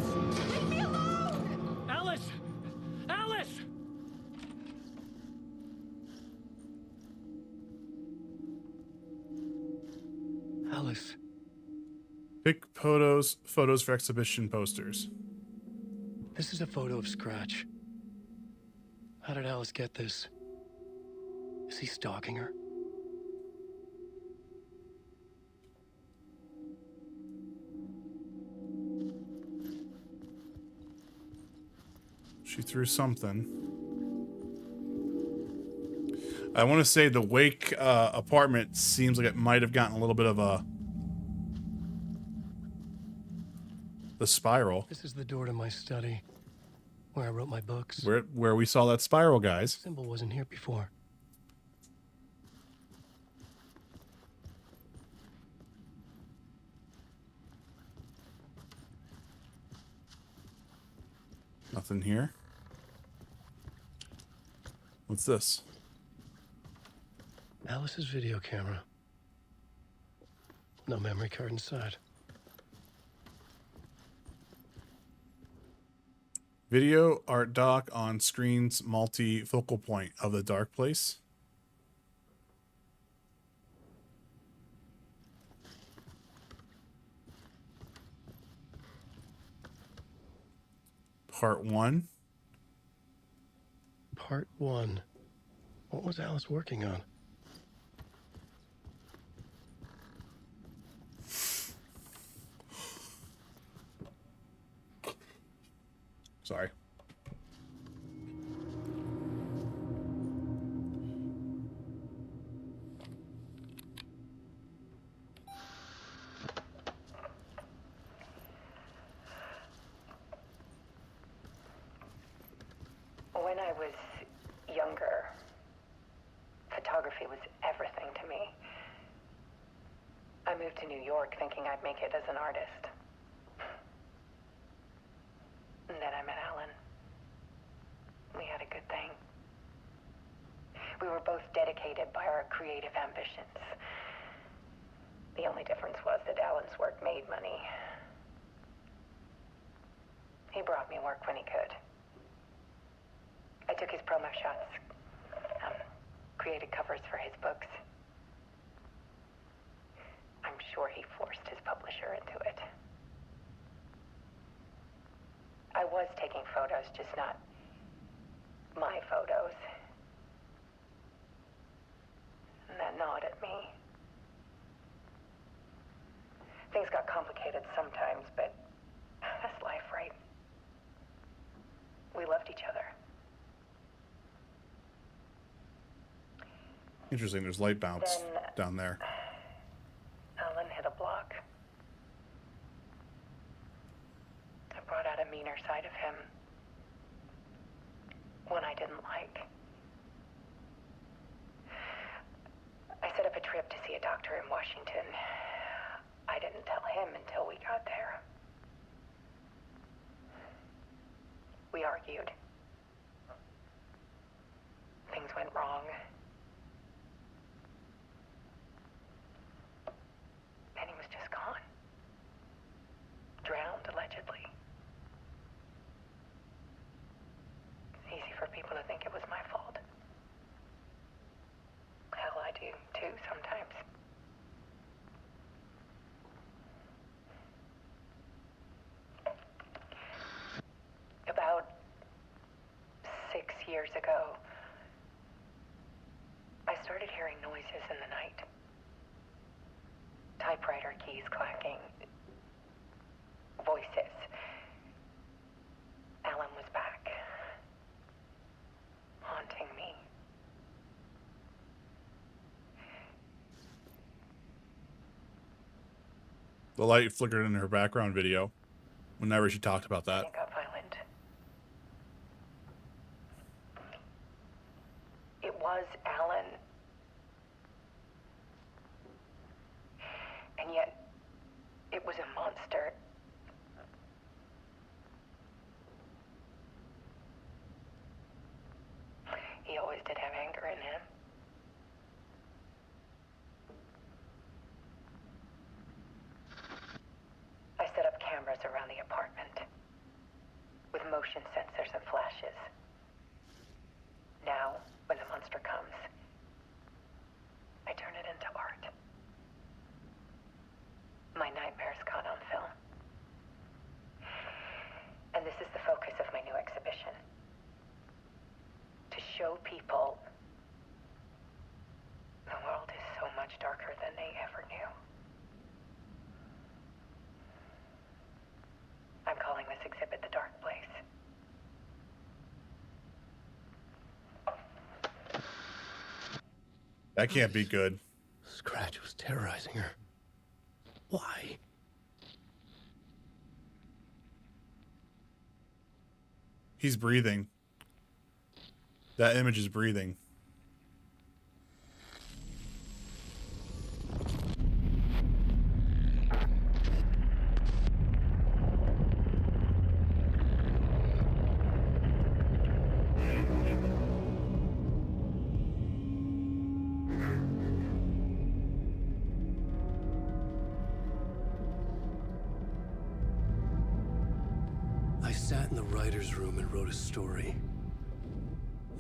Leave me alone! Alice! Alice! Alice. Pick photos for exhibition posters. This is a photo of Scratch. How did Alice get this? Is he stalking her? She threw something. I want to say the Wake apartment seems like it might have gotten a little bit of the spiral. This is the door to my study. where I wrote my books. Where we saw that spiral, guys. Symbol wasn't here before. Nothing here. What's this? Alice's video camera. No memory card inside. Video art doc on screen's multi-focal point of the dark place. Part 1. Part 1. What was Alice working on? Sorry. When I was younger, photography was everything to me. I moved to New York thinking I'd make it as an artist. And then I met Alan. We had a good thing. We were both dedicated by our creative ambitions. The only difference was that Alan's work made money. He brought me work when he could. I took his promo shots, created covers for his books. I'm sure he forced his publisher into it. I was taking photos, just not my photos. And that gnawed at me. Things got complicated sometimes, but that's life, right? We loved each other. Interesting, there's light bounce down there. Alan hit a block. I brought out a meaner side of him. One I didn't like. I set up a trip to see a doctor in Washington. I didn't tell him until we got there. We argued. Things went wrong. And he was just gone. Drowned, allegedly. It's easy for people to think it was my fault. Hell, I do too sometimes. About 6 years ago, I started hearing noises in the night. Typewriter keys clacking. Voices. Alan was back. Haunting me. The light flickered in her background video whenever she talked about that. It got violent. It was Alan. And yet, it was a monster. He always did have anger in him. I set up cameras around the apartment with motion sensors and flashes. Now, when the monster comes, I turn it into art. My nightmares caught on film. And this is the focus of my new exhibition. To show people the world is so much darker than they ever knew. I'm calling this exhibit The Dark Place. That can't be good. Scratch was terrorizing her. Why? He's breathing. That image is breathing. I sat in the writer's room and wrote a story.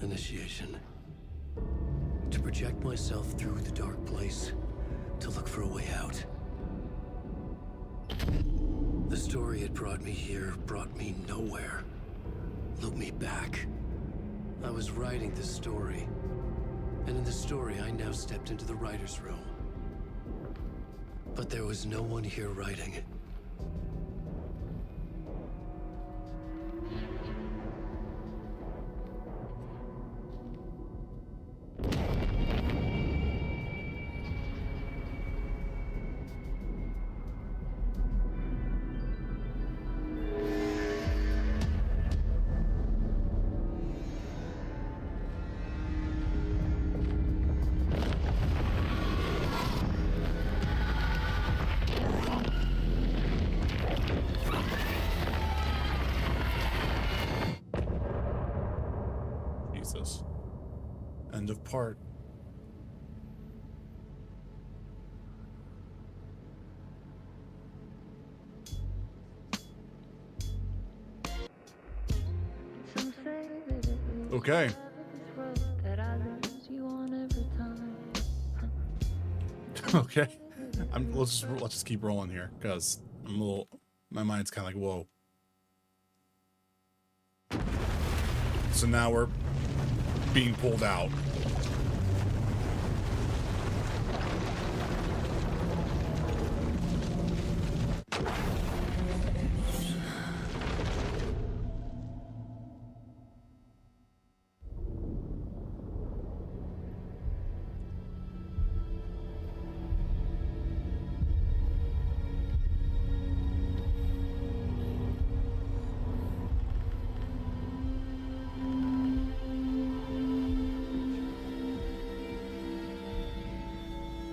Initiation. To project myself through the dark place, to look for a way out. The story had brought me here, brought me nowhere. Looped me back. I was writing the story. And in the story, I now stepped into the writer's room. But there was no one here writing. Jesus. End of part. Okay. Okay. Let's just keep rolling here, because I'm a little, my mind's kind of like, whoa. So now we're being pulled out.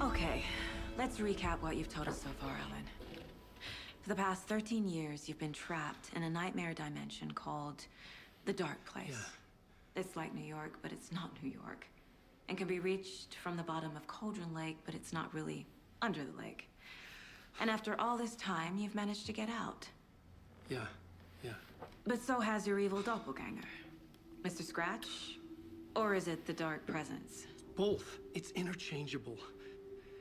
Okay, let's recap what you've told us so far, Ellen. For the past 13 years, you've been trapped in a nightmare dimension called the Dark Place. Yeah. It's like New York, but it's not New York. And can be reached from the bottom of Cauldron Lake, but it's not really under the lake. And after all this time, you've managed to get out. Yeah. But so has your evil doppelganger. Mr. Scratch? Or is it the Dark Presence? Both. It's interchangeable.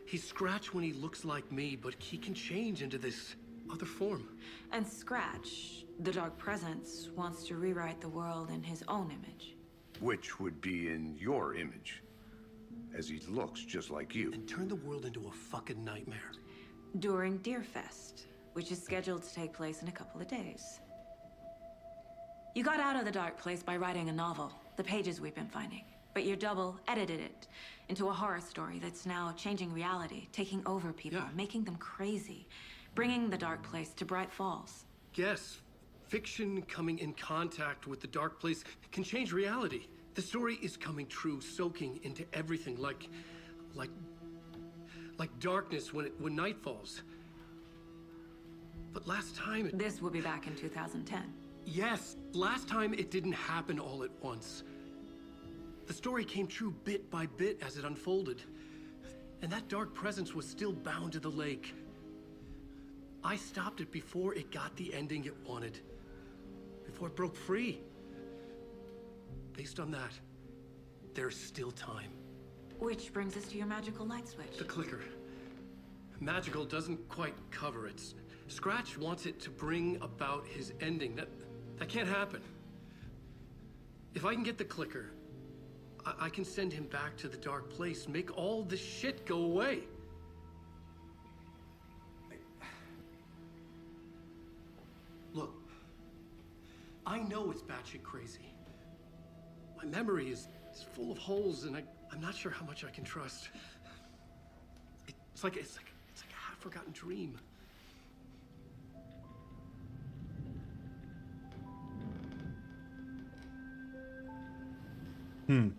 He's Scratch when he looks like me, but he can change into this other form. And Scratch, the Dark Presence, wants to rewrite the world in his own image. Which would be in your image, as he looks just like you. And turn the world into a fucking nightmare. During Deerfest, which is scheduled to take place in a couple of days. You got out of the Dark Place by writing a novel, the pages we've been finding. But your double edited it into a horror story that's now changing reality, taking over people, making them crazy, bringing the Dark Place to Bright Falls. Yes, fiction coming in contact with the Dark Place can change reality. The story is coming true, soaking into everything, like darkness when night falls. But last time This will be back in 2010. Yes, last time it didn't happen all at once. The story came true bit by bit as it unfolded. And that dark presence was still bound to the lake. I stopped it before it got the ending it wanted. Before it broke free. Based on that, there's still time. Which brings us to your magical light switch. The clicker. Magical doesn't quite cover it. Scratch wants it to bring about his ending. That can't happen. If I can get the clicker, I can send him back to the Dark Place, make all this shit go away. Look, I know it's batshit crazy. My memory is full of holes, and I'm not sure how much I can trust. It's like a half-forgotten dream. Hmm.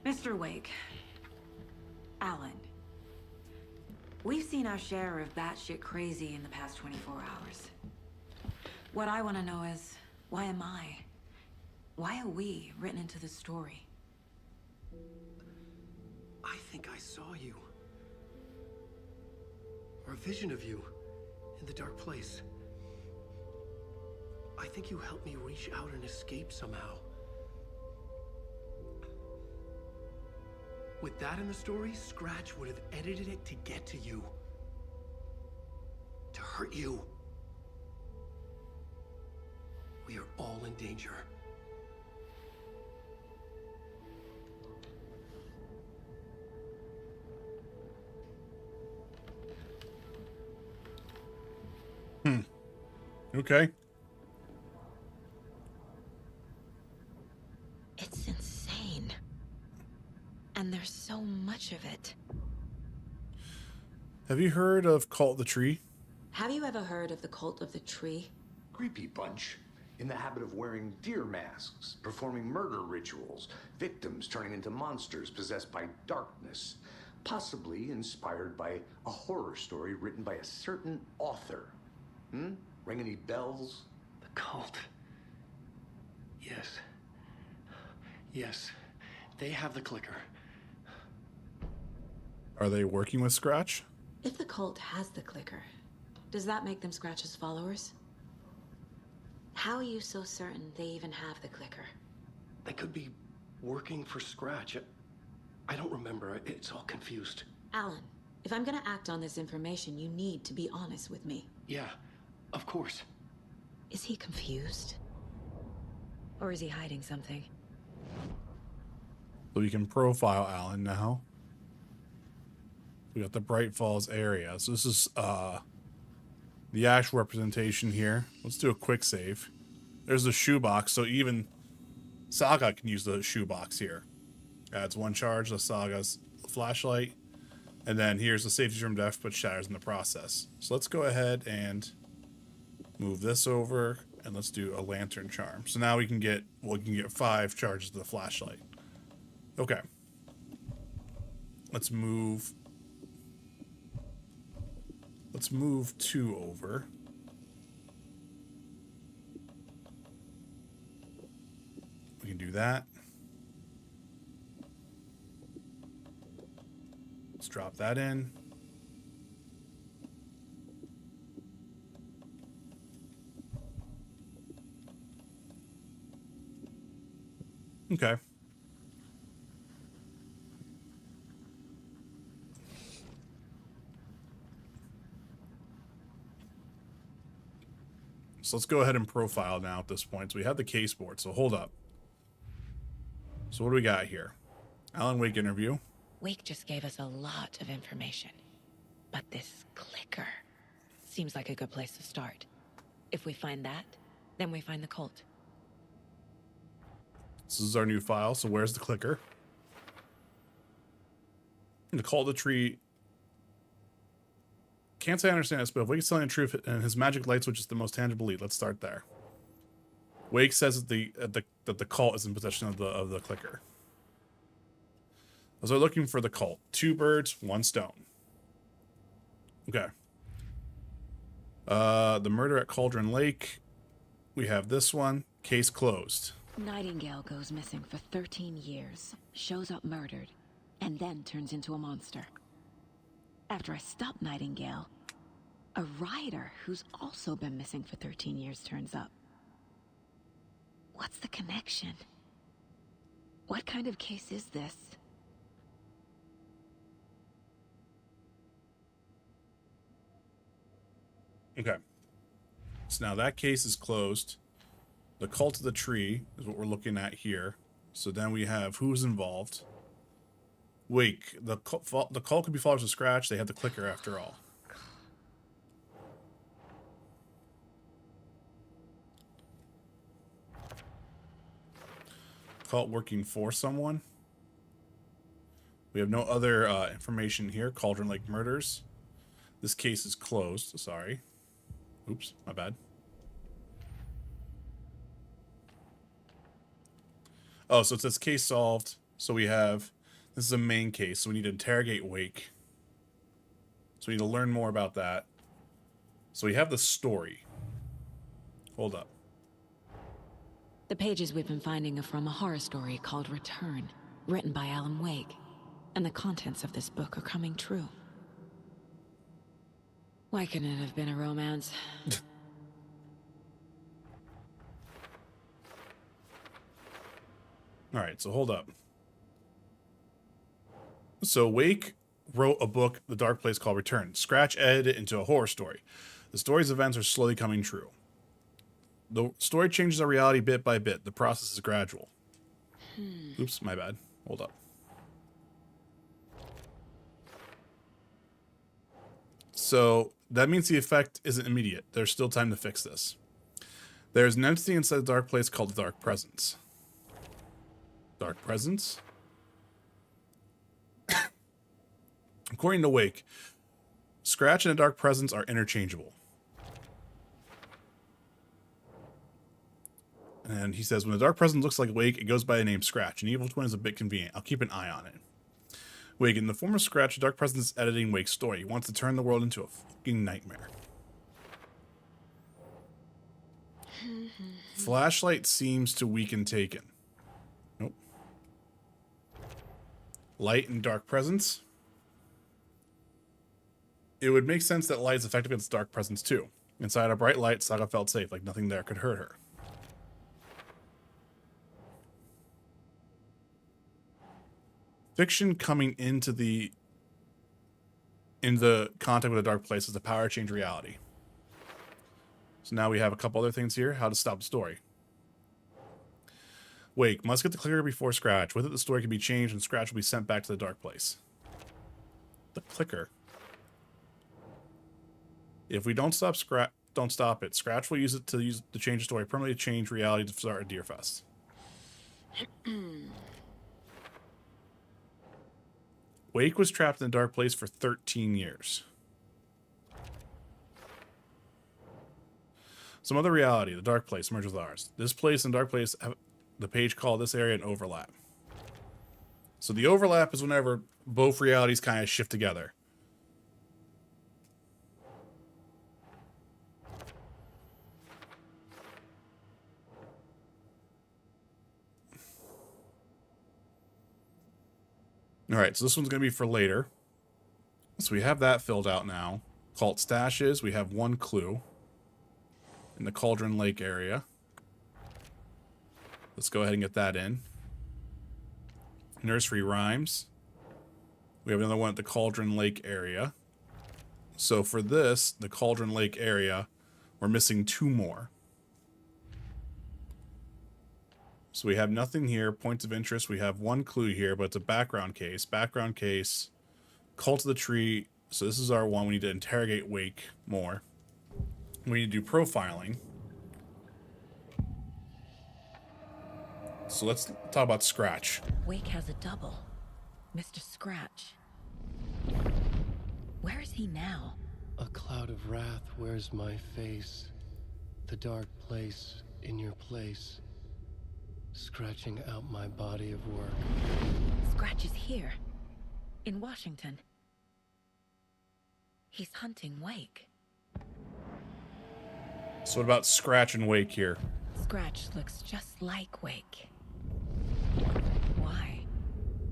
Mr. Wake. Alan. We've seen our share of batshit crazy in the past 24 hours. What I want to know is, why am I? Why are we written into the story? I think I saw you. Or a vision of you in the dark place. I think you helped me reach out and escape somehow. With that in the story, Scratch would have edited it to get to you. To hurt you. We are all in danger. Okay. It's insane. And there's so much of it. Have you heard of Cult of the Tree? Have you ever heard of the Cult of the Tree? Creepy bunch. In the habit of wearing deer masks, performing murder rituals, victims turning into monsters possessed by darkness, possibly inspired by a horror story written by a certain author. Ring any bells? The cult. Yes. Yes. They have the clicker. Are they working with Scratch? If the cult has the clicker, does that make them Scratch's followers? How are you so certain they even have the clicker? They could be working for Scratch. I don't remember. It's all confused. Alan, if I'm gonna act on this information, you need to be honest with me. Yeah, of course. Is he confused? Or is he hiding something? So we can profile Alan now. We got the Bright Falls area. So this is the actual representation here. Let's do a quick save. There's the shoebox, so even Saga can use the shoebox here. Adds 1 charge to Saga's flashlight. And then here's the safety room def, but shatters in the process. So let's go ahead and move this over, and let's do a lantern charm. So now we can get 5 charges to the flashlight. Okay. Let's move 2 over. We can do that. Let's drop that in. Okay. So let's go ahead and profile now at this point. So we have the case board. So hold up. So what do we got here? Alan Wake interview. Wake just gave us a lot of information. But this clicker seems like a good place to start. If we find that, then we find the cult. This is our new file. So where's the clicker? The Cult of the Tree. Can't say I understand this, but if Wake's telling the truth and his magic light switch is the most tangible lead, let's start there. Wake says that the cult is in possession of the clicker. So we're looking for the cult. 2 birds, 1 stone. Okay. The murder at Cauldron Lake. We have this one. Case closed. Nightingale goes missing for 13 years, shows up murdered, and then turns into a monster. After I stop Nightingale, a rider who's also been missing for 13 years turns up. What's the connection? What kind of case is this? Okay. So now that case is closed. The Cult of the Tree is what we're looking at here. So then we have who's involved. Wake. The cult could be followers of Scratch. They had the clicker after all. Cult working for someone. We have no other information here. Cauldron Lake murders. This case is closed. Sorry. Oops, my bad. Oh, so it says case solved. So we have, this is a main case. So we need to interrogate Wake. So we need to learn more about that. So we have the story. Hold up. The pages we've been finding are from a horror story called Return, written by Alan Wake. And the contents of this book are coming true. Why couldn't it have been a romance? Alright, so hold up. So Wake wrote a book, The Dark Place, called Return. Scratch edited it into a horror story. The story's events are slowly coming true. The story changes our reality bit by bit. The process is gradual. Oops, my bad. Hold up. So that means the effect isn't immediate. There's still time to fix this. There's an entity inside the Dark Place called the Dark Presence. Dark Presence? According to Wake, Scratch and the Dark Presence are interchangeable. And he says, when the Dark Presence looks like Wake, it goes by the name Scratch. An evil twin is a bit convenient. I'll keep an eye on it. Wake, in the form of Scratch, the Dark Presence is editing Wake's story. He wants to turn the world into a fucking nightmare. Flashlight seems to weaken Taken. Nope. Light and Dark Presence. It would make sense that light is effective against Dark Presence too. Inside a bright light, Saga felt safe, like nothing there could hurt her. Fiction coming into the contact with the Dark Place is the power to change reality. So now we have a couple other things here. How to stop the story. Wake must get the clicker before Scratch. With it, the story can be changed and Scratch will be sent back to the Dark Place. The clicker. If we don't stop it. Scratch will use it to change the story, permanently change reality to start a Deerfest. Wake was trapped in the Dark Place for 13 years. Some other reality, the Dark Place, merged with ours. This place and Dark Place have the page called this area an overlap. So the overlap is whenever both realities kind of shift together. Alright, so this one's going to be for later. So we have that filled out now. Cult stashes, we have one clue. In the Cauldron Lake area. Let's go ahead and get that in. Nursery rhymes. We have another one at the Cauldron Lake area. So for this, the Cauldron Lake area, we're missing 2 more. So we have nothing here. Points of interest. We have 1 clue here, but it's a background case. Background case. Cult of the Tree. So this is our one. We need to interrogate Wake more. We need to do profiling. So let's talk about Scratch. Wake has a double. Mr. Scratch. Where is he now? A cloud of wrath wears my face. The dark place in your place. Scratching out my body of work. Scratch is here. In Washington. He's hunting Wake. So what about Scratch and Wake here? Scratch looks just like Wake. Why?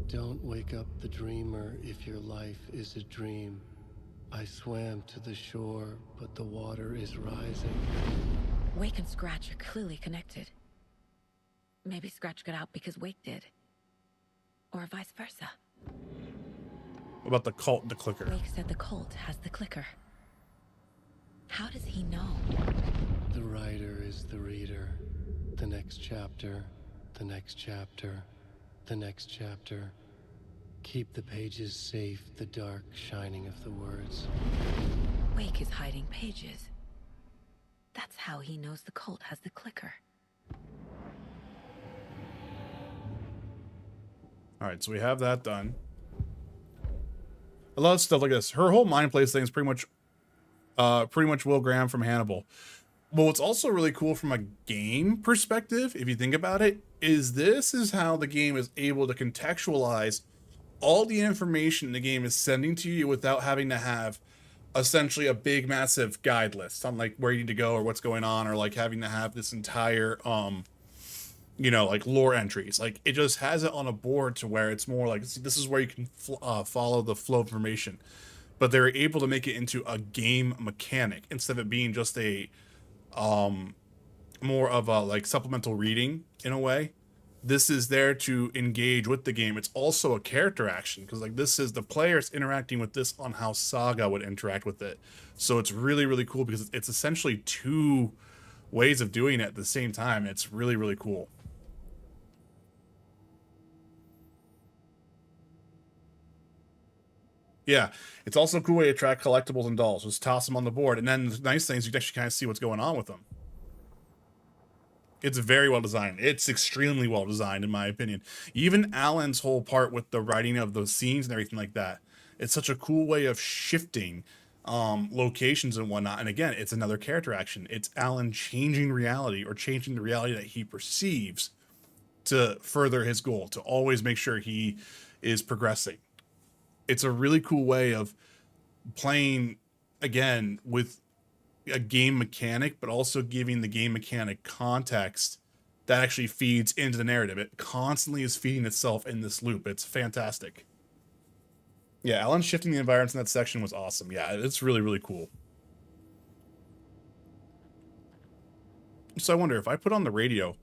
Don't wake up the dreamer if your life is a dream. I swam to the shore, but the water is rising. Wake and Scratch are clearly connected. Maybe Scratch got out because Wake did. Or vice versa. What about the cult, the clicker? Wake said the cult has the clicker. How does he know? The writer is the reader. The next chapter, the next chapter, the next chapter. Keep the pages safe, the dark shining of the words. Wake is hiding pages. That's how he knows the cult has the clicker. Alright, so we have that done. A lot of stuff like this. Her whole mind place thing is pretty much Will Graham from Hannibal. But what's also really cool from a game perspective, if you think about it, is this is how the game is able to contextualize all the information the game is sending to you without having to have essentially a big massive guide list on like where you need to go or what's going on, or like having to have this entire you know, like lore entries. Like it just has it on a board to where it's more like this is where you can follow the flow of information, but they're able to make it into a game mechanic instead of it being just a more of a like supplemental reading in a way. This is there to engage with the game. It's also a character action because like this is the players interacting with this on how Saga would interact with it. So it's really, really cool because it's essentially two ways of doing it at the same time. It's really, really cool. Yeah, it's also a cool way to track collectibles and dolls. Just toss them on the board, and then the nice thing is you can actually kind of see what's going on with them. It's very well designed. It's extremely well designed, in my opinion. Even Alan's whole part with the writing of those scenes and everything like that. It's such a cool way of shifting locations and whatnot. And again, it's another character action. It's Alan changing reality or changing the reality that he perceives to further his goal, to always make sure he is progressing. It's a really cool way of playing, again, with a game mechanic, but also giving the game mechanic context that actually feeds into the narrative. It constantly is feeding itself in this loop. It's fantastic. Yeah, Alan shifting the environments in that section was awesome. Yeah, it's really, really cool. So I wonder if I put on the radio.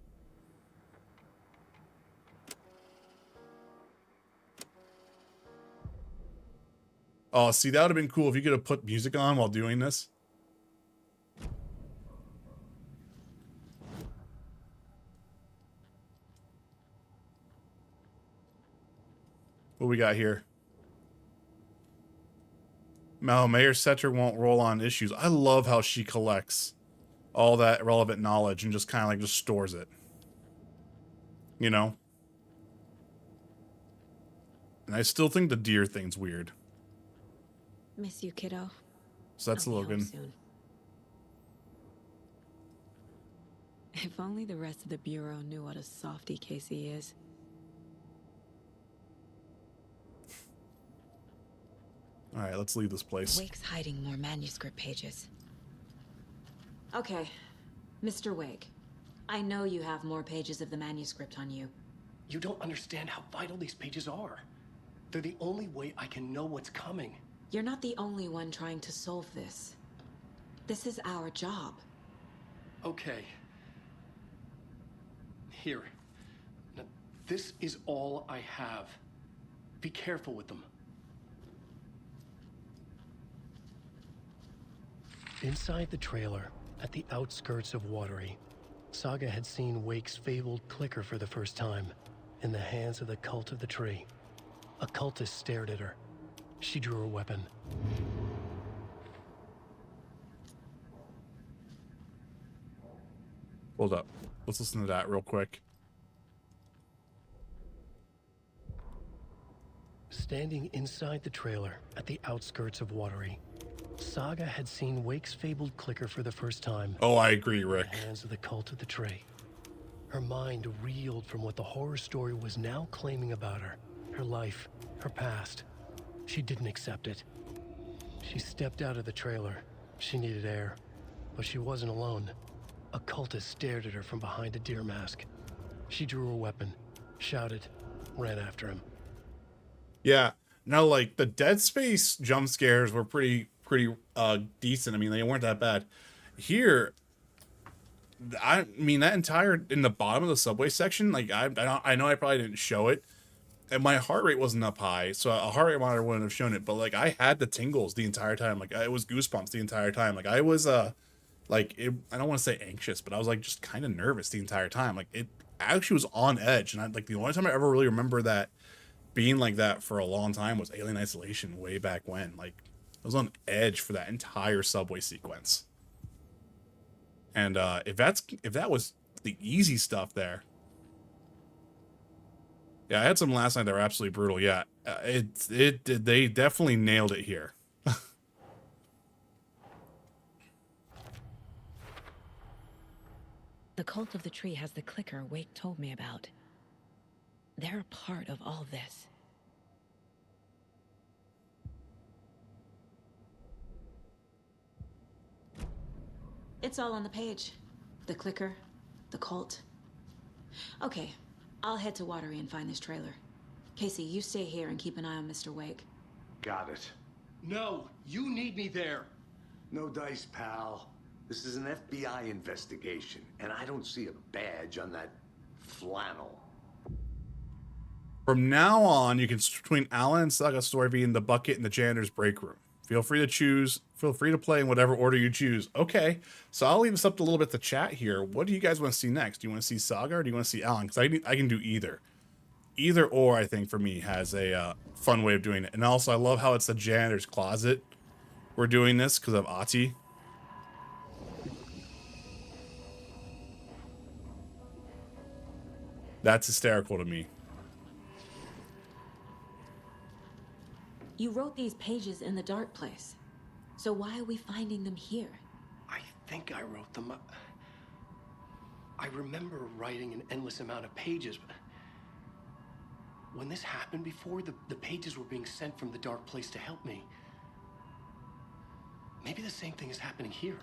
Oh, see, that would have been cool if you could have put music on while doing this. What we got here? Mayor Setter won't roll on issues. I love how she collects all that relevant knowledge and just kind of like just stores it. You know? And I still think the deer thing's weird. Miss you, kiddo. So that's Logan. Soon. If only the rest of the Bureau knew what a softy Casey is. All right, let's leave this place. Wake's hiding more manuscript pages. Okay, Mr. Wake. I know you have more pages of the manuscript on you. You don't understand how vital these pages are. They're the only way I can know what's coming. You're not the only one trying to solve this. This is our job. Okay. Here. Now, this is all I have. Be careful with them. Inside the trailer, at the outskirts of Watery, Saga had seen Wake's fabled clicker for the first time, in the hands of the Cult of the Tree. A cultist stared at her. She drew her weapon. Hold up. Let's listen to that real quick. Standing inside the trailer at the outskirts of Watery, Saga had seen Wake's fabled clicker for the first time. Oh, I agree, Rick. In the hands of the Cult of the Tree. Her mind reeled from what the horror story was now claiming about her. Her life, her past. She didn't accept it. She stepped out of the trailer. She needed air. But she wasn't alone. A cultist stared at her from behind a deer mask. She drew her weapon, shouted, ran after him. Yeah. No, like the Dead Space jump scares were pretty decent. I mean, they weren't that bad. Here, I mean, that entire in the bottom of the subway section, like I know I probably didn't show it, and my heart rate wasn't up high, so a heart rate monitor wouldn't have shown it. But like I had the tingles the entire time. Like it was goosebumps the entire time. Like I was like I don't want to say anxious, but I was like just kind of nervous the entire time. Like it actually was on edge, and like the only time I ever really remember that being like that for a long time was Alien Isolation way back when. Like I was on edge for that entire subway sequence. And if that was the easy stuff there. Yeah, I had some last night that were absolutely brutal. Yeah, they definitely nailed it here. The cult of the tree has the clicker Wake told me about. They're a part of all this. It's all on the page. The clicker, the cult. Okay, I'll head to Watery and find this trailer. Casey, you stay here and keep an eye on Mr. Wake. Got it. No, you need me there. No dice, pal. This is an FBI investigation, and I don't see a badge on that flannel. From now on, you can switch between Alan and Saga's story being the bucket and the janitor's break room. Feel free to choose. Feel free to play in whatever order you choose. Okay, so I'll leave this up to a little bit to chat here. What do you guys want to see next? Do you want to see Saga or do you want to see Alan? Because I can do either. Either or, I think, for me, has a fun way of doing it. And also, I love how it's the janitor's closet we're doing this because of Ati. That's hysterical to me. You wrote these pages in the dark place. So why are we finding them here? I think I wrote them up. I remember writing an endless amount of pages, but when this happened before, the pages were being sent from the dark place to help me. Maybe the same thing is happening here.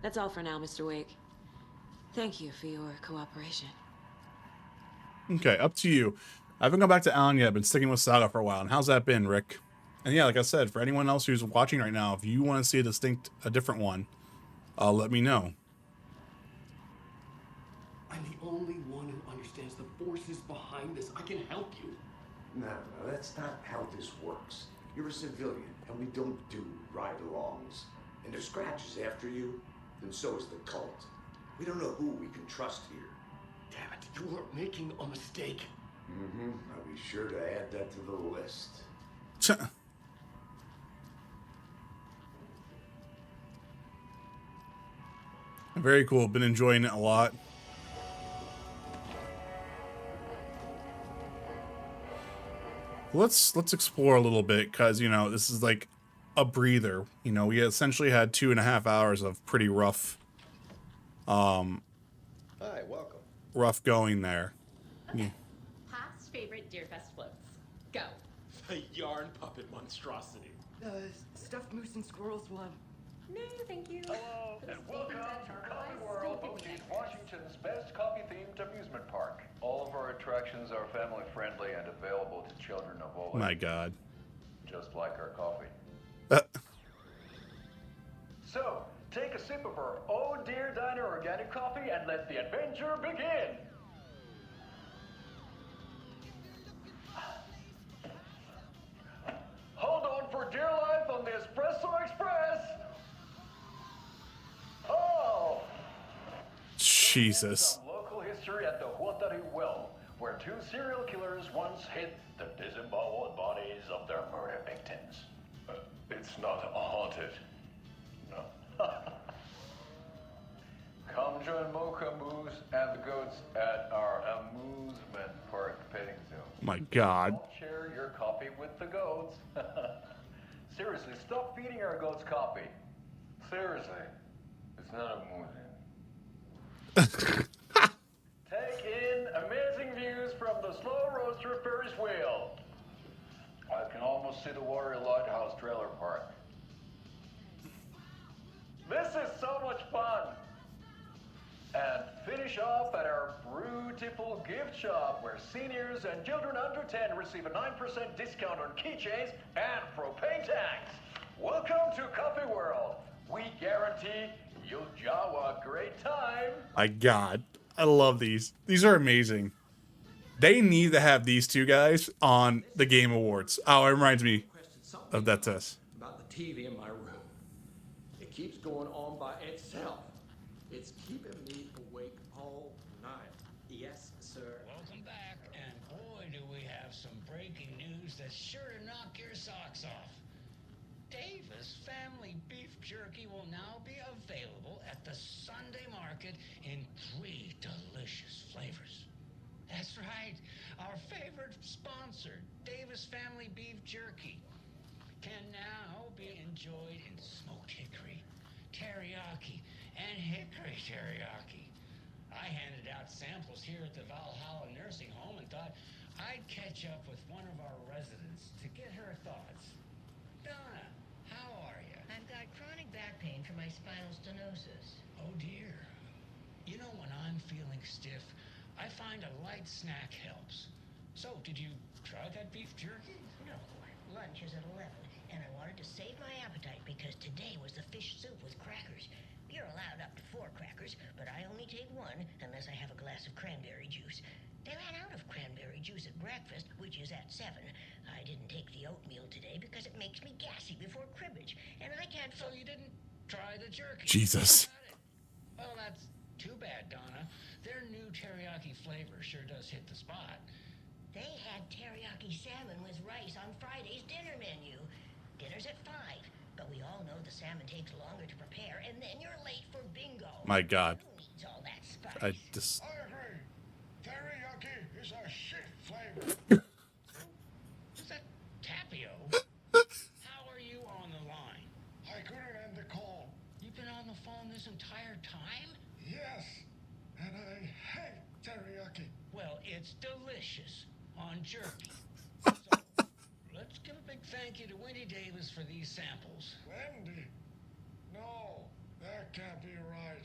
That's all for now, Mr. Wake. Thank you for your cooperation. Okay, up to you. I haven't gone back to Alan yet. I've been sticking with Saga for a while. And how's that been, Rick? And yeah, like I said, for anyone else who's watching right now, if you want to see a different one, let me know. I'm the only one who understands the forces behind this. I can help you. No, that's not how this works. You're a civilian, and we don't do ride-alongs. And if Scratch is after you, then so is the cult. We don't know who we can trust here. Damn it, you are making a mistake. Mm-hmm. I'll be sure to add that to the list. Very cool. Been enjoying it a lot. Let's explore a little bit because, you know, this is like a breather. You know, we essentially had 2.5 hours of pretty rough, Hi, welcome. rough going there. Yeah. Past favorite Deerfest floats. Go. A yarn puppet monstrosity. Stuffed moose and squirrels one. No, thank you. Hello, and welcome to Coffee World, East Washington's best coffee-themed amusement park. All of our attractions are family-friendly and available to children of all ages. My God. Just like our coffee. So, take a sip of our Oh Dear Diner organic coffee and let the adventure begin. Hold on for dear life on the Espresso Express. Oh! Jesus. Some local history at the Huatari Well, where two serial killers once hid the disemboweled bodies of their murder victims. It's not haunted. No. Come join Mocha Moose and the goats at our amusement park petting zoo. My God. Don't share your coffee with the goats. Seriously, stop feeding our goats coffee. Seriously, it's not amusing. Take in amazing views from the slow roaster Ferris wheel. I can almost see the Watery Lighthouse trailer park. This is so much fun. And finish off at our beautiful gift shop where seniors and children under 10 receive a 9% discount on keychains and propane tanks. Welcome to Coffee World. We guarantee you'll jaw a great time. My God. I love these. These are amazing. They need to have these two guys on the Game Awards. Oh, it reminds me of that test. About the TV in my room. It keeps going on by itself. It's keeping me awake all night. Yes, sir. Welcome back, and boy, do we have some breaking news that's sure to knock your socks off. Davis Family Beef Jerky will now be available at the Sunday market in 3 delicious flavors. That's right, our favorite sponsor, Davis Family Beef Jerky, can now be enjoyed in smoked hickory, teriyaki, and hickory teriyaki. I handed out samples here at the Valhalla nursing home and thought I'd catch up with one of our residents to get her thoughts. Donna, how are you? I've got chronic back pain from my spinal stenosis. Oh dear. You know, when I'm feeling stiff, I find a light snack helps. So, did you try that beef jerky? No, lunch is at 11, and I wanted to save my appetite because today was the fish soup with crackers. You're allowed up to 4 crackers, but I only take 1 unless I have a glass of cranberry juice. They ran out of cranberry juice at breakfast, which is at 7. I didn't take the oatmeal today because it makes me gassy before cribbage, and I can't... So you didn't try the jerky? Jesus. Well, that's too bad, Donna. Their new teriyaki flavor sure does hit the spot. They had teriyaki salmon with rice on Friday's dinner menu. Dinner's at 5, but we all know the salmon takes longer to prepare, and then you're late for bingo. My God. Who needs all that spice? I just... I agree. Teriyaki is a shit flavor. Is that Tapio? How are you on the line? I couldn't end the call. You've been on the phone this entire time? Yes, and I hate teriyaki. Well, it's delicious on jerky. So, let's give a big thank you to Wendy Davis for these samples. Wendy? No, that can't be right.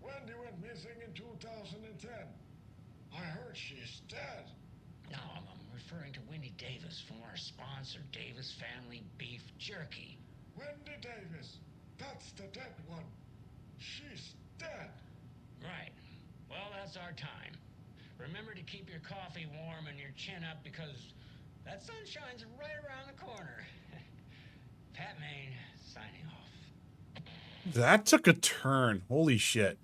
Wendy went missing in 2010. I heard she's dead. No, I'm referring to Wendy Davis from our sponsor, Davis Family Beef Jerky. Wendy Davis. That's the dead one. She's dead. Right. Well, that's our time. Remember to keep your coffee warm and your chin up because that sunshine's right around the corner. Pat Maine, signing off. That took a turn. Holy shit.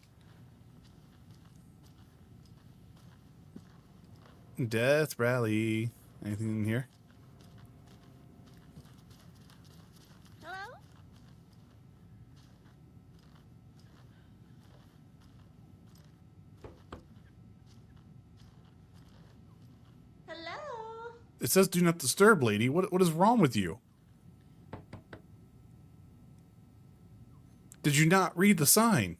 Death Rally. Anything in here? Hello? Hello? It says do not disturb, lady. What is wrong with you? Did you not read the sign?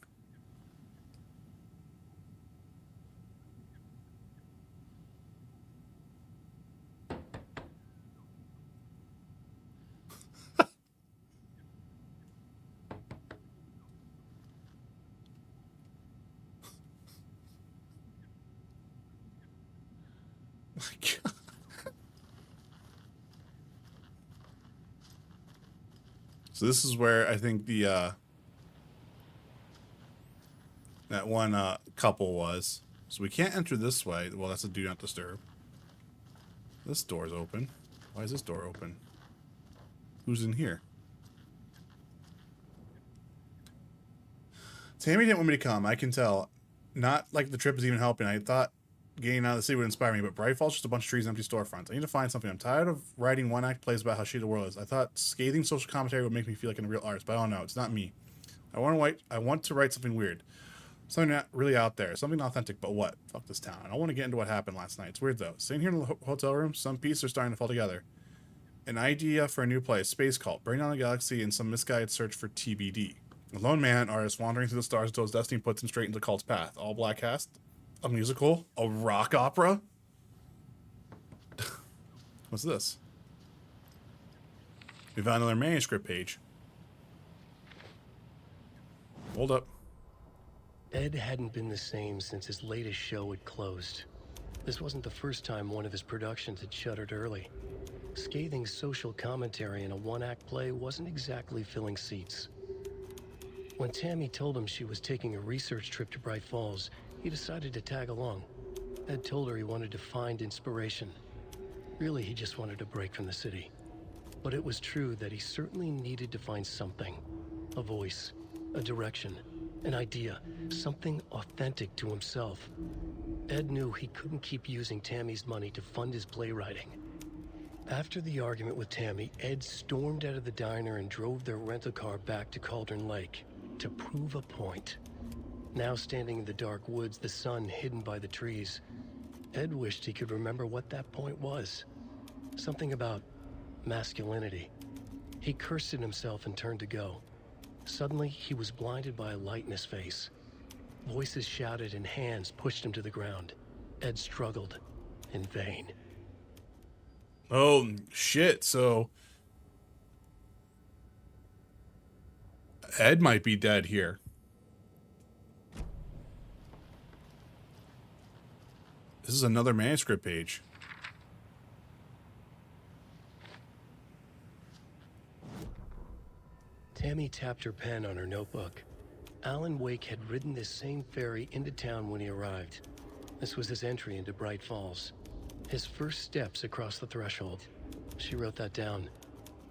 My God. So this is where I think the that one couple was. So we can't enter this way. Well, that's a do not disturb. This door's open. Why is this door open? Who's in here? Tammy didn't want me to come. I can tell. Not like the trip is even helping. I thought getting out of the city would inspire me, but Bright Falls just a bunch of trees and empty storefronts. I need to find something. I'm tired of writing one-act plays about how shitty the world is. I thought scathing social commentary would make me feel like a real artist, but I don't know. It's not me. I want to write something weird. Something not really out there. Something authentic, but what? Fuck this town. I don't want to get into what happened last night. It's weird, though. Sitting here in the hotel room, some pieces are starting to fall together. An idea for a new play, Space Cult. Bring down the galaxy in some misguided search for TBD. A lone man, artist, wandering through the stars until his destiny puts him straight into the cult's path. All black cast. A musical? A rock opera? What's this? We found another manuscript page. Hold up. Ed hadn't been the same since his latest show had closed. This wasn't the first time one of his productions had shuttered early. Scathing social commentary in a one-act play wasn't exactly filling seats. When Tammy told him she was taking a research trip to Bright Falls, he decided to tag along. Ed told her he wanted to find inspiration. Really, he just wanted a break from the city. But it was true that he certainly needed to find something. A voice, a direction, an idea, something authentic to himself. Ed knew he couldn't keep using Tammy's money to fund his playwriting. After the argument with Tammy, Ed stormed out of the diner and drove their rental car back to Cauldron Lake to prove a point. Now standing in the dark woods, the sun hidden by the trees, Ed wished he could remember what that point was. Something about masculinity. He cursed at himself and turned to go. Suddenly, he was blinded by a light in his face. Voices shouted and hands pushed him to the ground. Ed struggled, in vain. Oh, shit. So Ed might be dead here. This is another manuscript page. Tammy tapped her pen on her notebook. Alan Wake had ridden this same ferry into town when he arrived. This was his entry into Bright Falls. His first steps across the threshold. She wrote that down.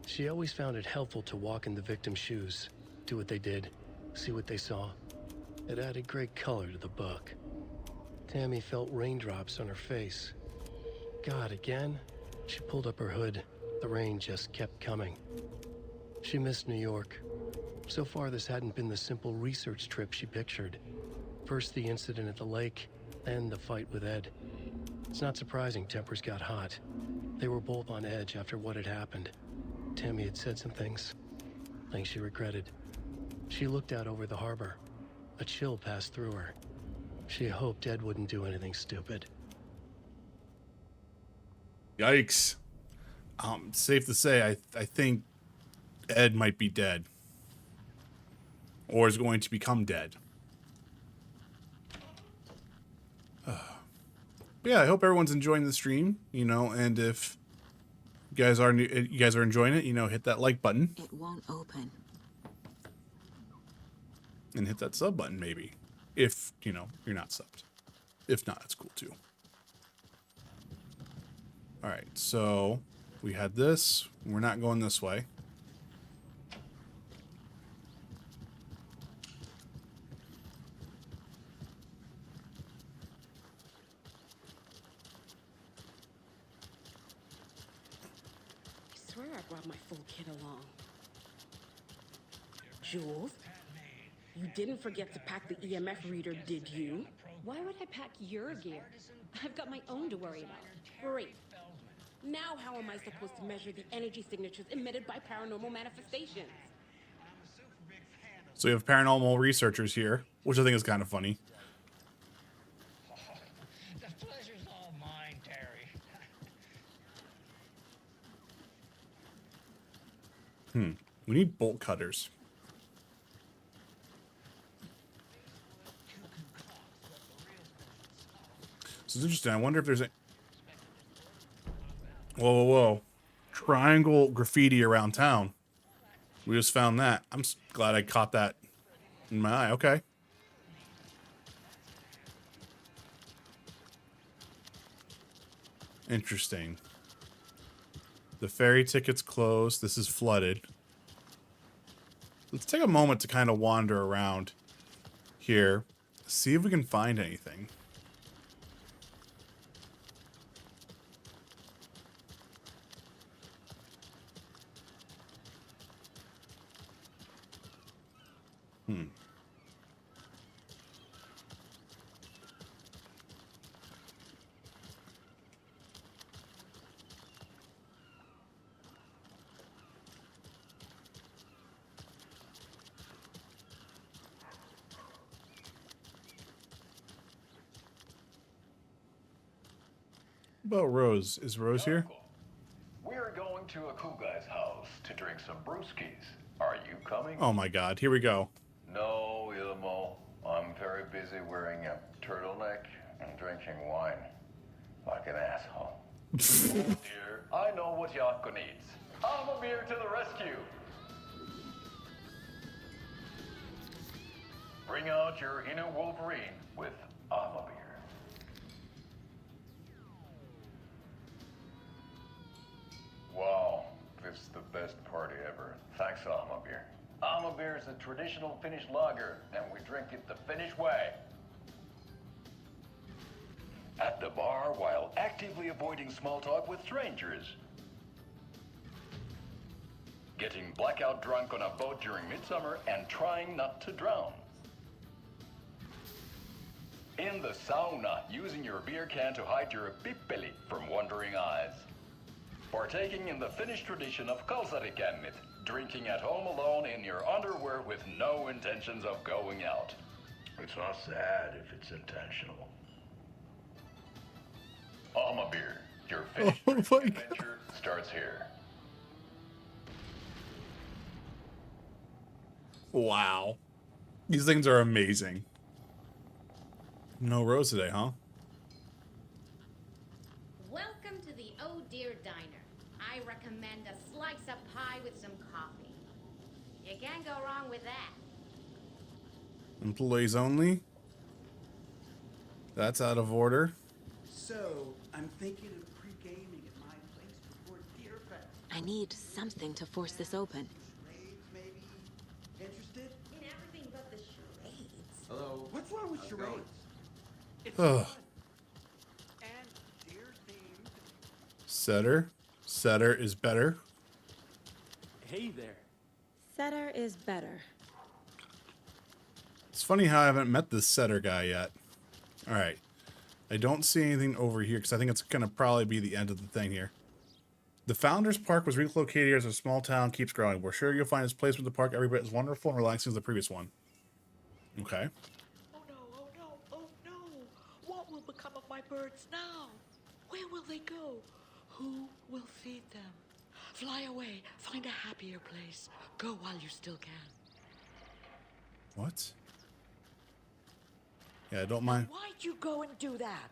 She always found it helpful to walk in the victim's shoes, do what they did, see what they saw. It added great color to the book. Tammy felt raindrops on her face. God, again? She pulled up her hood. The rain just kept coming. She missed New York. So far, this hadn't been the simple research trip she pictured. First the incident at the lake, then the fight with Ed. It's not surprising tempers got hot. They were both on edge after what had happened. Tammy had said some things she regretted. She looked out over the harbor. A chill passed through her. She hoped Ed wouldn't do anything stupid. Yikes. Safe to say, I think Ed might be dead. Or is going to become dead. Yeah, I hope everyone's enjoying the stream, you know, and if you guys are enjoying it, you know, hit that like button. It won't open. And hit that sub button, maybe. If, you know, you're not subbed. If not, it's cool too. Alright, so we had this. We're not going this way. I swear I brought my full kit along. Jules, you didn't forget to pack the EMF reader, did you? Why would I pack your gear? I've got my own to worry about. Great. Now how am I supposed to measure the energy signatures emitted by paranormal manifestations? So we have paranormal researchers here, which I think is kind of funny. The pleasure's all mine, Terry. We need bolt cutters. This is interesting. I wonder if there's a... Whoa, whoa, whoa. Triangle graffiti around town. We just found that. I'm glad I caught that in my eye. Okay. Interesting. The ferry ticket's closed. This is flooded. Let's take a moment to kind of wander around here. See if we can find anything. About Rose. Is Rose here? We're going to a cool guy's house to drink some brewskis. Are you coming? Oh my god, here we go. No, Ilmo. I'm very busy wearing a turtleneck and drinking wine. Like an asshole. Oh dear, I know what Yako needs. Beer to the rescue. Bring out your inner Wolverine with Beer. Wow, this is the best party ever. Thanks, Beer. Beer is a traditional Finnish lager, and we drink it the Finnish way. At the bar while actively avoiding small talk with strangers. Getting blackout drunk on a boat during midsummer and trying not to drown. In the sauna, using your beer can to hide your pippeli from wandering eyes. Partaking in the Finnish tradition of kalsarikennit, drinking at home alone in your underwear with no intentions of going out. It's not sad if it's intentional. Alma beer, your Finnish adventure starts here. Wow. These things are amazing. No Rose today, huh? Welcome to the Oh Dear Diner. I recommend a slice of pie with some coffee. You can't go wrong with that. Employees only. That's out of order. So, I'm thinking of pre-gaming at my place before Deer Fest. I need something to force this open. Charades, maybe? Interested? In everything but the charades. Hello? What's wrong with charades? It's Ugh. fun. And deer-themed. Setter. Setter is better. Hey there. Setter is better. It's funny how I haven't met this setter guy yet. All right. I don't see anything over here because I think it's going to probably be the end of the thing here. The Founders Park was relocated here as a small town keeps growing. We're sure you'll find its place with the park every bit as wonderful and relaxing as the previous one. Okay. Oh no, oh no, oh no. What will become of my birds now? Where will they go? Who will feed them? Fly away, find a happier place. Go while you still can. What? Yeah, I don't mind. Why'd you go and do that?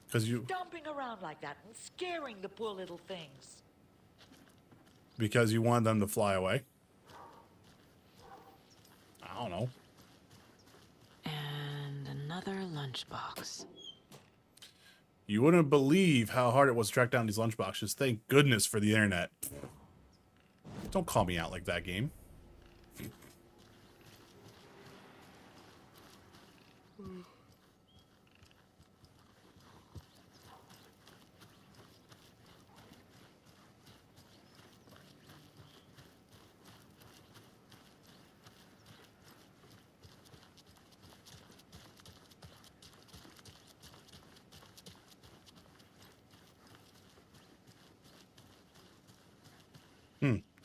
Because you... Stomping around like that and scaring the poor little things. Because you want them to fly away? I don't know. And another lunchbox. You wouldn't believe how hard it was to track down these lunchboxes. Thank goodness for the internet. Don't call me out like that, game.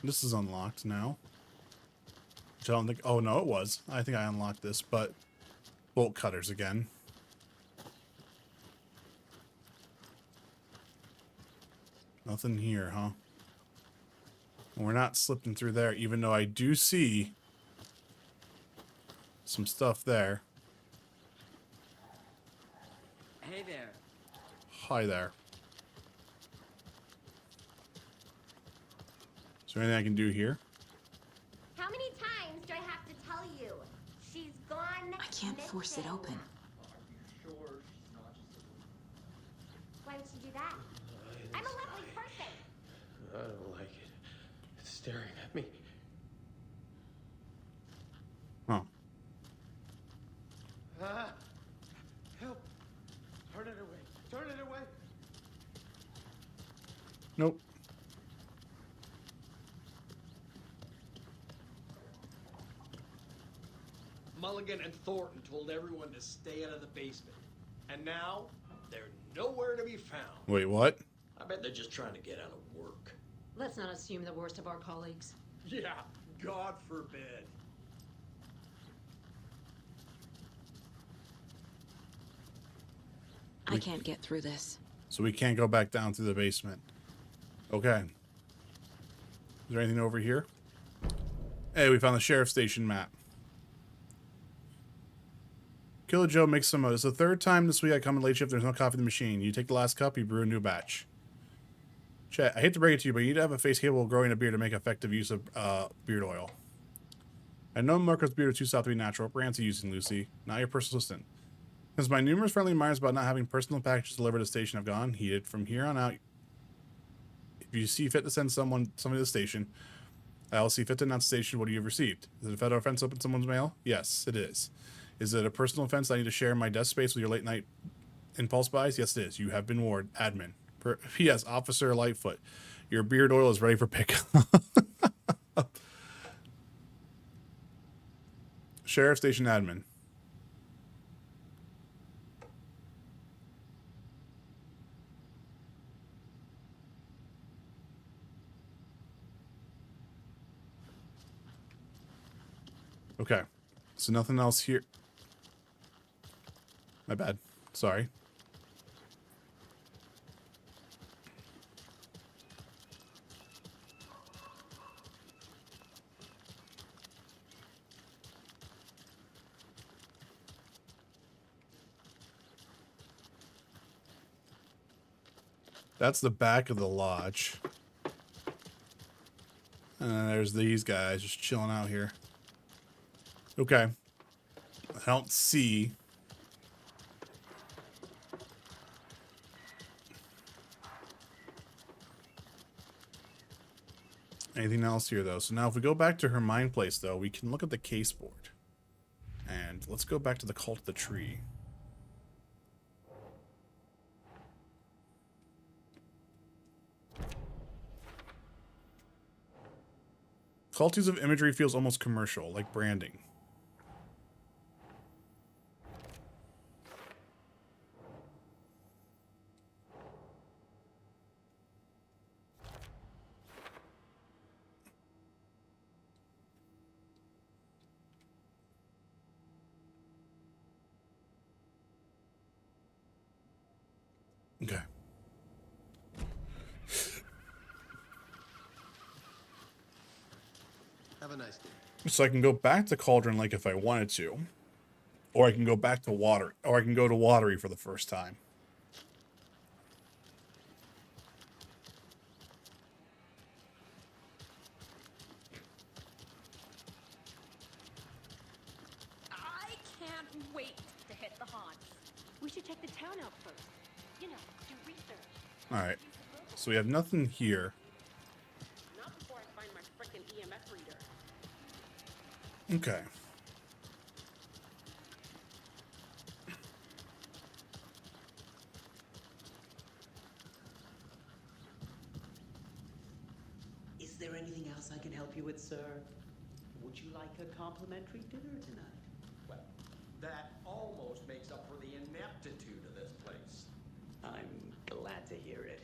This is unlocked now. Which I don't think... Oh, no, it was. I think I unlocked this, but... Bolt cutters again. Nothing here, huh? We're not slipping through there, even though I do see... some stuff there. Hey there. Hi there. Is there anything I can do here? How many times do I have to tell you? She's gone. I can't force it open. Why would she do that? I'm a lovely person. I don't like it. It's staring at me. Huh. Ah! Help! Turn it away. Turn it away. Nope. Mulligan and Thornton told everyone to stay out of the basement. And now, they're nowhere to be found. Wait, what? I bet they're just trying to get out of work. Let's not assume the worst of our colleagues. Yeah, God forbid. I can't get through this. So we can't go back down through the basement. Okay. Is there anything over here? Hey, we found the sheriff's station map. Killer Joe makes some of. It's the third time this week I come in late shift. There's no coffee in the machine. You take the last cup, you brew a new batch. Chat, I hate to break it to you, but you need to have a face capable of growing a beard to make effective use of beard oil. I know Marco's beard is too soft to be natural. What brands are you using, Lucy? Not your personal assistant. Because my numerous friendly reminders about not having personal packages delivered to the station have gone heated. From here on out, if you see fit to send somebody to the station, I'll see fit to announce the station what you have received. Is it a federal offense to open someone's mail? Yes, it is. Is it a personal offense I need to share my desk space with your late night impulse buys? Yes, it is. You have been warned. Admin. P.S. Officer Lightfoot. Your beard oil is ready for pickup. Sheriff Station Admin. Okay. So nothing else here. My bad. Sorry. That's the back of the lodge. And there's these guys just chilling out here. Okay. I don't see. Anything else here, though? So now if we go back to her mind place, though, we can look at the case board. And let's go back to the Cult of the Tree. Cult use of imagery feels almost commercial, like branding. Okay. Have a nice day. So I can go back to Cauldron Lake if I wanted to. Or I can go back to Water. Or I can go to Watery for the first time. I can't wait to hit the haunts. We should check the town out first. You know, do research. Alright. So we have nothing here. Not before I find my frickin' EMF reader. Okay. Is there anything else I can help you with, sir? Would you like a complimentary dinner tonight? Well, that almost makes up for the ineptitude of this place. I'm glad to hear it.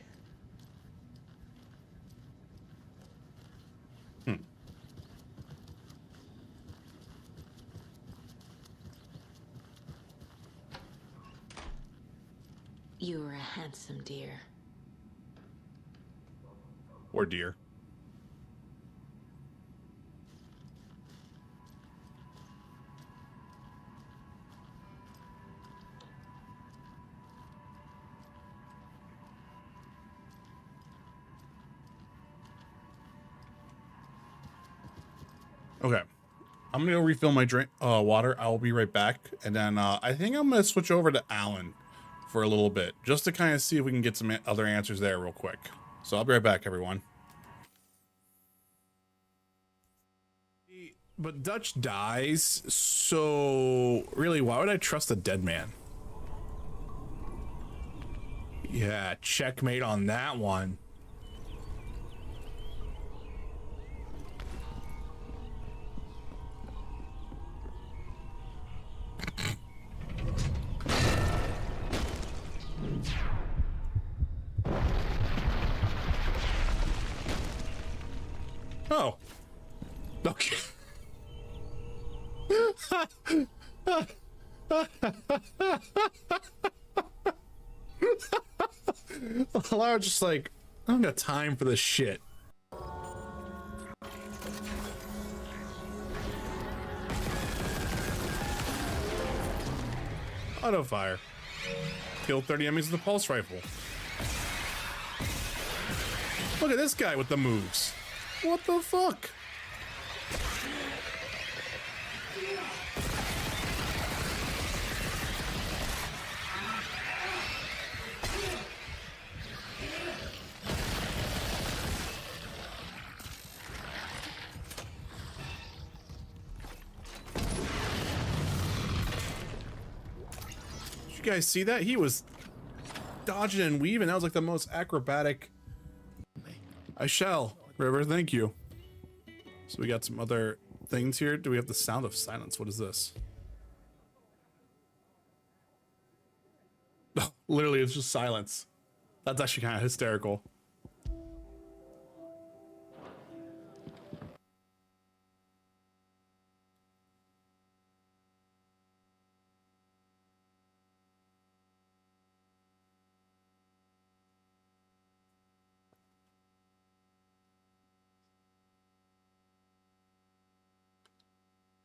You're a handsome deer. Or deer. Okay. I'm gonna go refill my drink water. I'll be right back. And then I think I'm gonna switch over to Alan for a little bit, just to kind of see if we can get some other answers there real quick. So I'll be right back, everyone. But Dutch dies, so really, why would I trust a dead man? Yeah, checkmate on that one. Oh. Okay. Well, I was just like, I don't got time for this shit. Auto fire. Kill 30 enemies with a pulse rifle. Look at this guy with the moves. What the fuck? Did you guys see that? He was dodging and weaving. That was like the most acrobatic. I shall. River, thank you. So we got some other things here. Do we have the sound of silence? What is this? Oh, literally, it's just silence. That's actually kind of hysterical.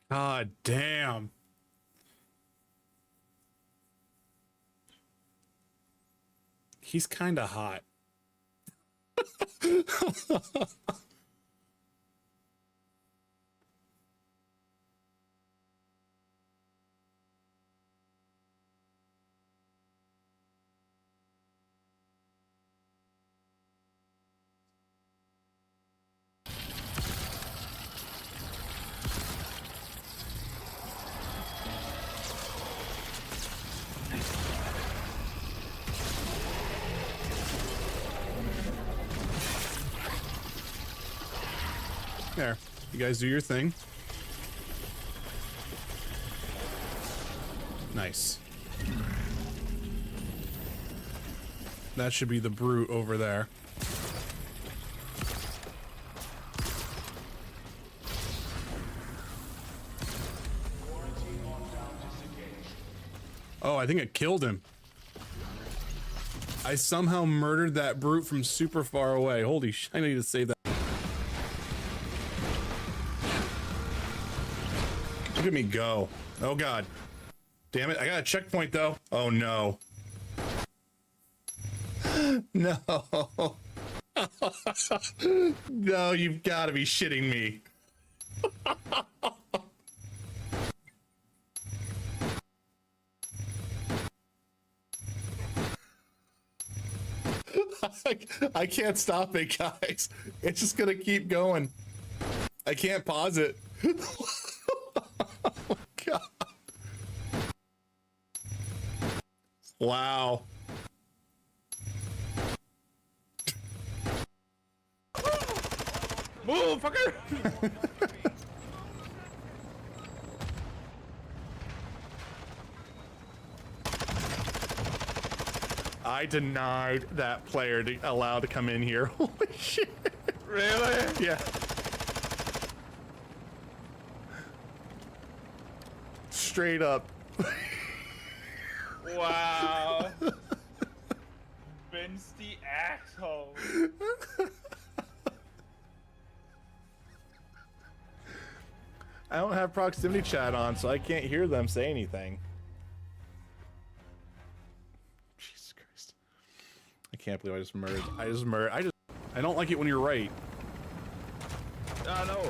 God damn. He's kind of hot. There, you guys do your thing. Nice. That should be the brute over there. Oh, I think it killed him. I somehow murdered that brute from super far away. Holy sh! I need to save that. Look at me go. Oh god. Damn it, I got a checkpoint though. Oh no. No. No, you've got to be shitting me. I can't stop it, guys. It's just gonna keep going. I can't pause it. Oh, God. Wow. Move, fucker! I denied that player to allow to come in here. Holy shit. Really? Yeah. Straight up. Wow. Vince the asshole. I don't have proximity chat on, so I can't hear them say anything. Jesus Christ. I can't believe I just murdered. I don't like it when you're right. I know.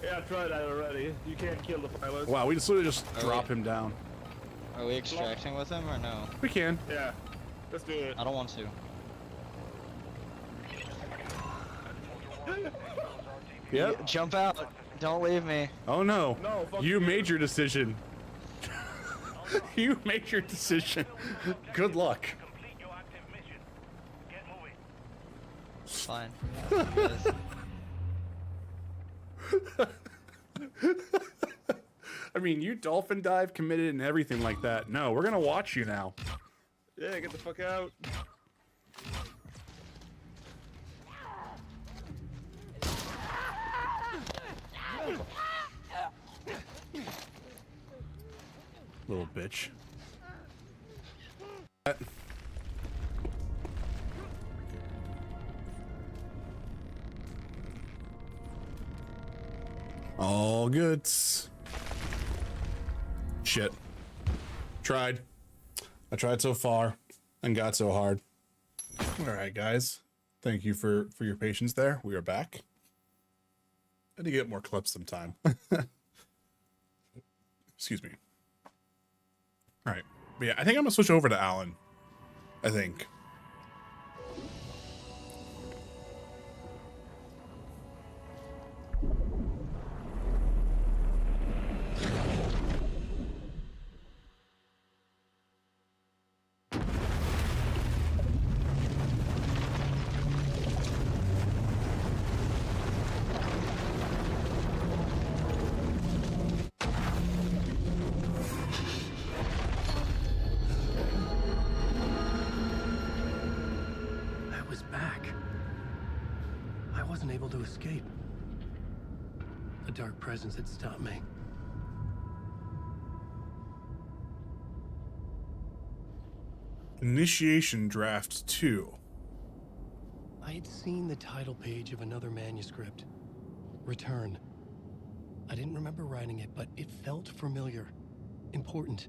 Yeah, I tried that already. You can't kill the pilot. Wow, we just literally just drop him down. Are we extracting with him or no? We can. Yeah. Let's do it. I don't want to. Yep. Jump out. Don't leave me. Oh no. No, fuck you made your decision. You made your decision. Good luck. It's fine. I mean, you dolphin dive committed and everything like that. No, we're gonna watch you now. Yeah, get the fuck out. Little bitch. All good. Shit. Tried. I tried so far and got so hard. All right, guys. Thank you for your patience there. We are back. I need to get more clips sometime. Excuse me. All right. But yeah, I think I'm gonna switch over to Alan. I think. I was back. I wasn't able to escape. A dark presence had stopped me. Initiation Draft 2. I had seen the title page of another manuscript. Return. I didn't remember writing it, but it felt familiar. Important.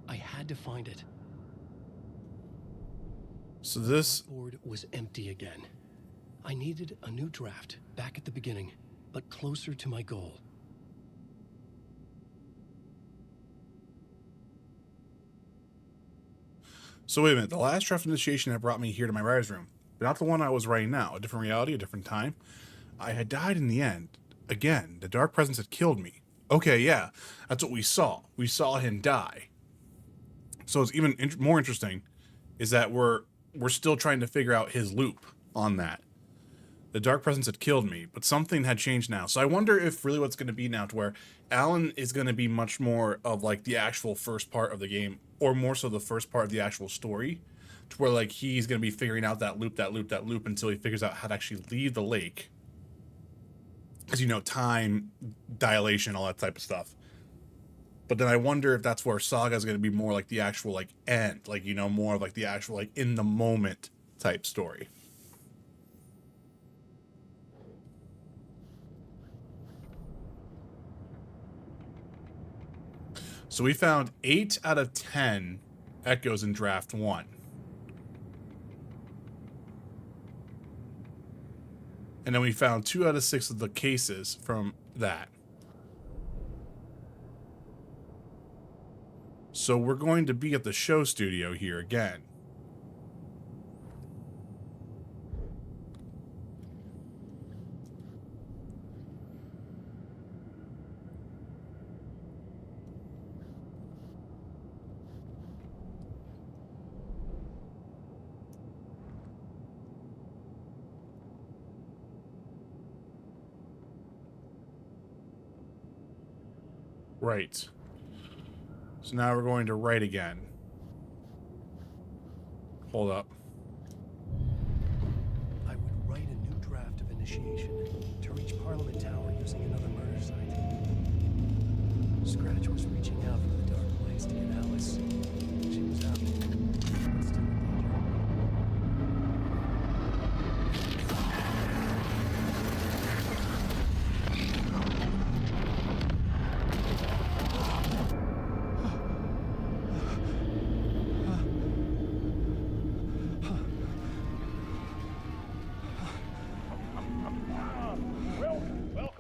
I had to find it. So this board was empty again. I needed a new draft, back at the beginning, but closer to my goal. So wait a minute, the last draft initiation that brought me here to my writer's room, but not the one I was writing now, a different reality, a different time. I had died in the end. Again, the dark presence had killed me. Okay, yeah, that's what we saw. We saw him die. So it's even more interesting is that we're still trying to figure out his loop on that. The dark presence had killed me, but something had changed now. So I wonder if really what's going to be now to where Alan is going to be much more of like the actual first part of the game, or more so the first part of the actual story, to where like he's going to be figuring out that loop until he figures out how to actually leave the lake. Because, you know, time, dilation, all that type of stuff. But then I wonder if that's where Saga is going to be more like the actual like end, like, you know, more of like the actual like in the moment type story. So we found 8 out of 10 echoes in draft 1. And then we found 2 out of 6 of the cases from that. So we're going to be at the show studio here again. Right. So now we're going to write again. Hold up. I would write a new draft of initiation to reach Parliament Tower using another murder site. Scratch was reaching out from the dark place to get Alice. She was out, but still in danger.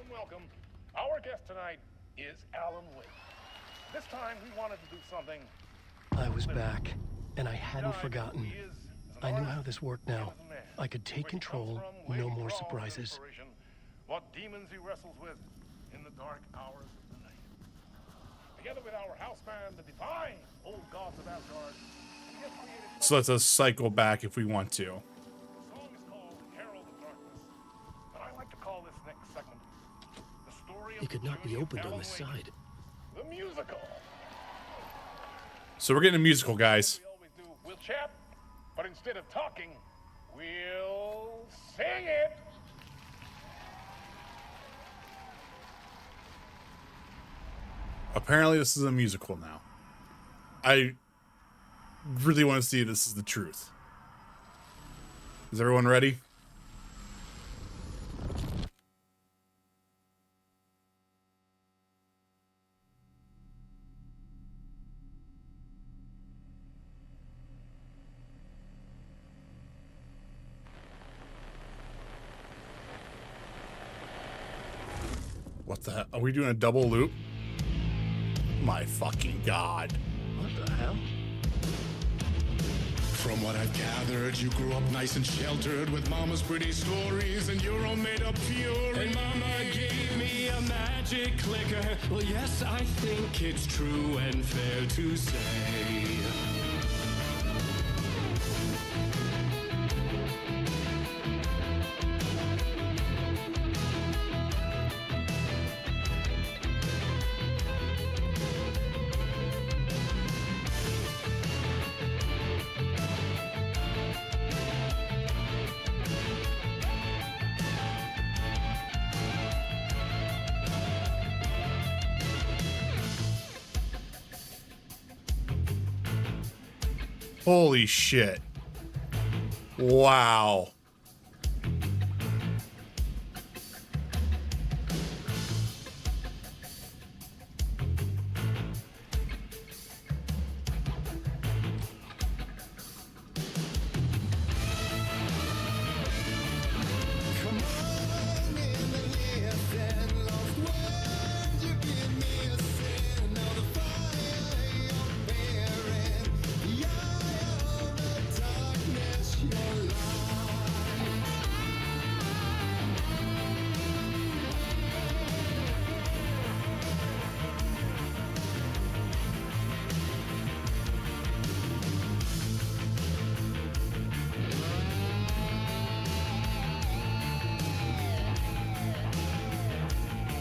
Welcome. Our guest tonight is Alan Wake. This time we wanted to do something. I was back, and I hadn't forgotten. I knew how this worked now. I could take control, no more surprises. What demons he wrestles with in the dark hours of the night. Together with our house band, the divine old gods of Asgard, we have created... So let's just cycle back if we want to. The song is called Herald of Darkness, but I like to call this next segment the story of It could not be opened on Alan this Wake, side. the musical. So we're getting a musical, guys. We always do. We'll chat, but instead of talking, we'll sing it. Apparently this is a musical now. I really want to see if this is the truth. Is everyone ready? What the hell? Are we doing a double loop? My fucking god. What the hell? From what I've gathered, you grew up nice and sheltered with mama's pretty stories and your own made-up fury. And mama gave me a magic clicker. Well, yes, I think it's true and fair to say. Holy shit. Wow.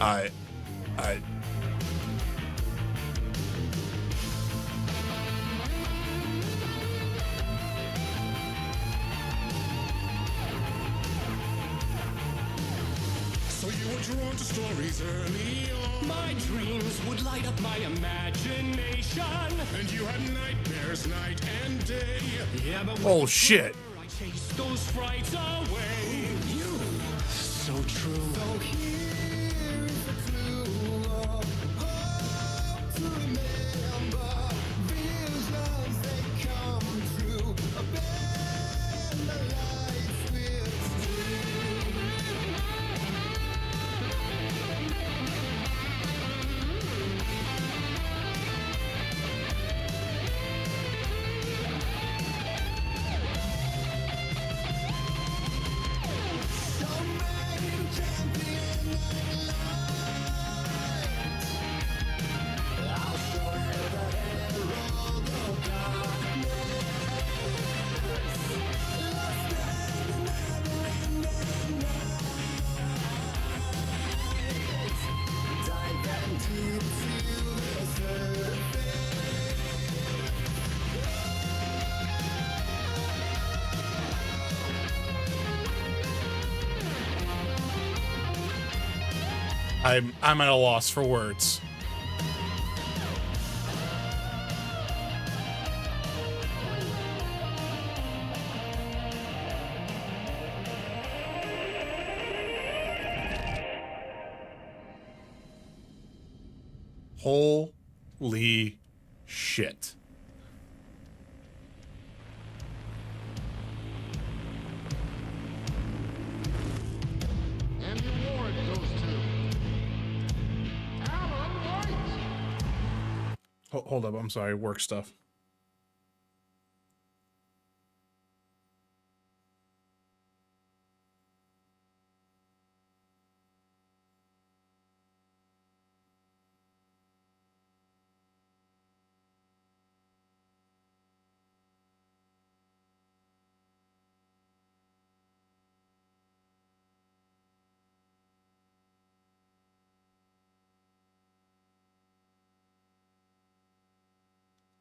I So you were drawn to stories early on. My dreams would light up my imagination. And you had nightmares night and day. Yeah, but oh shit. I chased those frights away. You, so true. So here is a clue of hope to remember. Visions, they come true. Bend the lights with I'm at a loss for words. Holy shit. And you warrant those two. Alan White! Hold up, I'm sorry, work stuff.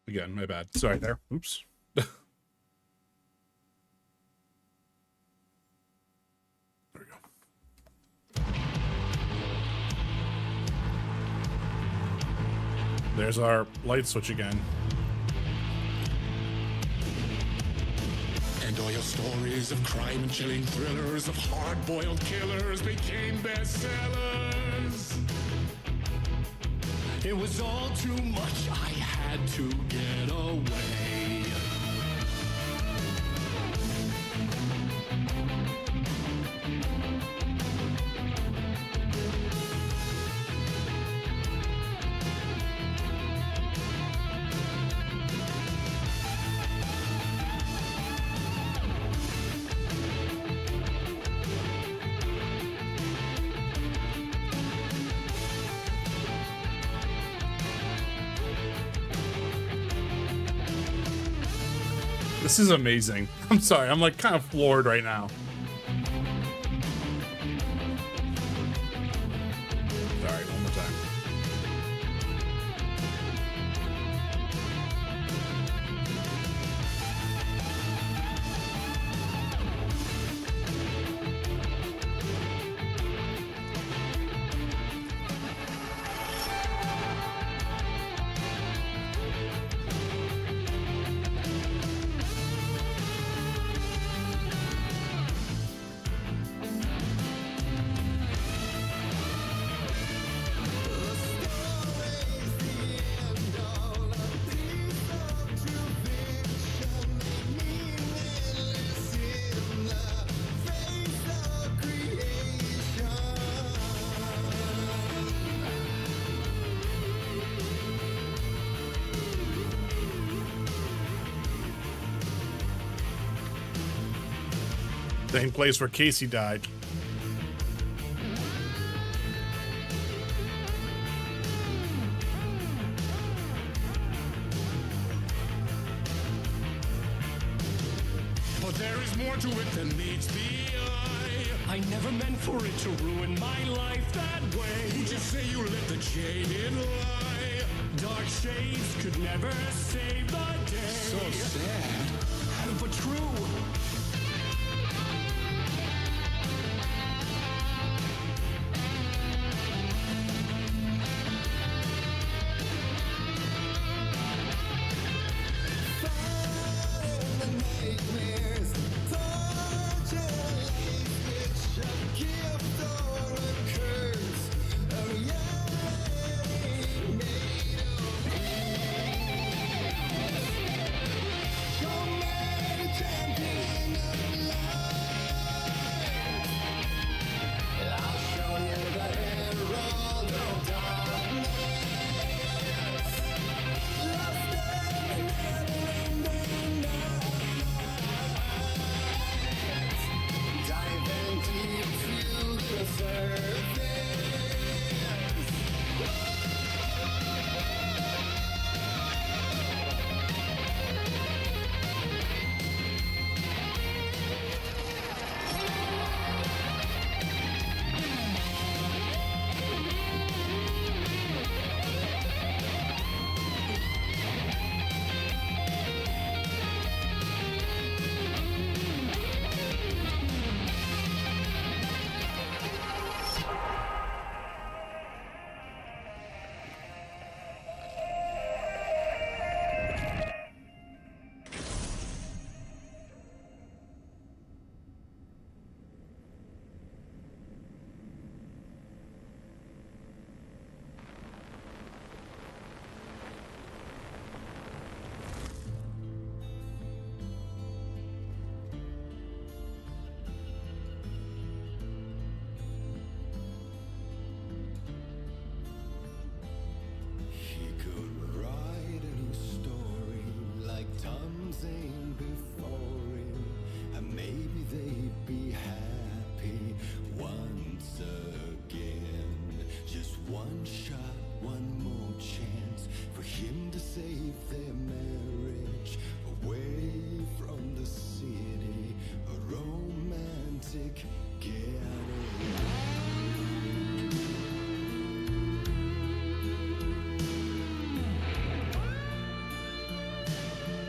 Again, my bad. Sorry there. Oops. There we go. There's our light switch again. And all your stories of crime and chilling thrillers of hard-boiled killers became bestsellers. It was all too much, I had to get away. This is amazing. I'm sorry, I'm like kind of floored right now. Sorry, one more time. Same place where Casey died. But there is more to it than meets the eye. I I never meant for it to ruin my life that way. You just say you let the jaded lie. Dark shades could never save the day. So sad, but true.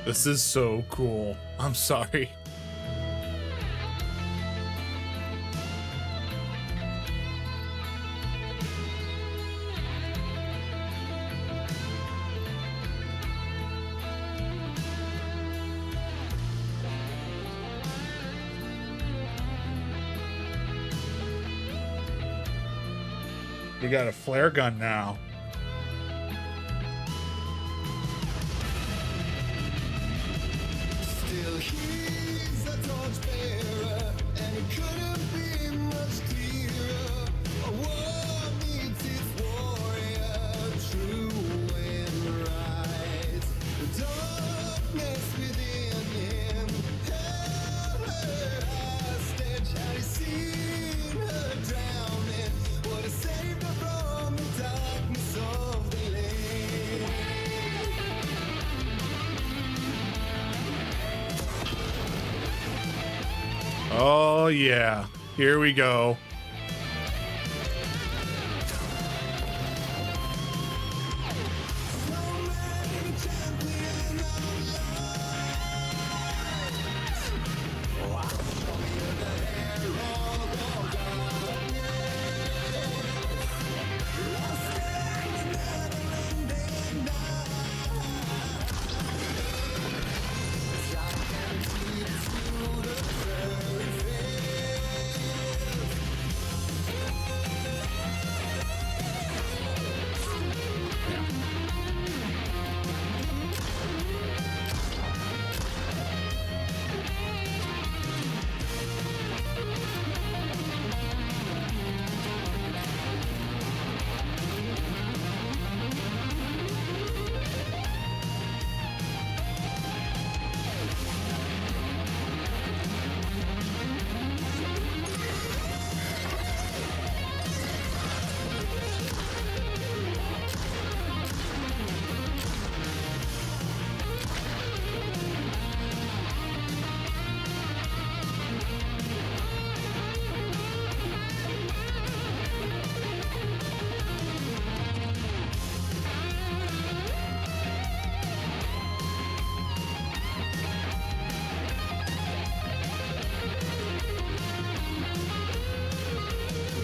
This is so cool. I'm sorry. You got a flare gun now. Oh yeah, here we go.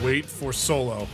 Wait for Solo.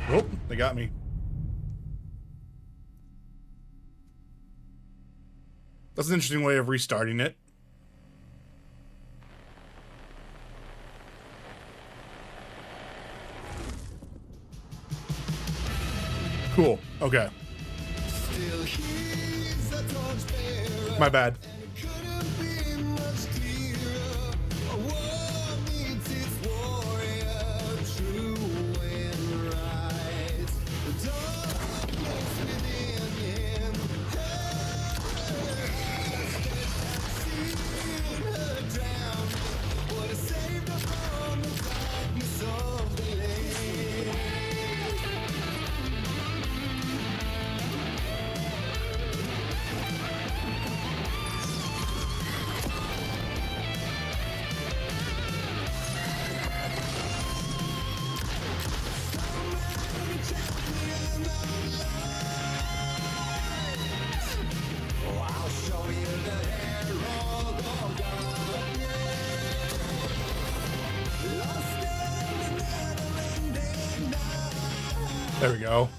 Oh, they got me. That's an interesting way of restarting it. Cool. Okay. My bad. There we go.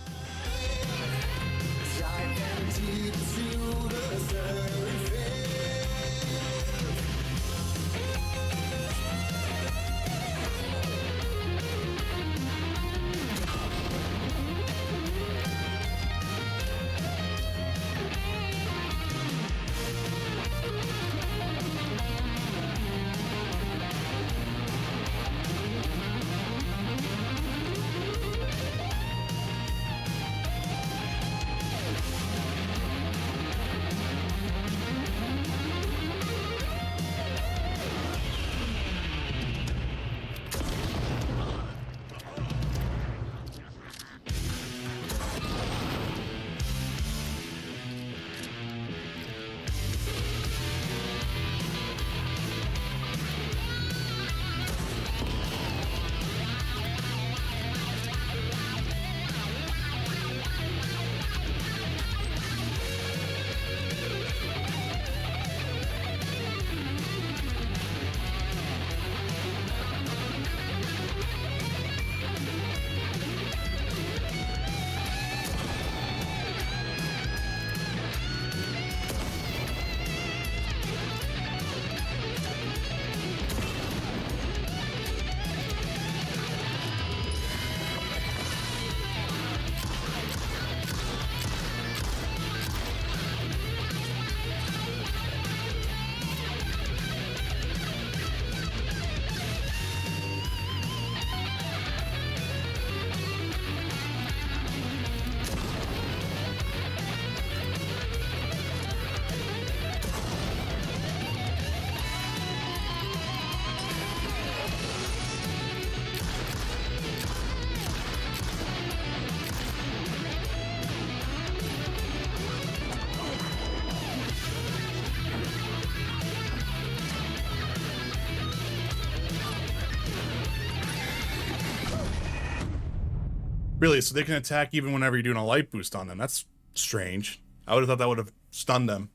Really? So they can attack even whenever you're doing a light boost on them. That's Strange. I would have thought that would have stunned them.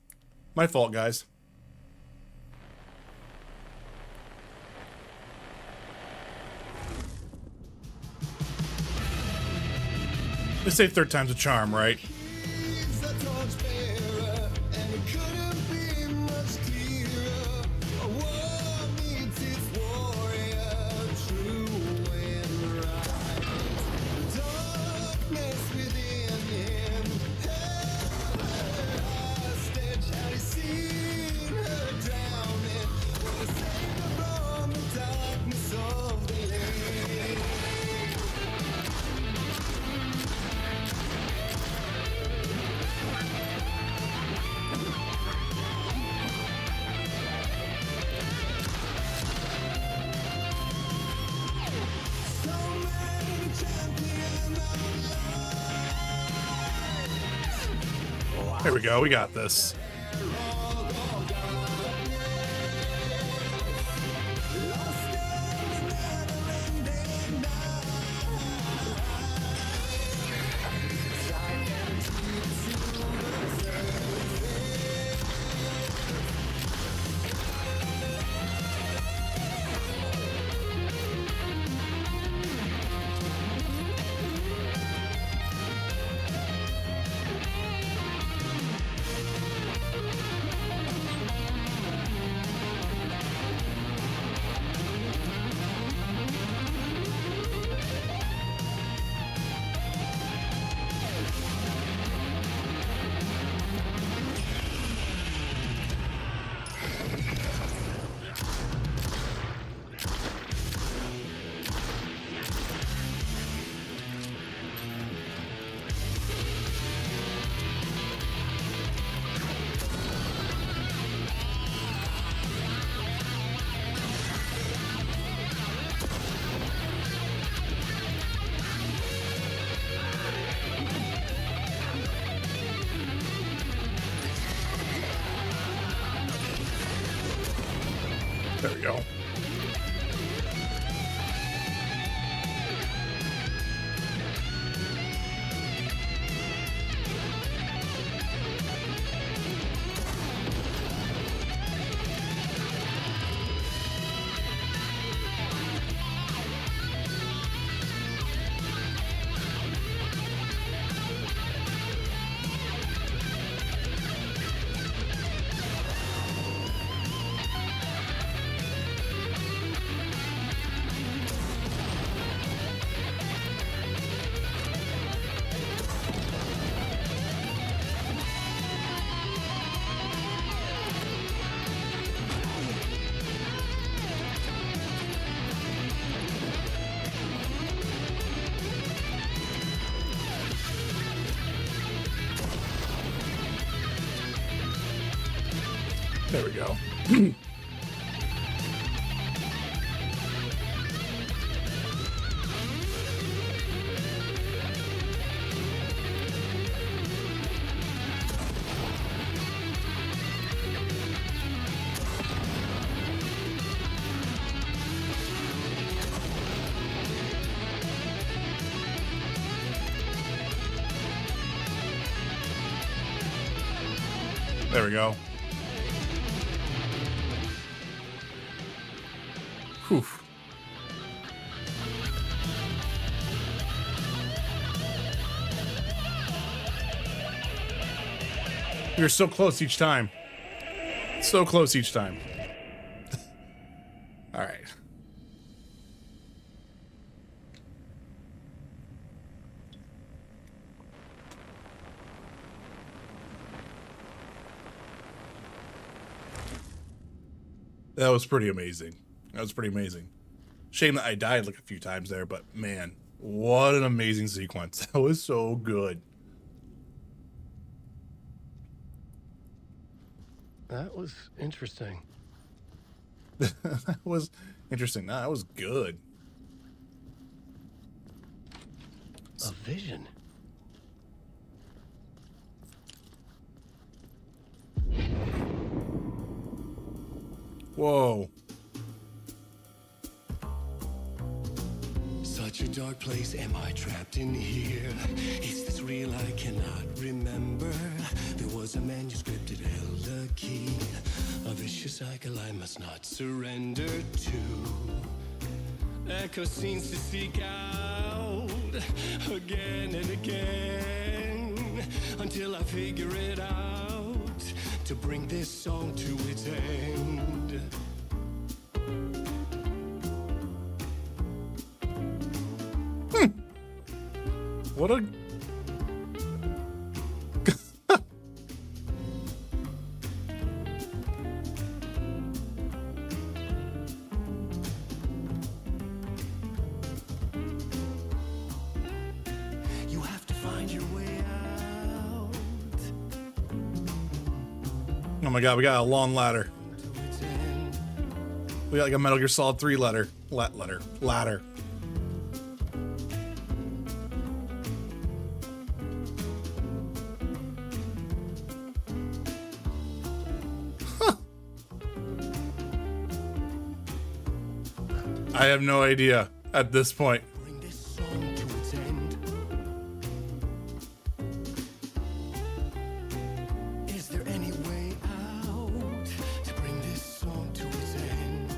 My fault, guys. They say third time's a charm, right? There we go. We got this. There we go. There we go. There we go. Whew. You're so close each time. So close each time. All right. That was pretty amazing. That was pretty amazing. Shame that I died like a few times there, but man, what an amazing sequence. That was so good. That was interesting. That was interesting. That was good. A vision. Whoa. Such a dark place, am I trapped in here? Is this real? I cannot remember. was a manuscript, it held a key. A vicious cycle I must not surrender to. Echo scenes to seek out again and again until I figure it out to bring this song to its end. What a... You have to find your way out. Oh my god, we got a long ladder. We got like a Metal Gear Solid 3 ladder. Ladder. I have no idea at this point. Bring this song to its end. Is there any way out to bring this song to its end?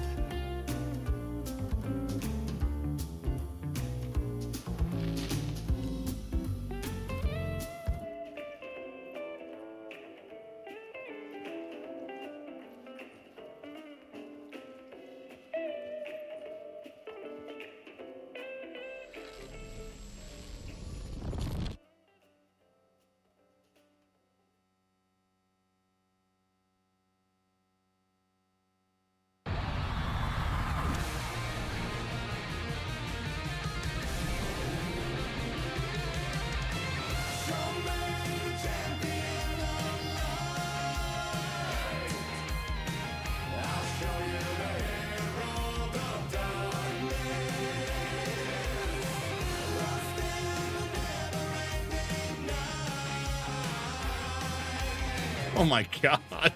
Oh my god.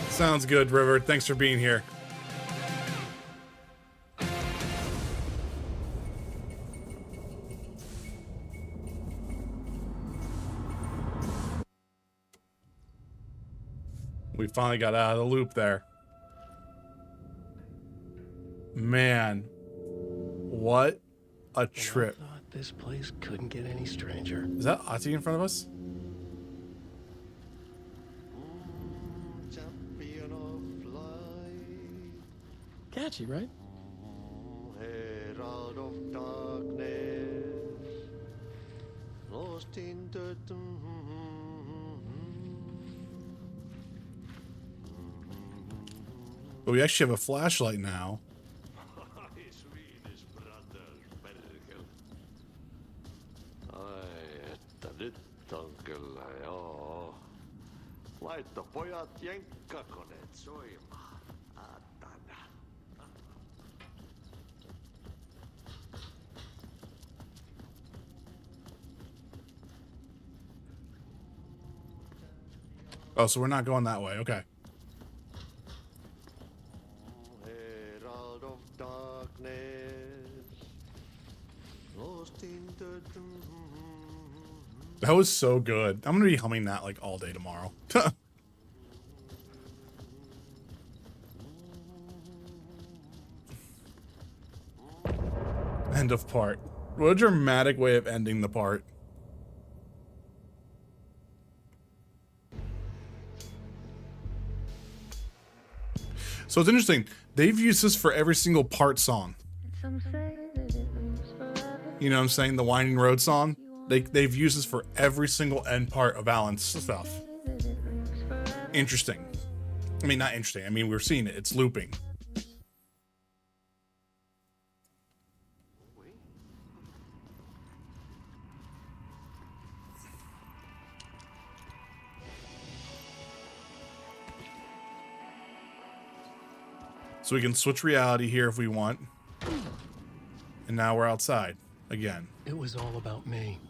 Sounds good, River. Thanks for being here. We finally got out of the loop there. Man, what a trip. I thought this place couldn't get any stranger. Is that Ati in front of us? Catchy, right? Herald of darkness, lost in the But we actually have a flashlight now. Ai, että nyt on kyllä joo. Laitto pojat jenkkakoneet soimaan. Atana. Oh, so we're not going that way. Okay. Herald of darkness, lost in the That was so good. I'm gonna be humming that like all day tomorrow. End of part. What a dramatic way of ending the part. So it's interesting. They've used this for every single part song. You know what I'm saying? The Winding Road song. They've used this for every single end part of Alan's stuff. Interesting. I mean, not interesting. I mean, we're seeing it. It's looping. So we can switch reality here if we want. And now we're outside again. It was all about me.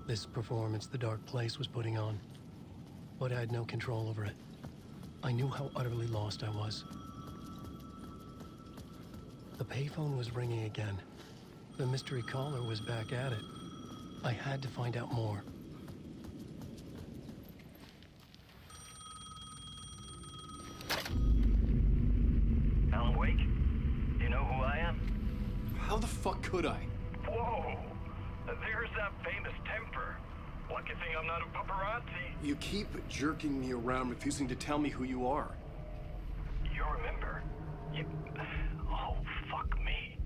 This performance the Dark Place was putting on. But I had no control over it. I knew how utterly lost I was. The payphone was ringing again. The mystery caller was back at it. I had to find out more. Alan Wake? Do you know who I am? How the fuck could I? Whoa! There's that famous temper. Lucky thing I'm not a paparazzi. You keep jerking me around, refusing to tell me who you are. You remember? You... Oh, fuck me.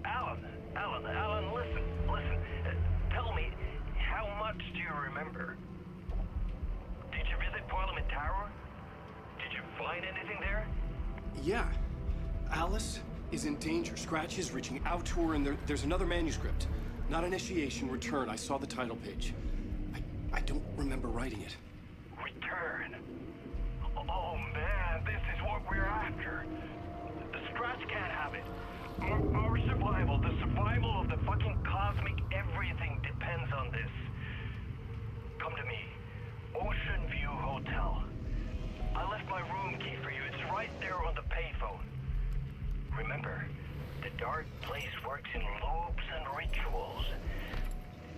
Alan, listen. Tell me, how much do you remember? Did you visit Parliament Tower? Did you find anything there? Yeah. Alice is in danger. Scratch is reaching out to her, and there's another manuscript. Not initiation, return. I saw the title page. I don't remember writing it. Return? Oh man, this is what we're after. The Scratch can't have it. Our survival, the survival of the fucking cosmic everything depends on this. Come to me. Ocean View Hotel. I left my room key for you. It's right there on the payphone. Remember, the Dark Place works in loops and rituals.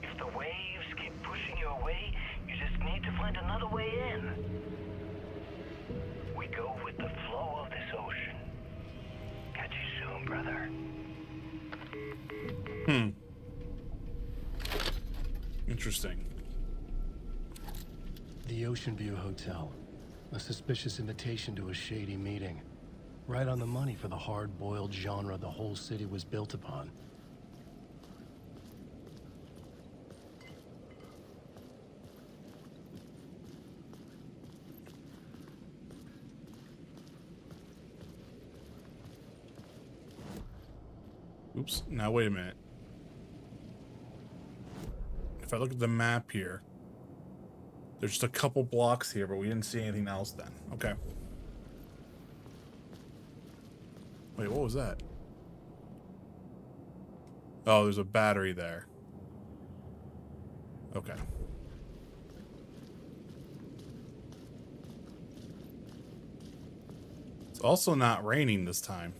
If the waves keep pushing you away, you just need to find another way in. We go with the flow of this ocean. Catch you soon, brother. Interesting. The Ocean View Hotel. A suspicious invitation to a shady meeting. Right on the money for the hard-boiled genre the whole city was built upon. Oops. Now, wait a minute. If I look at the map here, there's just a couple blocks here, but we didn't see anything else then. Okay. Wait, what was that? Oh, there's a battery there. Okay. It's also not raining this time.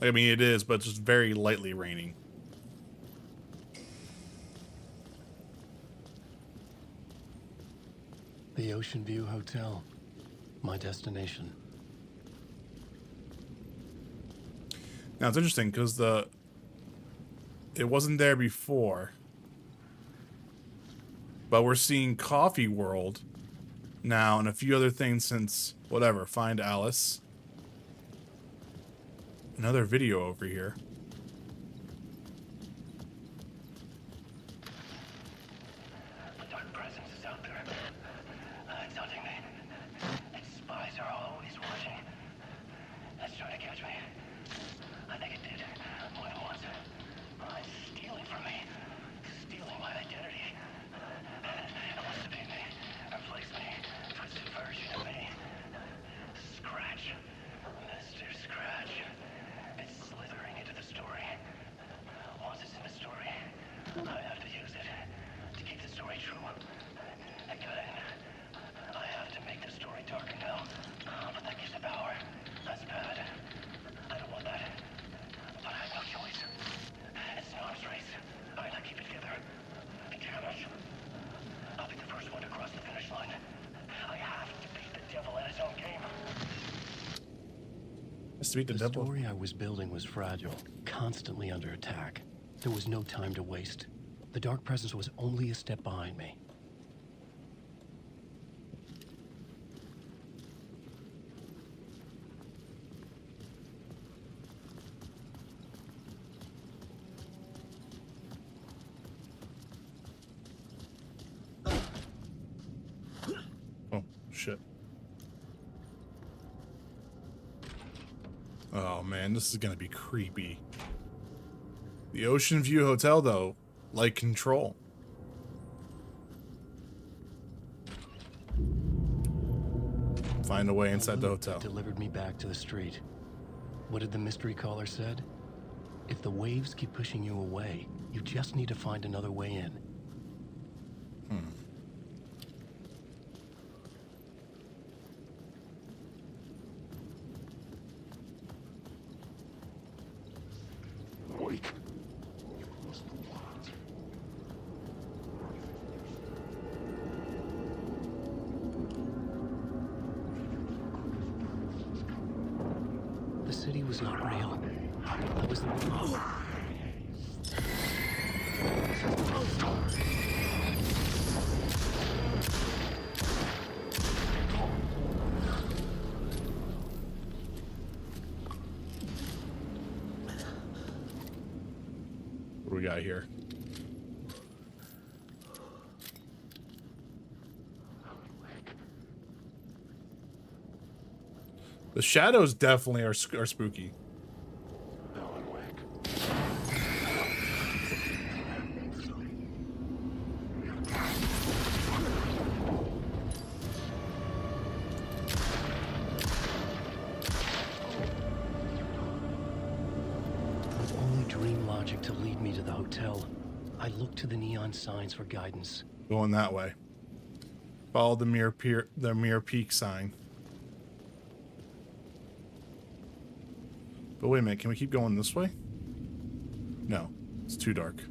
I mean, it is, but it's just very lightly raining. The Ocean View Hotel. My destination. Now, it's interesting because it wasn't there before. But we're seeing Coffee World now and a few other things since, whatever, Find Alice. Another video over here. The Dark Presence is out there. It's hunting me. Its spies are always watching. It's trying to catch me. I think it did more than once. It's stealing from me. Stealing my identity. It wants to be me. Replace me. Twisted version of me. Scratch. Mr. Scratch. It's slithering into the story. Once it's in the story, I have to use it to keep the story true. It got in. I have to make the story darker now. But that gives it power. That's bad. I don't want that. But I have no choice. It's an arms race. I gotta keep it together. Damn it. I'll be the first one to cross the finish line. I have to beat the devil at his own game. The story I was building was fragile, constantly under attack. There was no time to waste. The Dark Presence was only a step behind me. Oh, shit. Oh man, this is gonna be creepy. The Ocean View Hotel, though, like Control. Find a way inside the hotel. Delivered me back to the street. What did the mystery caller said? If the waves keep pushing you away, you just need to find another way in. Wait. The city was not real. That was the... What do we got here? The shadows definitely are spooky. With only dream logic to lead me to the hotel, I looked to the neon signs for guidance. Going that way. Follow the Mirror Peak sign. But wait a minute, can we keep going this way? No, it's too dark.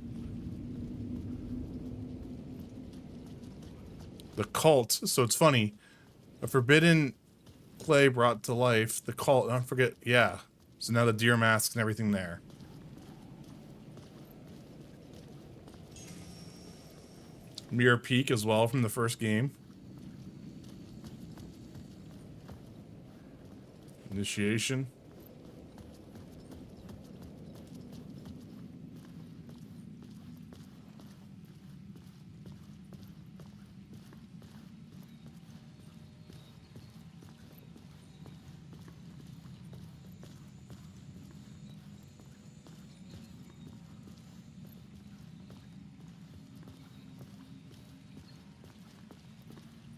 The cult, so it's funny. A forbidden play brought to life. The cult, don't forget, yeah. So now the deer masks and everything there. Mirror Peak as well from the first game. Initiation.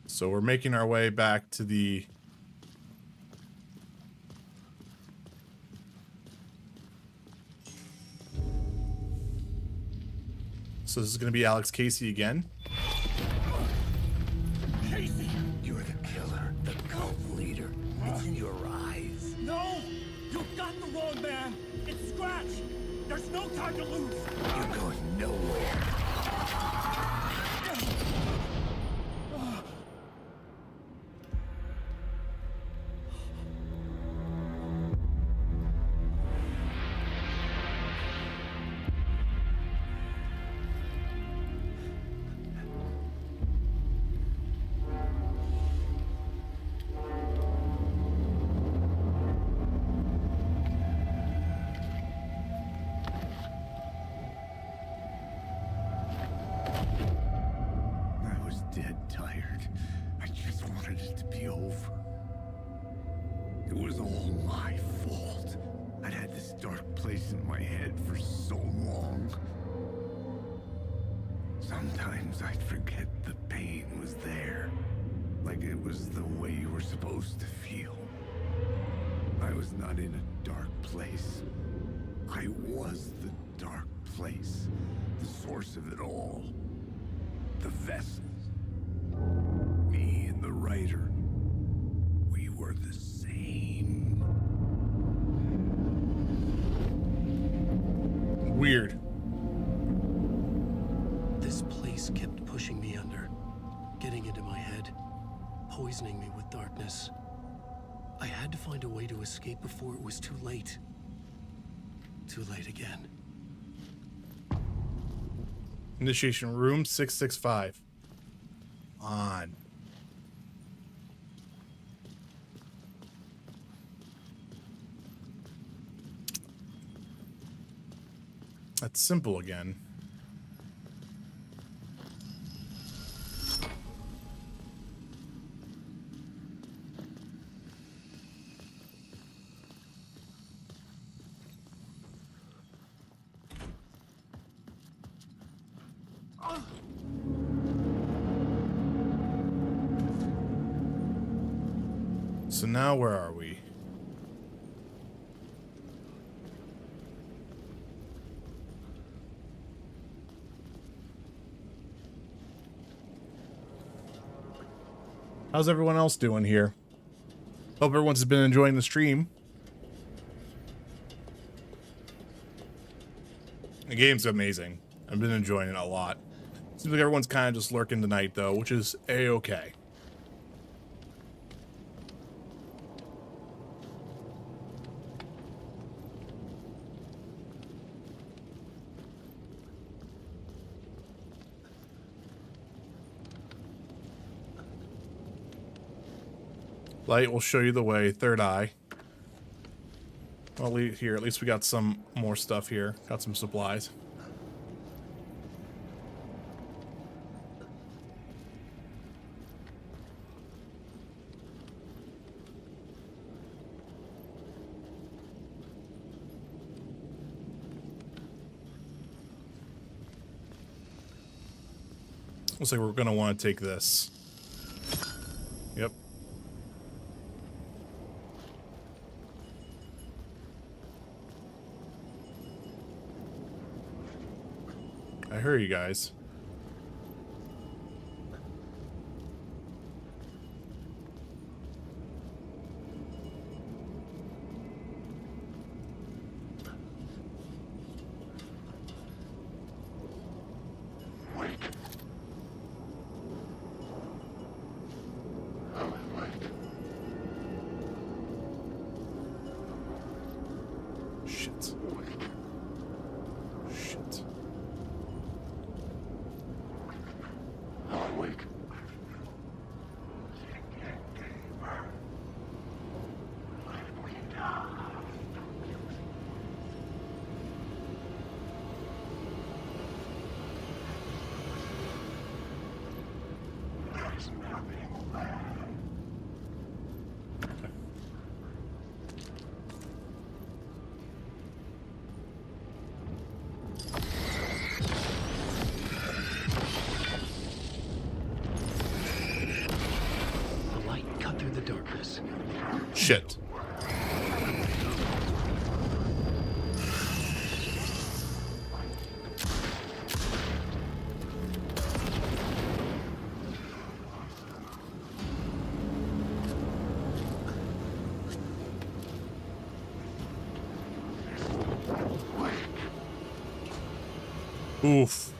So we're making our way back to the... So this is going to be Alex Casey again. Casey! You're the killer, the cult leader. It's in your eyes. No! You've got the wrong man! It's Scratch! There's no time to lose! You're going nowhere. I was dead tired. I just wanted it to be over. It was all my fault. I'd had this dark place in my head for so long. Sometimes I'd forget the pain was there. Like it was the way you were supposed to feel. I was not in a dark place. I was the dark place. The source of it all. The vessel. Me and the writer. We were the same. Weird. This place kept pushing me under, getting into my head, poisoning me with darkness. I had to find a way to escape before it was too late. Too late again. Initiation room 665. On. That's simple again. So now where are we? How's everyone else doing here? Hope everyone's been enjoying the stream. The game's amazing. I've been enjoying it a lot. Seems like everyone's kind of just lurking tonight, though, which is A-okay. Light will show you the way. Third eye. Well, here, at least we got some more stuff here. Got some supplies. Looks like we're going to want to take this. Yep. I heard you guys. Shit. Shit. Awake. The light cut through the darkness. Shit. Oof.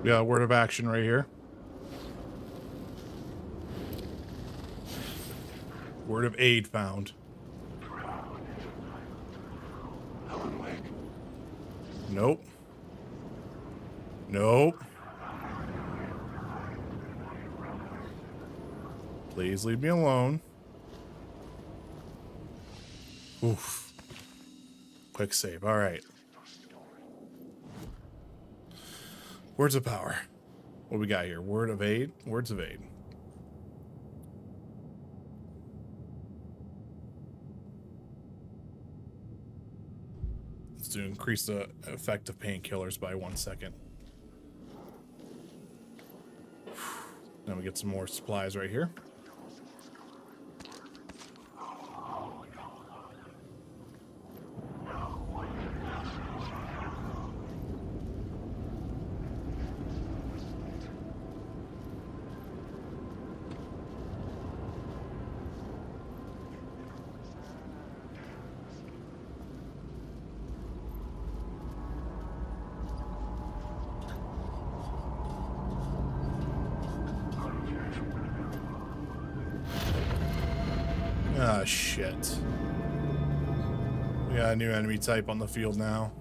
Yeah, word of action right here. Word of aid found. Nope. Nope. Please leave me alone. Oof. Quick save. All right. Words of power. What we got here? Word of aid? Words of aid. It's to increase the effect of painkillers by 1 second. Now we get some more supplies right here. Ah, shit. We got a new enemy type on the field now.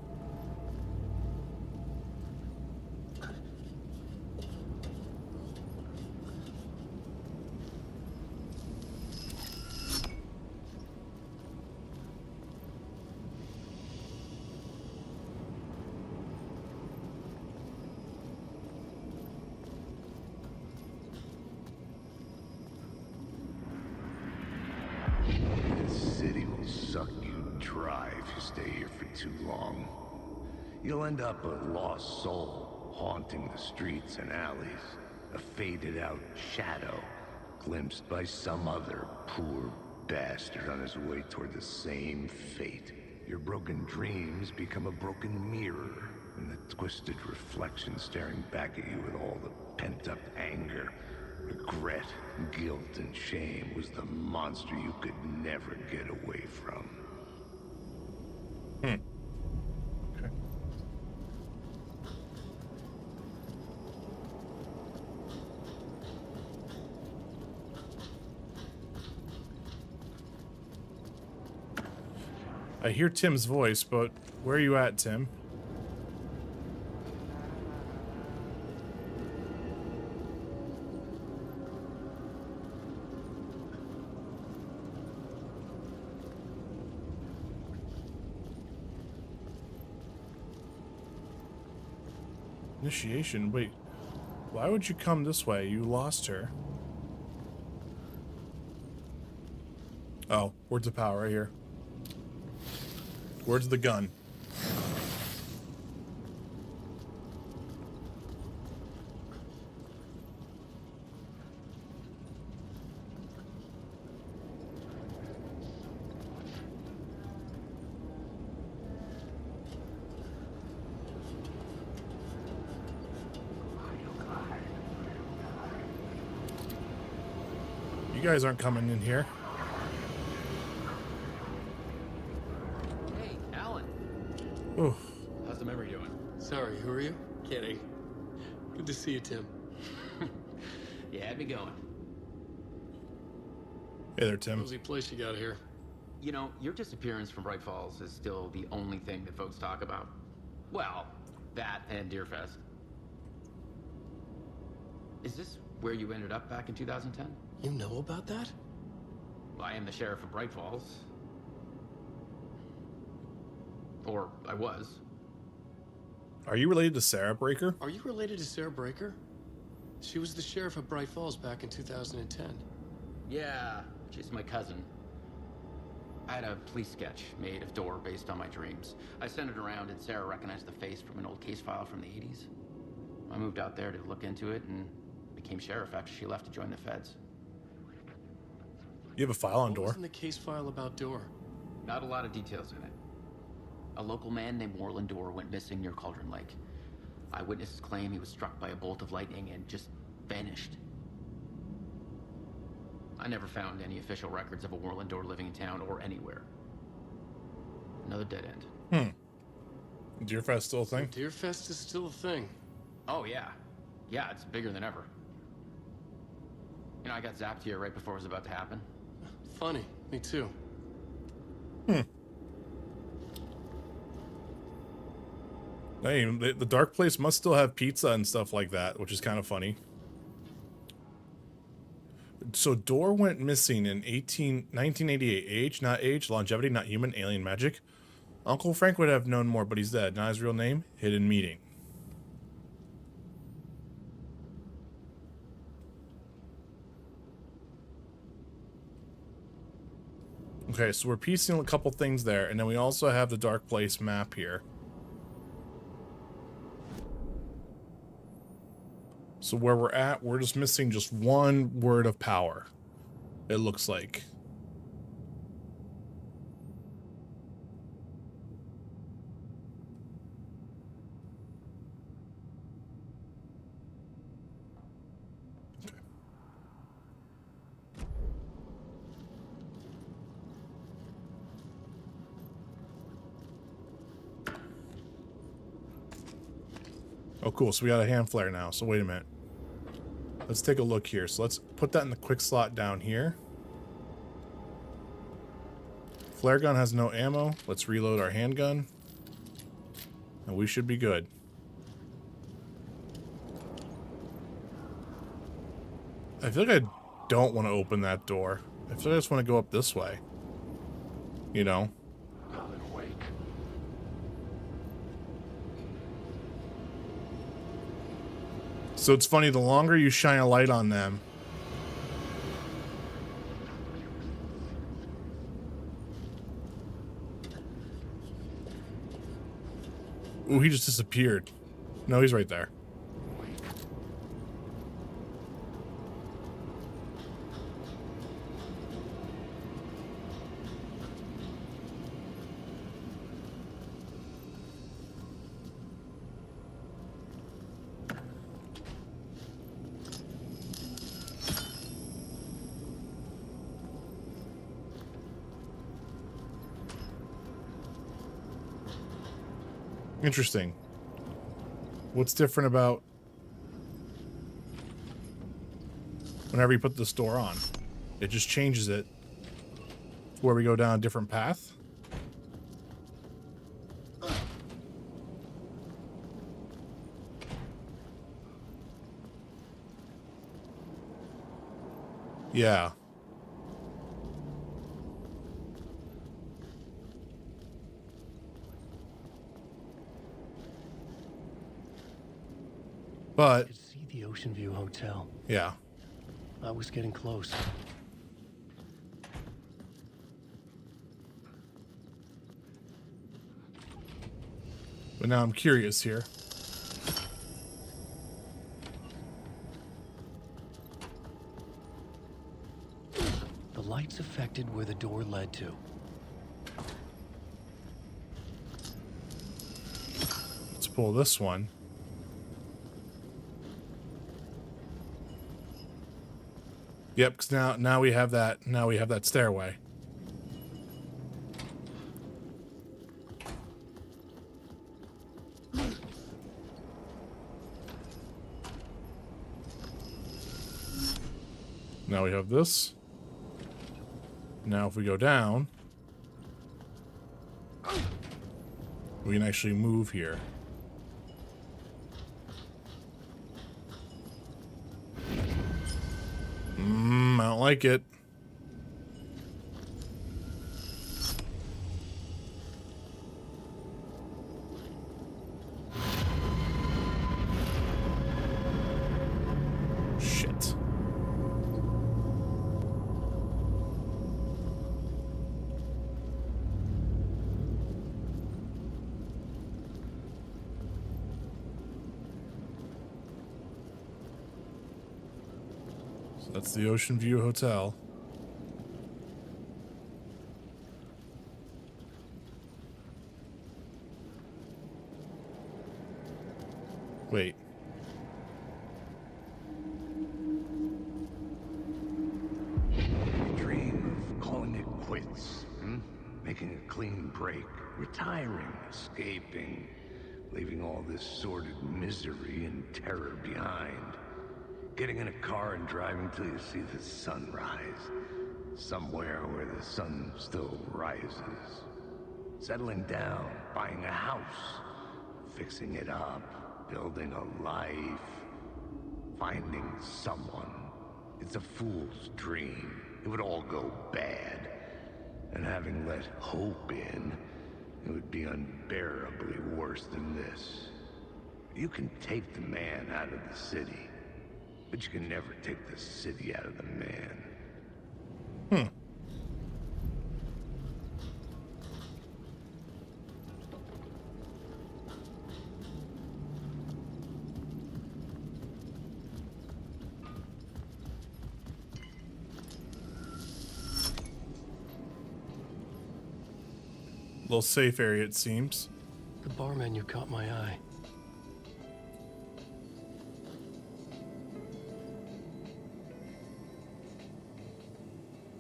too long. You'll end up a lost soul, haunting the streets and alleys. A faded-out shadow, glimpsed by some other poor bastard on his way toward the same fate. Your broken dreams become a broken mirror, and the twisted reflection staring back at you with all the pent-up anger, regret, guilt, and shame was the monster you could never get away from. Okay. I hear Tim's voice, but where are you at, Tim? Initiation? Wait, why would you come this way? You lost her. Oh, words of power right here. Where's the gun? You guys aren't coming in here. Hey, Alan. Ooh. How's the memory doing? Sorry, who are you? Kidding. Good to see you, Tim. You had me going. Hey there, Tim. Cozy place you got here. You know, your disappearance from Bright Falls is still the only thing that folks talk about. Well, that and Deerfest. Is this where you ended up back in 2010? You know about that? Well, I am the sheriff of Bright Falls. Or I was. Are you related to Sarah Breaker? Are you related to Sarah Breaker? She was the sheriff of Bright Falls back in 2010. Yeah, she's my cousin. I had a police sketch made of Door based on my dreams. I sent it around and Sarah recognized the face from an old case file from the 80s. I moved out there to look into it and became sheriff after she left to join the feds. You have a file on What Door? was in the case file about Door? Not a lot of details in it. A local man named Warland Door went missing near Cauldron Lake. Eyewitnesses claim he was struck by a bolt of lightning and just vanished. I never found any official records of a Warland Door living in town or anywhere. Another dead end. Deerfest still a thing? Deerfest is still a thing. Oh, yeah. Yeah, it's bigger than ever. You know, I got zapped here right before it was about to happen. Funny, me too. Hey, the dark place must still have pizza and stuff like that, which is kind of funny. So Door went missing in 1988. Age, not age. Longevity, not human. Alien magic. Uncle Frank would have known more, but he's dead. Not his real name. Hidden meeting. Okay, so we're piecing a couple things there, and then we also have the dark place map here. So where we're at, we're just missing just one word of power, it looks like. Oh, cool. So we got a hand flare now. So wait a minute. Let's take a look here. So let's put that in the quick slot down here. Flare gun has no ammo. Let's reload our handgun. And we should be good. I feel like I don't want to open that door. I feel like I just want to go up this way. You know? So it's funny, the longer you shine a light on them, Ooh, he just disappeared. No, he's right there. Interesting. What's different about whenever you put this door on? It just changes it to where we go down a different path. Yeah. But I could see the Ocean View Hotel. Yeah. I was getting close. But now I'm curious here. The lights affected where the door led to. Let's pull this one. Yep, because now we have that stairway. Now we have this. Now if we go down, we can actually move here. I don't like it. Shit. That's the Ocean View Hotel. Wait. You dream of calling it quits, making a clean break, retiring, escaping, leaving all this sordid misery and terror behind. Getting in a car and driving till you see the sun rise. Somewhere where the sun still rises. Settling down, buying a house, fixing it up, building a life, finding someone. It's a fool's dream. It would all go bad. And having let hope in, it would be unbearably worse than this. You can take the man out of the city, but you can never take the city out of the man. Little safe area, it seems. The bar menu caught my eye.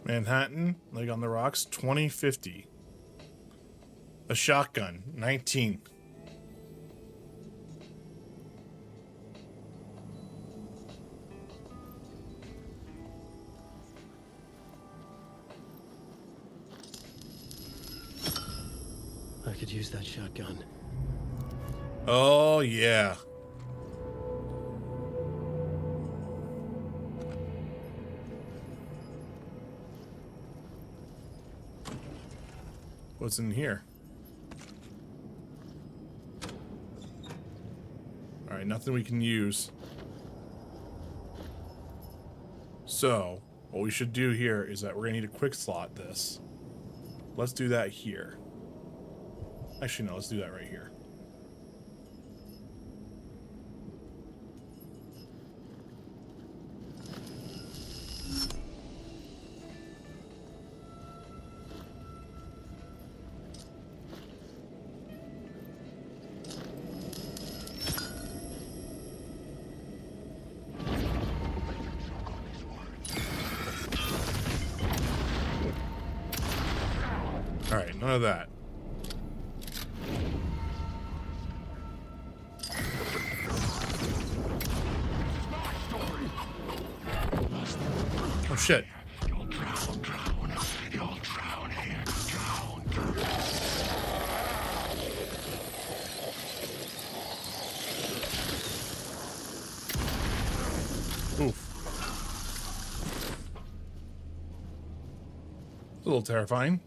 Manhattan, Leg on the Rocks, 2050. A shotgun, 19. I could use that shotgun. Oh, yeah. What's in here? Alright, nothing we can use. So, what we should do here is that we're going to need to quick slot this. Let's do that here. Actually, no, let's do that right here. All right, none of that. Oh shit. You'll drown. You'll drown here. Drown. Oof. It's a little terrifying.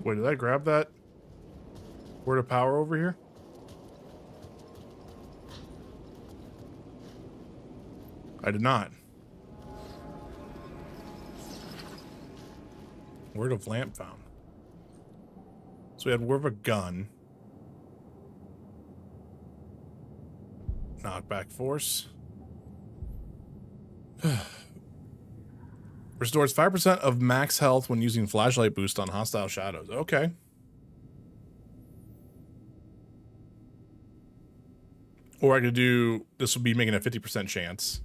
Wait, did I grab that word of power over here? I did not. Word of lamp found. So we had word of a gun. Knockback force. Restores 5% of max health when using flashlight boost on hostile shadows. Okay. Or I could do, this would be making a 50% chance.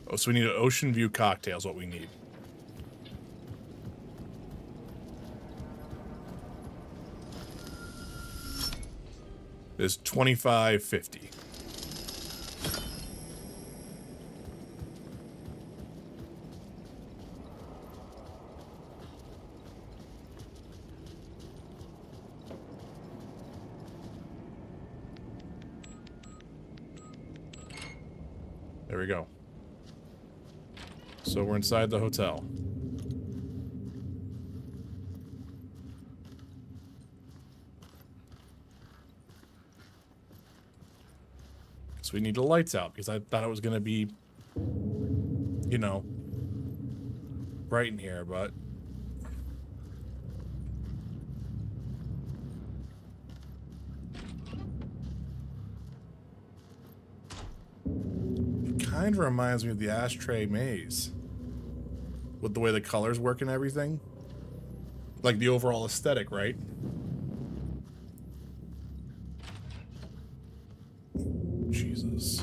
Oh, so we need an ocean view cocktail is what we need. Is 25.50. There we go. So we're inside the hotel. So we need the lights out because I thought it was going to be, you know, bright in here, but it kind of reminds me of the Ashtray Maze with the way the colors work and everything. Like the overall aesthetic, right? Jesus.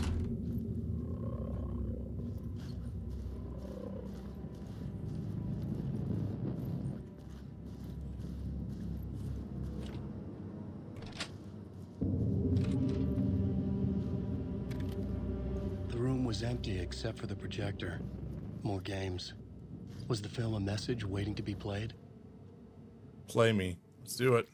The room was empty except for the projector. More games. Was the film a message waiting to be played? Play me. Let's do it.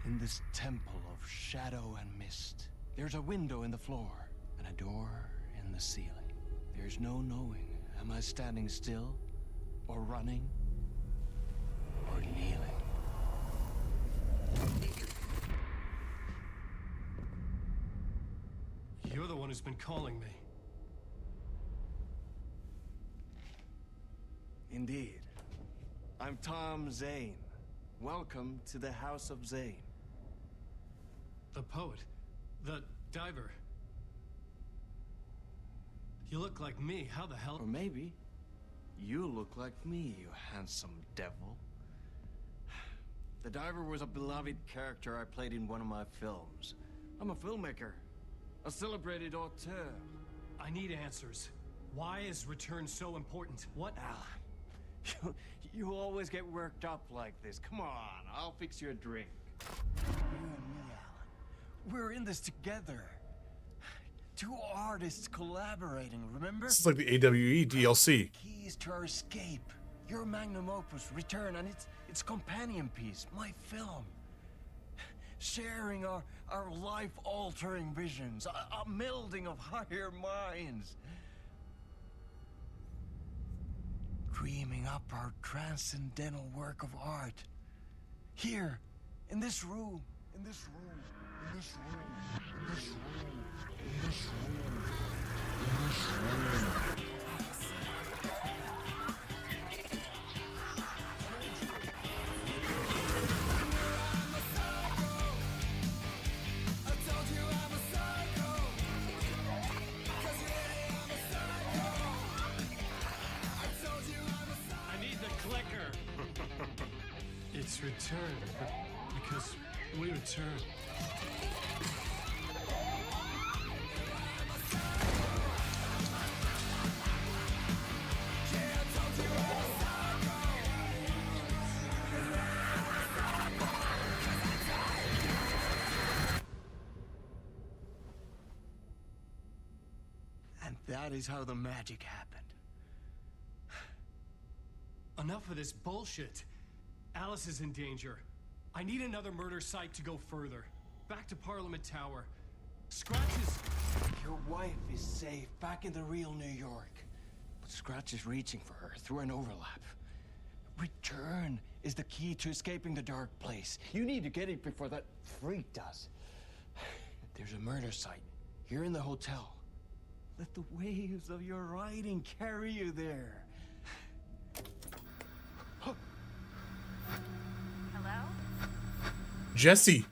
In this temple of shadow and mist, there's a window in the floor and a door in the ceiling. There's no knowing, am I standing still, or running, or kneeling? You're the one who's been calling me. Indeed. I'm Tom Zane. Welcome to the House of Zane. The poet. The diver. You look like me. How the hell? Or maybe you look like me, you handsome devil. The diver was a beloved character I played in one of my films. I'm a filmmaker, a celebrated auteur. I need answers. Why is Return so important? What? Alan, you always get worked up like this. Come on, I'll fix you a drink. You and me, Alan. We're in this together. Two artists collaborating, remember? This is like the AWE DLC. Keys to our escape. Your magnum opus, Return, and its companion piece, my film. Sharing our life-altering visions, a melding of higher minds. Dreaming up our transcendental work of art. Here, in this room, in this room, in this room, in this room, in this room, in this room. It's Return, because we return. And that is how the magic happened. Enough of this bullshit. Alice is in danger. I need another murder site to go further. Back to Parliament Tower. Scratch is... Your wife is safe, back in the real New York. But Scratch is reaching for her through an overlap. Return is the key to escaping the dark place. You need to get it before that freak does. There's a murder site here in the hotel. Let the waves of your writing carry you there. Hello? Jesse.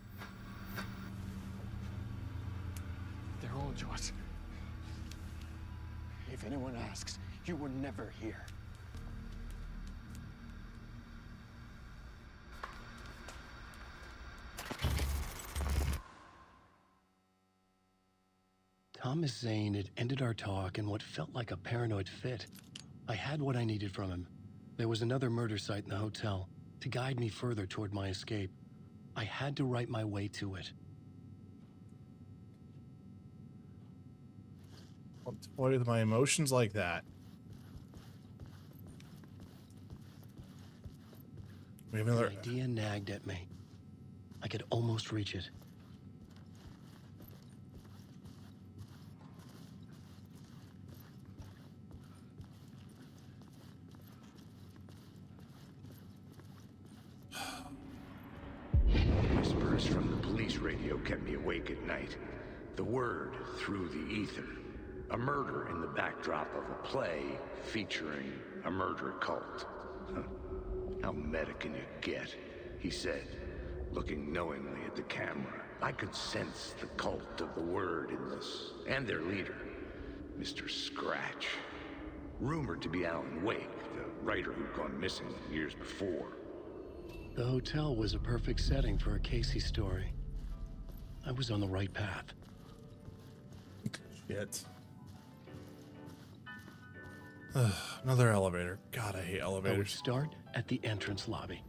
They're all yours. If anyone asks, you were never here. Thomas Zane had ended our talk in what felt like a paranoid fit. I had what I needed from him. There was another murder site in the hotel to guide me further toward my escape. I had to write my way to it. What are my emotions like that? We have another An idea nagged at me. I could almost reach it. Whispers from the police radio kept me awake at night. The word through the ether. A murder in the backdrop of a play featuring a murder cult. Huh. How meta can you get? He said, looking knowingly at the camera. I could sense the cult of the word in this, and their leader, Mr. Scratch. Rumored to be Alan Wake, the writer who'd gone missing years before. The hotel was a perfect setting for a Casey story. I was on the right path. Shit. Another elevator. God, I hate I would elevators. start at the entrance lobby.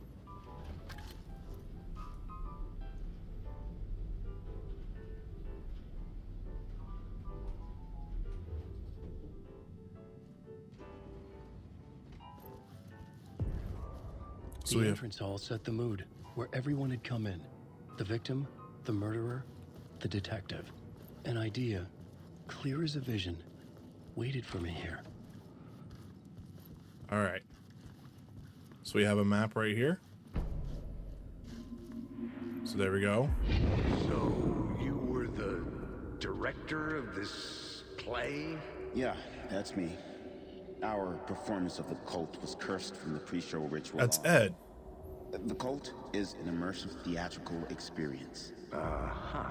So The entrance hall set the mood, where everyone had come in. The victim, the murderer, the detective. An idea, clear as a vision, waited for me here. All right. So we have a map right here. So there we go. So you were the director of this play? Yeah, that's me. Our performance of the cult was cursed from the pre-show ritual. That's Ed. The cult is an immersive theatrical experience. Uh-huh.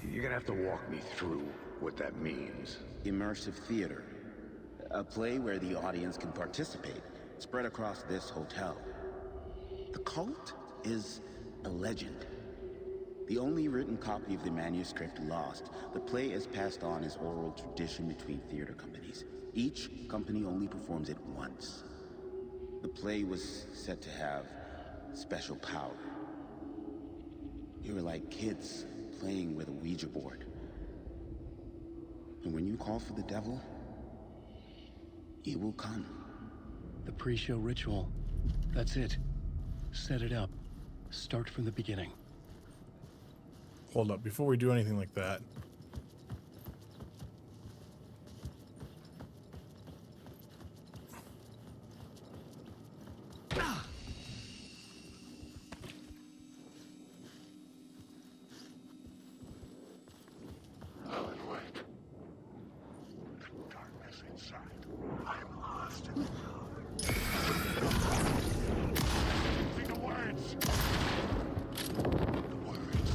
You're gonna have to walk me through what that means. Immersive theater. A play where the audience can participate, spread across this hotel. The cult is a legend. The only written copy of the manuscript lost, the play is passed on as oral tradition between theater companies. Each company only performs it once. The play was said to have special power. You were like kids playing with a Ouija board. And when you call for the devil, he will come. The pre-show ritual. That's it. Set it up. Start from the beginning. Hold up, before we do anything like that. Alan Wake. The darkness inside. I'm lost. See the words. The words.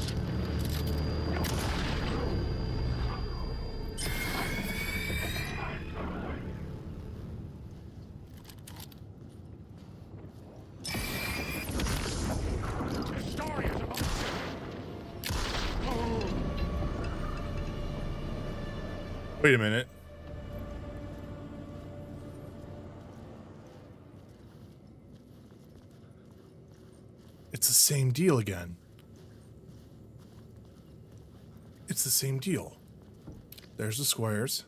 The story is about. Wait a minute. It's the same deal again. It's the same deal. There's the squares.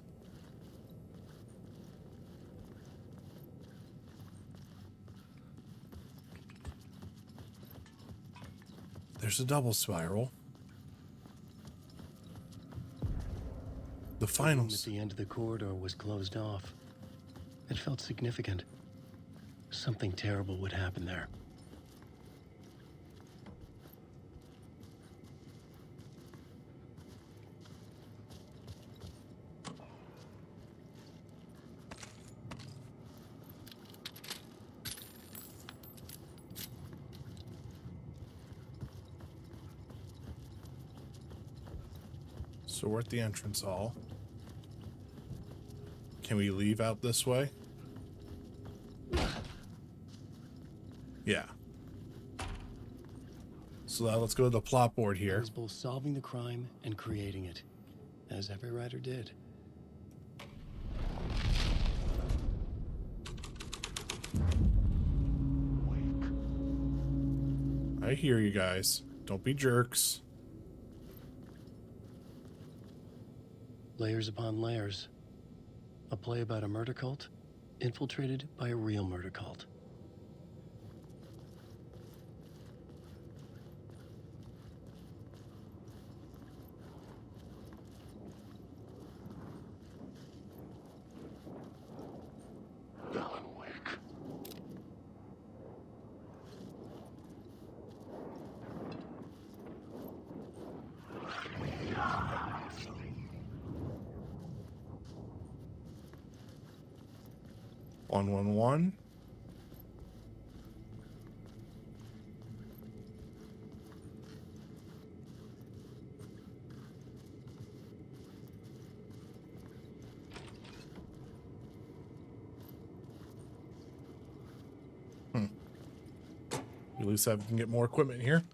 There's a double spiral. The The room finals. at the end of the corridor was closed off. It felt significant. Something terrible would happen there. So we're at the entrance hall. Can we leave out this way? Yeah. So now let's go to the plot board I here. was both solving the crime and creating it, as every writer did. I hear you guys. Don't be jerks. Layers upon layers. A play about a murder cult infiltrated by a real murder cult. Alan Wake. One. At least I can get more equipment here.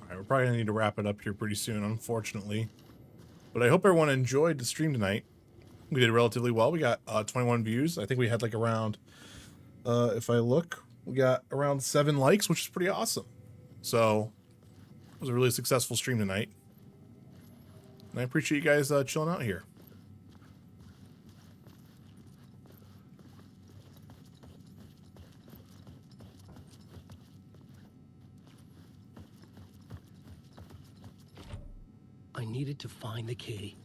Alright, we're probably gonna need to wrap it up here pretty soon, unfortunately. But I hope everyone enjoyed the stream tonight. We did relatively well. We got 21 views. I think we had like around, if I look, we got around 7 likes, which is pretty awesome. So it was a really successful stream tonight. And I appreciate you guys chilling out here. I needed to find the key.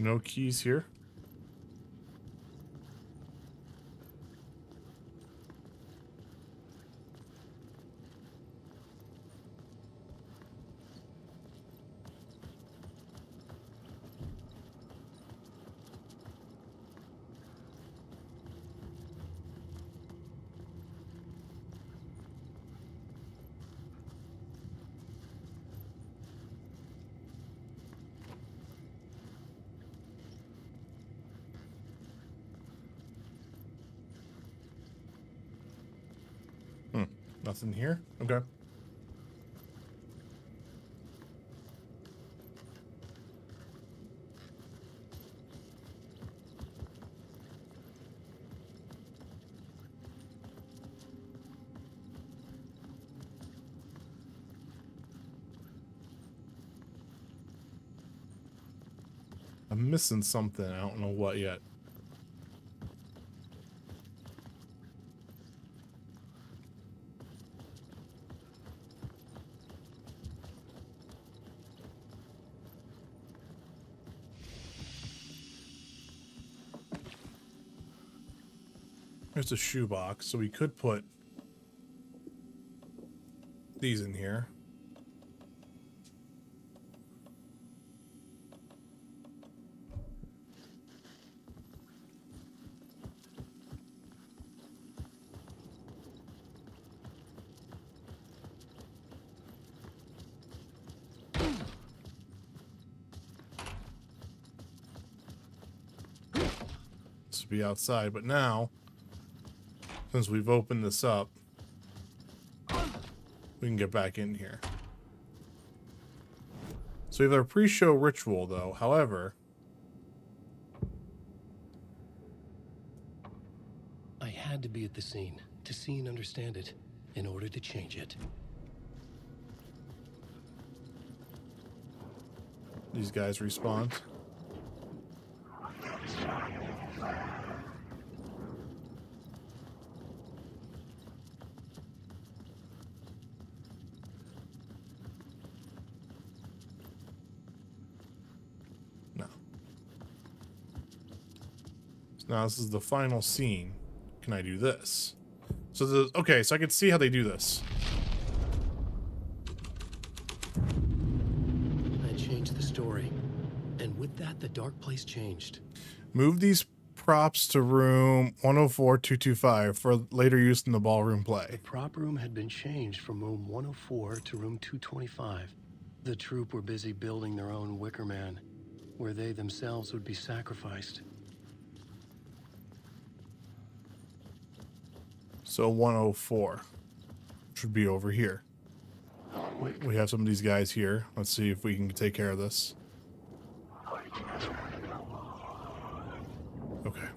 No keys here. Nothing here. Okay. I'm missing something. I don't know what yet. There's a shoebox, so we could put these in here. This would be outside, but now, since we've opened this up, we can get back in here. So we have our pre-show ritual, though. However, I had to be at the scene to see and understand it in order to change it. these guys respond. Now this is the final scene. Can I do this? So okay, so I can see how they do this. I changed the story, and with that, the dark place changed. Move these props to room 104-225 for later use in the ballroom play. The prop room had been changed from room 104 to room 225. The troupe were busy building their own Wicker Man, where they themselves would be sacrificed. So 104 should be over here. We have some of these guys here. Let's see if we can take care of this. Okay.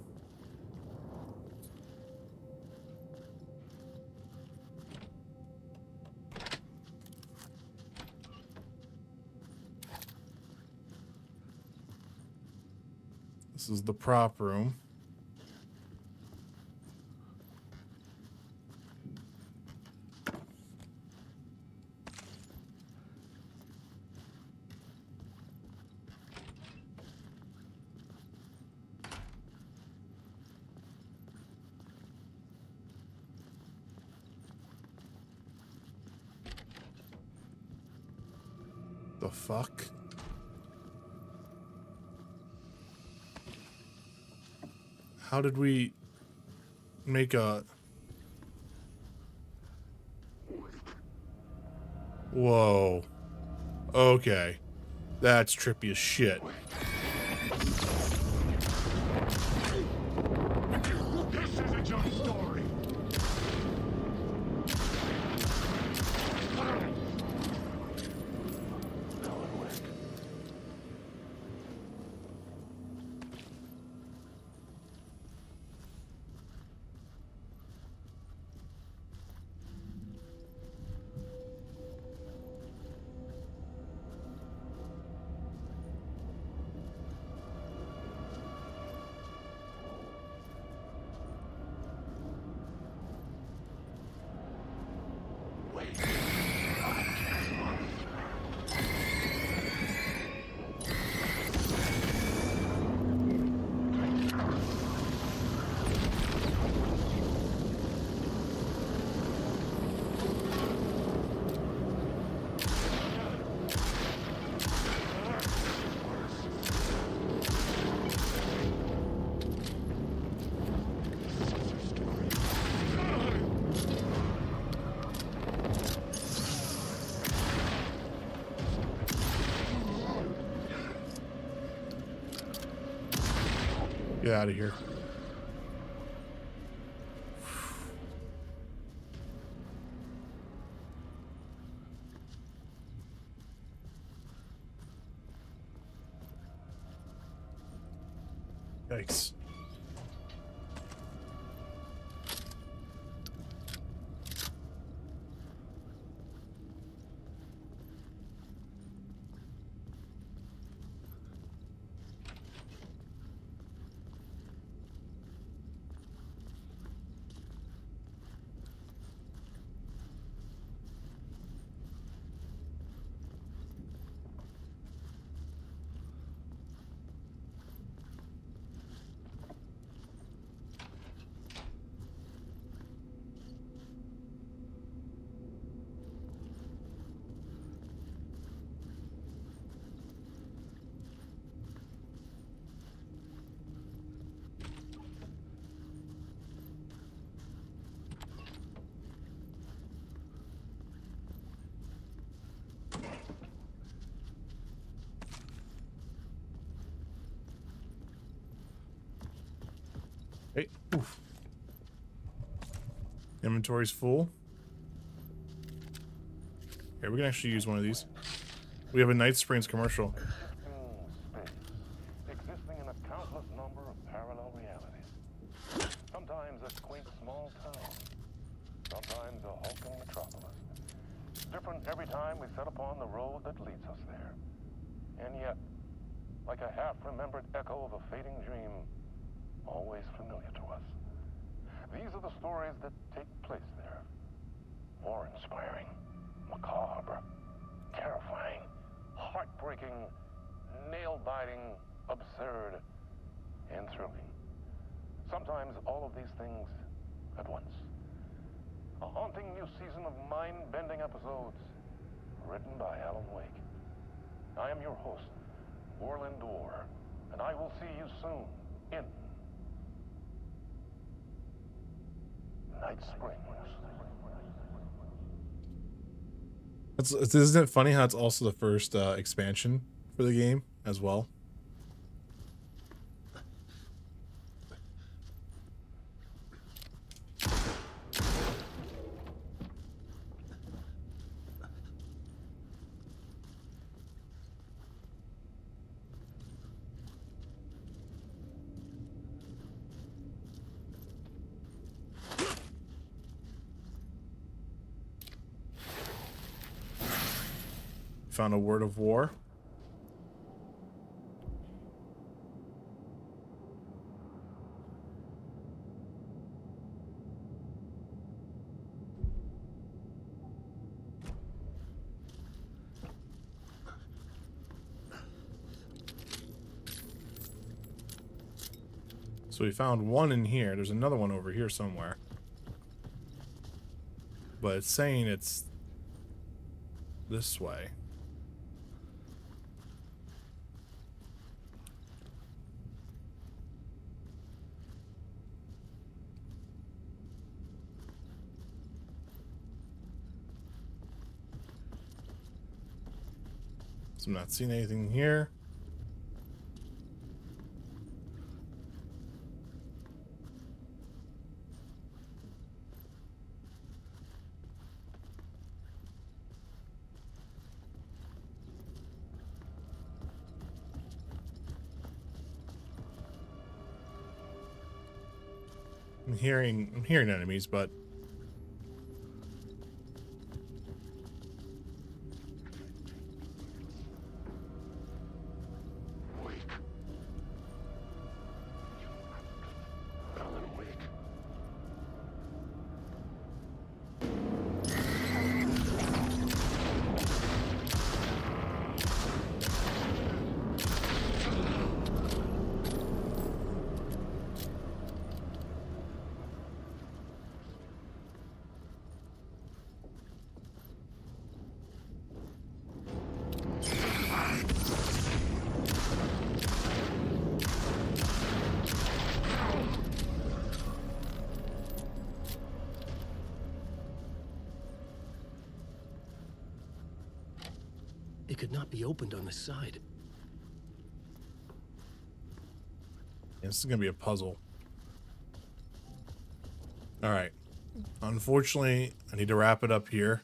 This is the prop room. The fuck? How did we make a... Whoa. Okay. That's trippy as shit. This isn't your story. Get out of here. Yikes. Hey, oof. Inventory's full. Here, we can actually use one of these. We have a Night Springs commercial. Existing in a countless number of parallel realities. Sometimes a quaint small town. Sometimes a hulking metropolis. Different every time we set upon the road that leads us there. And yet, like a half-remembered echo of a fading dream, always familiar to us. These are the stories that take place there. Awe-inspiring, macabre, terrifying, heartbreaking, nail-biting, absurd, and thrilling. Sometimes all of these things at once. A haunting new season of mind-bending episodes written by Alan Wake. I am your host, Orland Orr, and I will see you soon in Night Springs. Isn't it funny how it's also the first expansion for the game as well? Found a word of war. So we found one in here. There's another one over here somewhere. But it's saying it's this way. So I'm not seeing anything here. I'm hearing enemies, but It could not be opened on the side. This is gonna be a puzzle. All right. Unfortunately, I need to wrap it up here.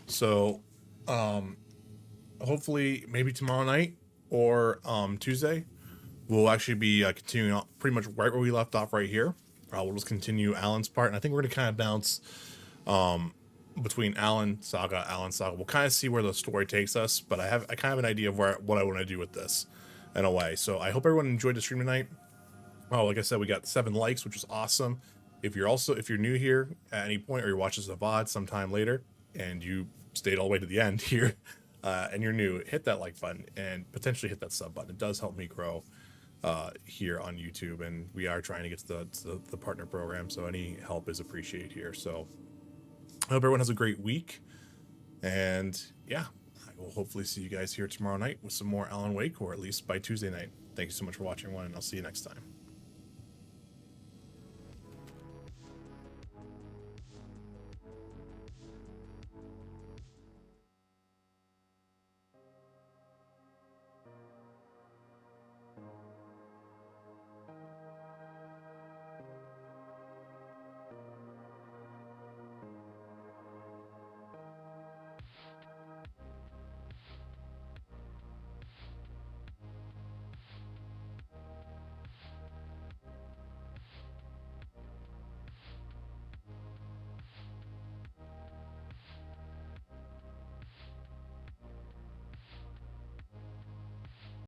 So, hopefully, maybe tomorrow night or Tuesday, we'll actually be continuing on pretty much right where we left off right here. We'll just continue Alan's part, and I think we're gonna kind of bounce between Alan Saga. We'll kind of see where the story takes us, but I kind of have an idea of what I want to do with this in a way. So I hope everyone enjoyed the stream tonight. Oh, like I said, we got 7 likes, which is awesome. If you're new here at any point, or you're watching the VOD sometime later and you stayed all the way to the end here, and you're new, hit that like button and potentially hit that sub button. It does help me grow here on YouTube, and we are trying to get to the partner program, so any help is appreciated here. So I hope everyone has a great week, and yeah, I will hopefully see you guys here tomorrow night with some more Alan Wake, or at least by Tuesday night. Thank you so much for watching, and I'll see you next time.